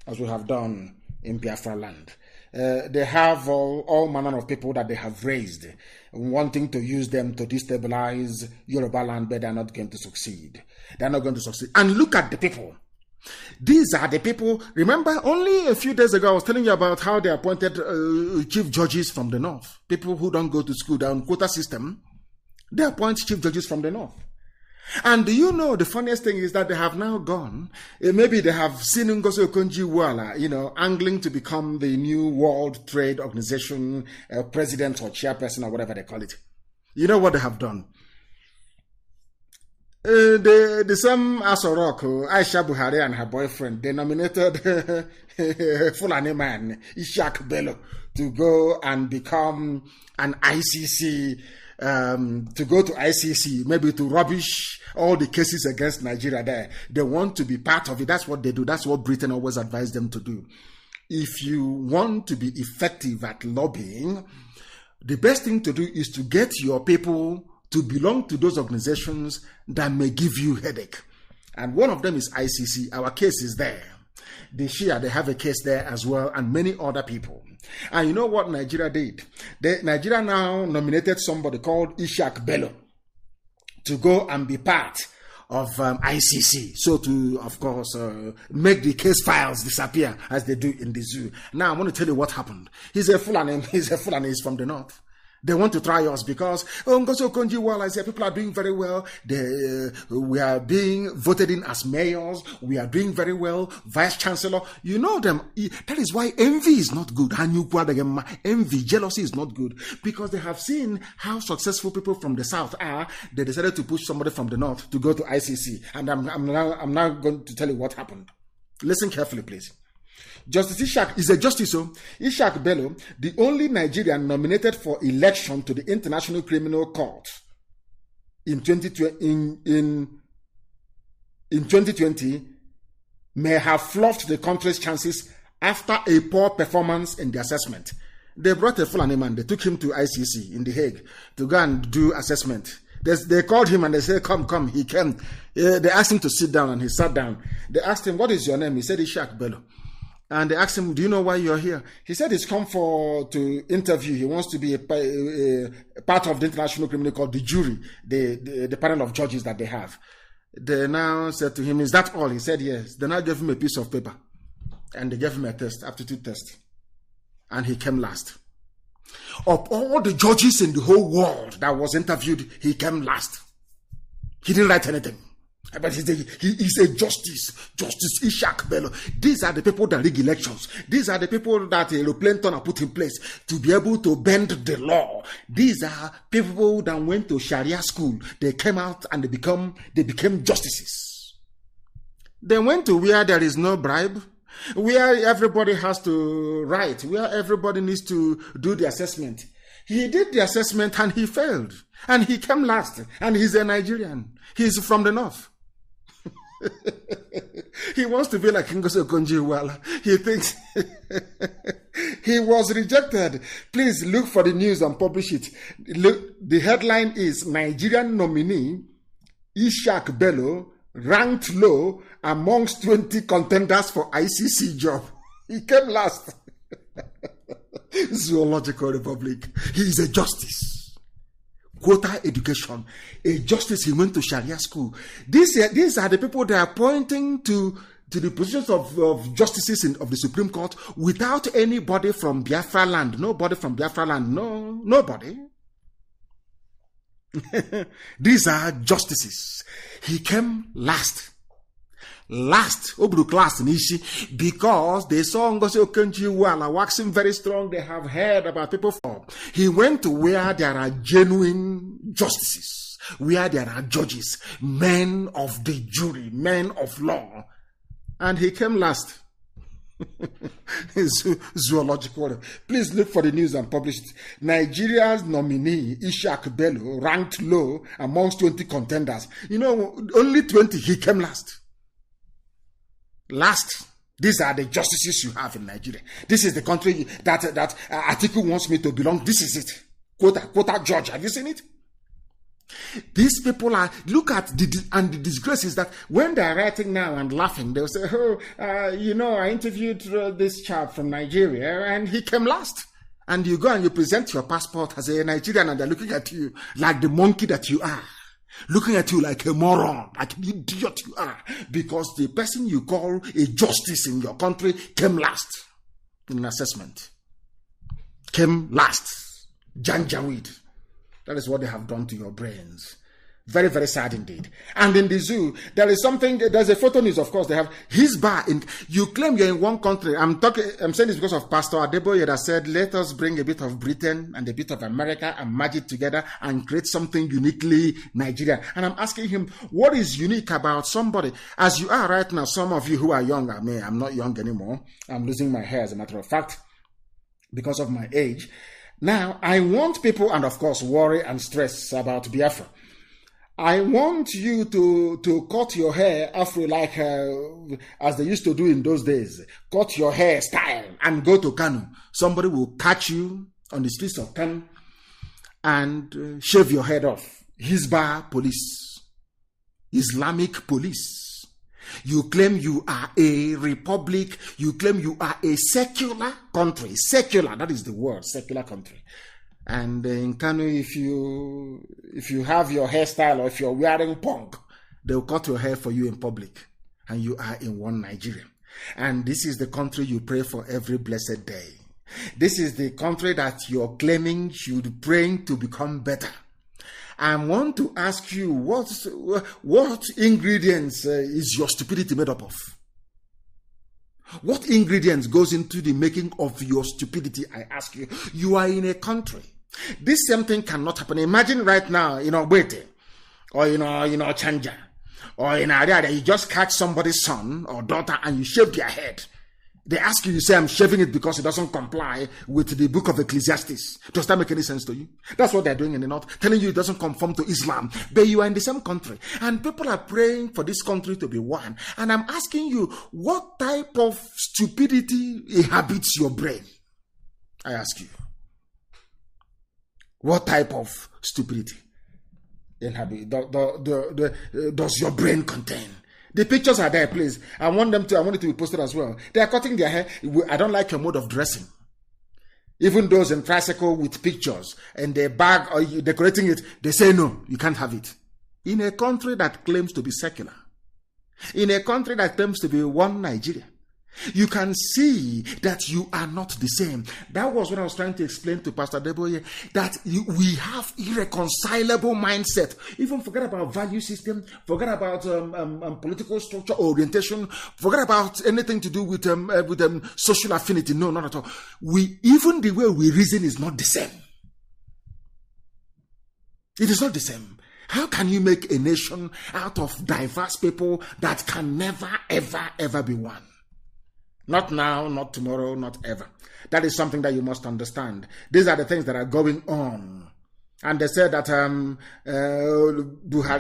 as we have done in Biafra land. They have all manner of people that they have raised, wanting to use them to destabilize Yoruba land, but they're not going to succeed. They're not going to succeed. And look at the people. These are the people. Remember, only a few days ago, I was telling you about how they appointed chief judges from the north. People who don't go to school, they're on quota system. They appoint chief judges from the north. And do you know the funniest thing is that they have now gone, maybe they have seen Ngozi Okonjo-Iweala, angling to become the new World Trade Organization president or chairperson or whatever they call it. You know what they have done? The same Asorok, Aisha Buhari and her boyfriend, they nominated Fulani man, Ishak Bello, to go and become an ICC, to go to ICC, maybe to rubbish all the cases against Nigeria there. They want to be part of it. That's what they do. That's what Britain always advised them to do. If you want to be effective at lobbying, the best thing to do is to get your people to belong to those organizations that may give you headache. And one of them is ICC. Our case is there. The Shia, they have a case there as well, and many other people. And you know what Nigeria did? Nigeria now nominated somebody called Ishak Bello to go and be part of ICC. So to, of course, make the case files disappear as they do in the zoo. Now, I want to tell you what happened. He's a Fulani, he's from the north. They want to try us because Ngozi Okonjo-Iweala said people are doing very well. We are being voted in as mayors. We are doing very well. Vice Chancellor. You know them. That is why envy is not good. Envy, jealousy is not good. Because they have seen how successful people from the south are. They decided to push somebody from the north to go to ICC. And I'm now going to tell you what happened. Listen carefully, please. Justice Ishak is a justice. Ishak Bello, the only Nigerian nominated for election to the International Criminal Court in 2020, may have fluffed the country's chances after a poor performance in the assessment. They brought a Fulani man. They took him to ICC in The Hague to go and do assessment. They called him and they said, come. He came. They asked him to sit down and he sat down. They asked him, what is your name? He said, Ishak Bello. And they asked him, do you know why you're here? He said he's come to interview. He wants to be a part of the International Criminal Court, the jury, the panel of judges that they have. They now said to him, is that all? He said yes. They now gave him a piece of paper. And they gave him a test, aptitude test. And he came last. Of all the judges in the whole world that was interviewed, he came last. He didn't write anything. But he is a justice Ishak Bello. These are the people that rig elections. These are the people that aeroplane turner put in place to be able to bend the law. These are people that went to Sharia school. They came out and they became justices. They went to where there is no bribe, where everybody has to write, where everybody needs to do the assessment. He did the assessment and he failed. And he came last. And he's a Nigerian. He's from the north. He wants to be like Ngozi Okonjo-Iweala. He thinks he was rejected. Please look for the news and publish it. Look, the headline is Nigerian nominee Ishak Bello ranked low amongst 20 contenders for ICC job. He came last. Zoological Republic. He is a justice. Quota education, a justice. He went to Sharia school. These are the people that are pointing to the positions of justices of the Supreme Court without anybody from Biafra land. Nobody from Biafra land. No, nobody. These are justices. He came last. Obru class Nishi, because they saw Ngozi Okonjo-Iweala waxing very strong. They have heard about people from. He went to where there are genuine justices, where there are judges, men of the jury, men of law, and he came last. Zoological. Please look for the news and publish it. Nigeria's nominee Ishak Bello ranked low amongst 20 contenders. You know, only 20. He came last. These are the justices you have in Nigeria. This is the country that Atiku wants me to belong. This is it. Quota judge. Have you seen it? These people are, look at the disgrace is that when they are writing now and laughing, they'll say, I interviewed this chap from Nigeria and he came last. And you go and you present your passport as a Nigerian and they're looking at you like the monkey that you are. Looking at you like a moron, like an idiot you are, because the person you call a justice in your country came last in an assessment. Came last. Janjaweed. That is what they have done to your brains. Very, very sad indeed. And in the zoo, there is something, there's a photo news, of course, they have his bar in, you claim you're in one country. I'm saying this because of Pastor Adeboye that said, let us bring a bit of Britain and a bit of America and merge it together and create something uniquely Nigerian. And I'm asking him, what is unique about somebody? As you are right now, some of you who are young, I mean, I'm not young anymore. I'm losing my hair as a matter of fact, because of my age. Now, I want people, and of course, worry and stress about Biafra. I want you to cut your hair afro like as they used to do in those days. Cut your hair style and go to Kanu. Somebody will catch you on the streets of Kanu and shave your head off. Hizbah police, Islamic police. You claim you are a republic. You claim you are a secular country. Secular, that is the word, secular country. And in Kanu, if you have your hairstyle or if you're wearing punk, they'll cut your hair for you in public. And you are in one Nigeria. And this is the country you pray for every blessed day. This is the country that you're claiming you'd praying to become better. I want to ask you, what ingredients is your stupidity made up of? What ingredients goes into the making of your stupidity, I ask you? You are in a country. This same thing cannot happen. Imagine right now, Bete, or, Chanja, or in Ariada, you just catch somebody's son or daughter and you shave their head. They ask you, you say, I'm shaving it because it doesn't comply with the book of Ecclesiastes. Does that make any sense to you? That's what they're doing in the north, telling you it doesn't conform to Islam. But you are in the same country. And people are praying for this country to be one. And I'm asking you, what type of stupidity inhabits your brain? I ask you. What type of stupidity does your brain contain? The pictures are there, please. I want it to be posted as well. They are cutting their hair. I don't like your mode of dressing. Even those in tricycle with pictures and they bag or decorating it, they say no, you can't have it. In a country that claims to be secular, in a country that claims to be one Nigeria, you can see that you are not the same. That was what I was trying to explain to Pastor Deboye, that we have irreconcilable mindset. Even forget about value system, forget about political structure, orientation, forget about anything to do with social affinity. No, not at all. Even the way we reason is not the same. It is not the same. How can you make a nation out of diverse people that can never, ever, ever be one? Not now, not tomorrow, not ever. That is something that you must understand. These are the things that are going on. And they said that Buhari,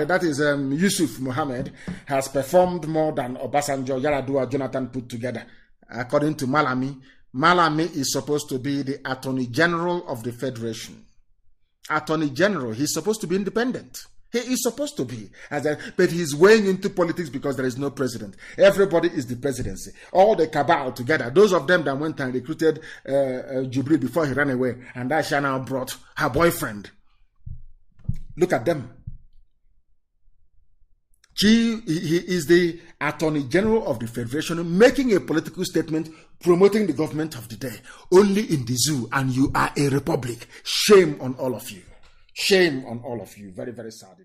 that is Yusuf Mohammed, has performed more than Obasanjo, Yaradua, Jonathan put together. According to Malami, Malami is supposed to be the Attorney General of the Federation. Attorney General, he's supposed to be independent. He is supposed to be, but he's weighing into politics because there is no president. Everybody is the presidency. All the cabal together. Those of them that went and recruited Jubilee before he ran away, and Aisha now brought her boyfriend. Look at them. He is the Attorney General of the Federation, making a political statement, promoting the government of the day, only in the zoo, and you are a republic. Shame on all of you. Shame on all of you. Very, very sad.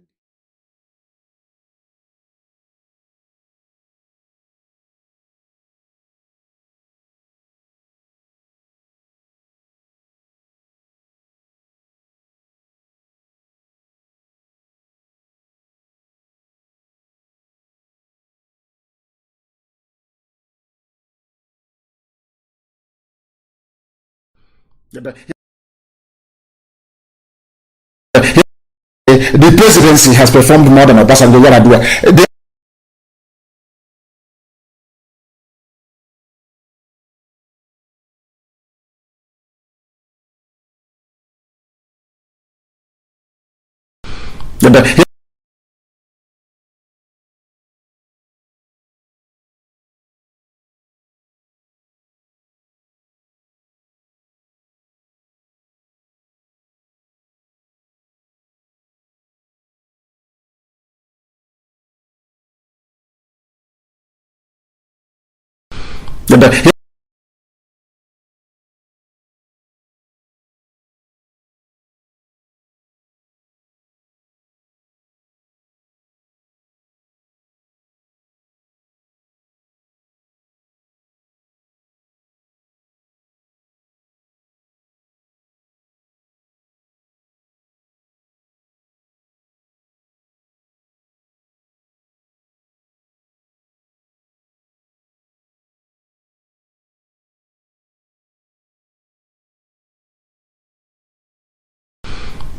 The presidency has performed more than Obasanjo, Yaradua.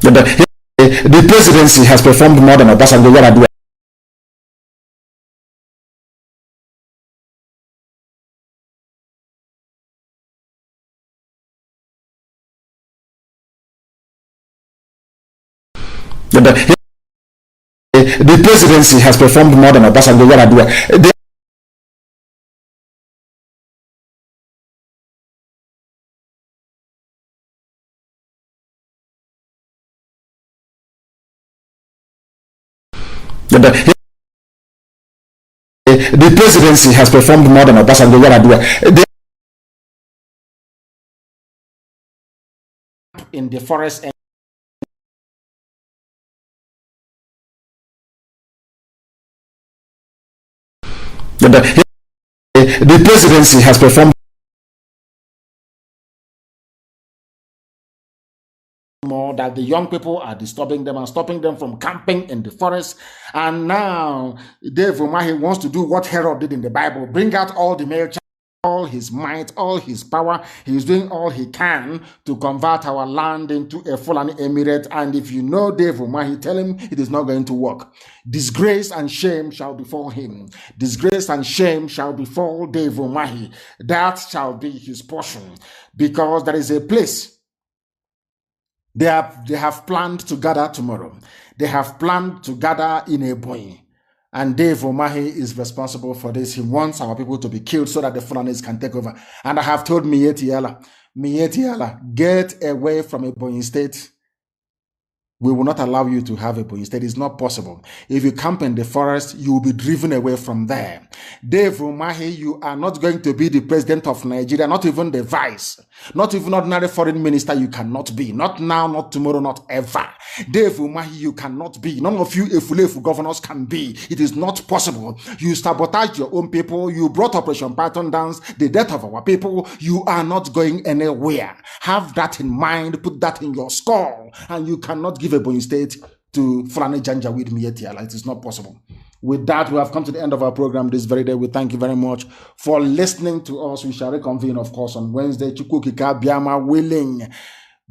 The presidency has performed more than Obasanjo. Yaradua. The presidency has performed more than Obasanjo. Yaradua. The presidency has performed more than Obasanjo. Yaradua. In the forest. The presidency has performed more that the young people are disturbing them and stopping them from camping in the forest. And now Dave Umahi wants to do what Herod did in the Bible, bring out all the male child, all his might, all his power. He's doing all he can to convert our land into a Fulani emirate. And if you know Dave Umahi, tell him it is not going to work. Disgrace and shame shall befall him. Disgrace and shame shall befall Dave Umahi. That shall be his portion, because there is a place they have planned to gather tomorrow. They have planned to gather in Ebonyi. And Dave Umahi is responsible for this. He wants our people to be killed so that the Fulanis can take over. And I have told Miyetti Allah, get away from Ebonyi State. We will not allow you to have Ebonyi State. It's not possible. If you camp in the forest, you will be driven away from there. Dave Umahi, you are not going to be the president of Nigeria, not even the vice, not even ordinary foreign minister. You cannot be. Not now, not tomorrow, not ever. Dave Umahi, you cannot be. None of you Efulefu governors can be. It is not possible. You sabotage your own people. You brought Operation Python dance, the death of our people. You are not going anywhere. Have that in mind. Put that in your skull. And you cannot give Ebonyi State to Fulani Janjaweed Miyetti Allah. It is not possible. With that, we have come to the end of our program this very day. We thank you very much for listening to us. We shall reconvene, of course, on Wednesday. Chukwukika Biama willing.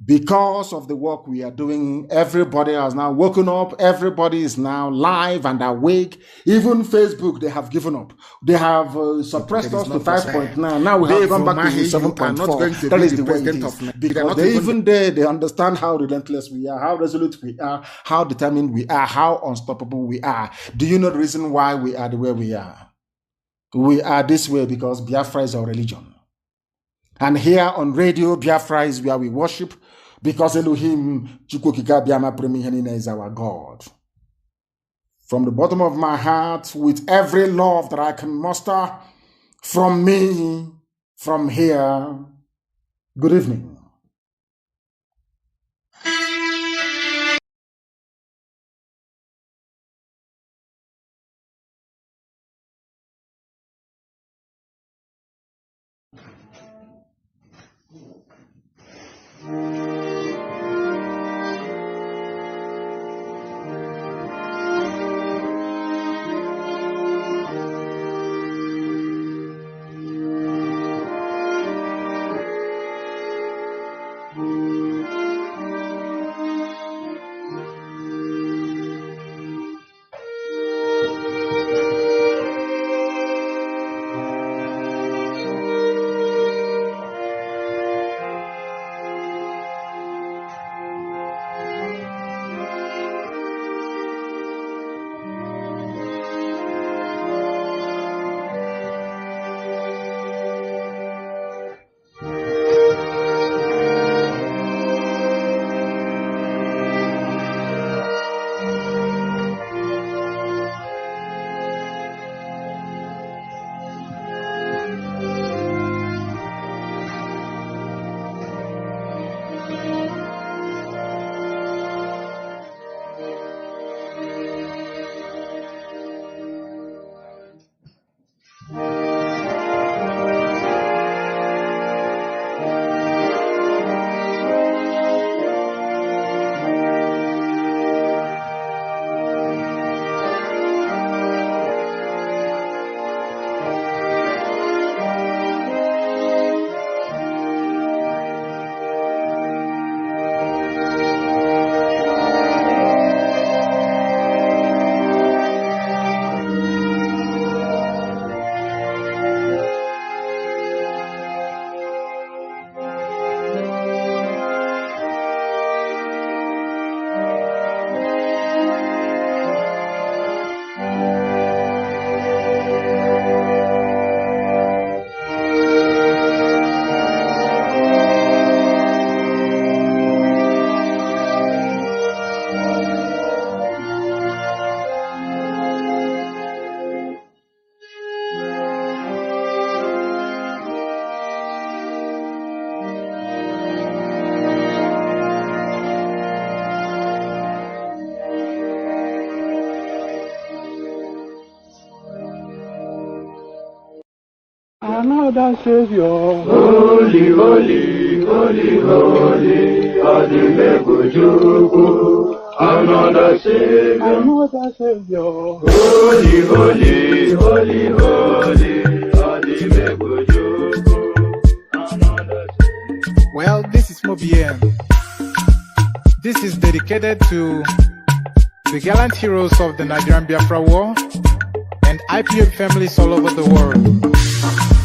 Because of the work we are doing, everybody has now woken up. Everybody is now live and awake. Even Facebook, they have given up. They have suppressed us to 5.9. Now we have gone back to 7.4. That is the way it is. Because they understand how relentless we are, how resolute we are, how determined we are, how unstoppable we are. Do you know the reason why we are the way we are? We are this way because Biafra is our religion. And here on radio, Biafra is where we worship, because Elohim Chukwukika Biama Premihenina is our God. From the bottom of my heart, with every love that I can muster, from me, from here, good evening. Another Savior. Holy, holy, holy, holy, Adimebujuku. Another Savior. Another Savior. Holy, holy, holy, holy, Adimebujuku. Another Savior. Well, this is MAOBI N. This is dedicated to the gallant heroes of the Nigerian Biafra War and IPOB families all over the world.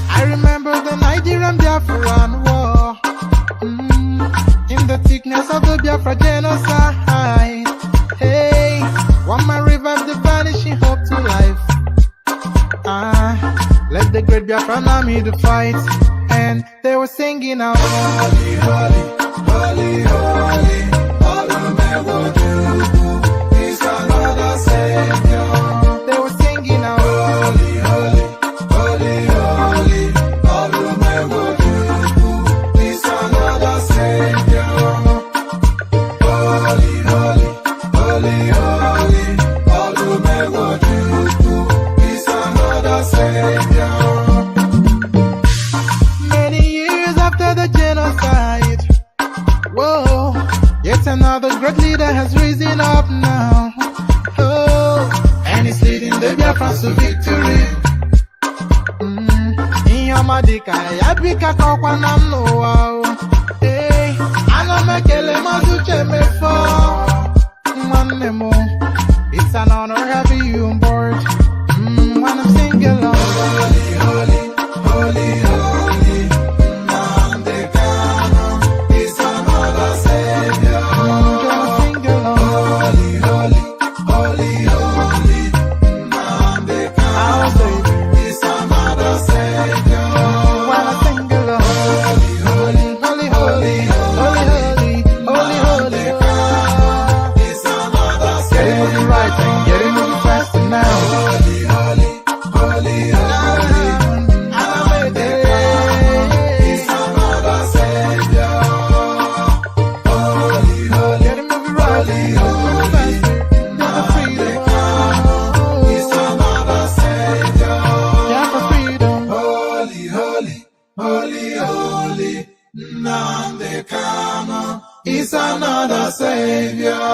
I remember the Nigerian Biafran war, in the thickness of the Biafra genocide. Hey, one man revived the vanishing hope to life. Let the great Biafran army to fight, and they were singing out, holy, holy, holy, holy, Olumewojuku is another Savior. They were singing out, holy, holy, holy, holy, Olumewojuku is another Savior. Holy, holy, holy, holy, Olumewojuku is another Savior. Many years after the genocide, whoa, yet another great leader has risen up now. Oh, and he's leading the Biafrans to victory. Inyamadika yabika kwa namno. Hey, anamekele mazuche mefo. Manemo, it's an honor having you on board. When I'm singing along, holy, holy, holy, holy, Nnamdi Kanu is another Savior. Just sing along, holy, holy, holy, holy, Nnamdi Kanu is another Savior. When I sing along, holy, holy, holy, holy, holy, holy, holy, holy, is another Savior. Getting moving right and getting moving faster now. Holy, holy, holy, holy, Nnamdi Kanu is another Savior. Holy, holy, getting moving right, moving faster. Never freedom. Is another Savior. Yeah, for freedom. Holy, holy, holy, holy, Nnamdi Kanu is another Savior.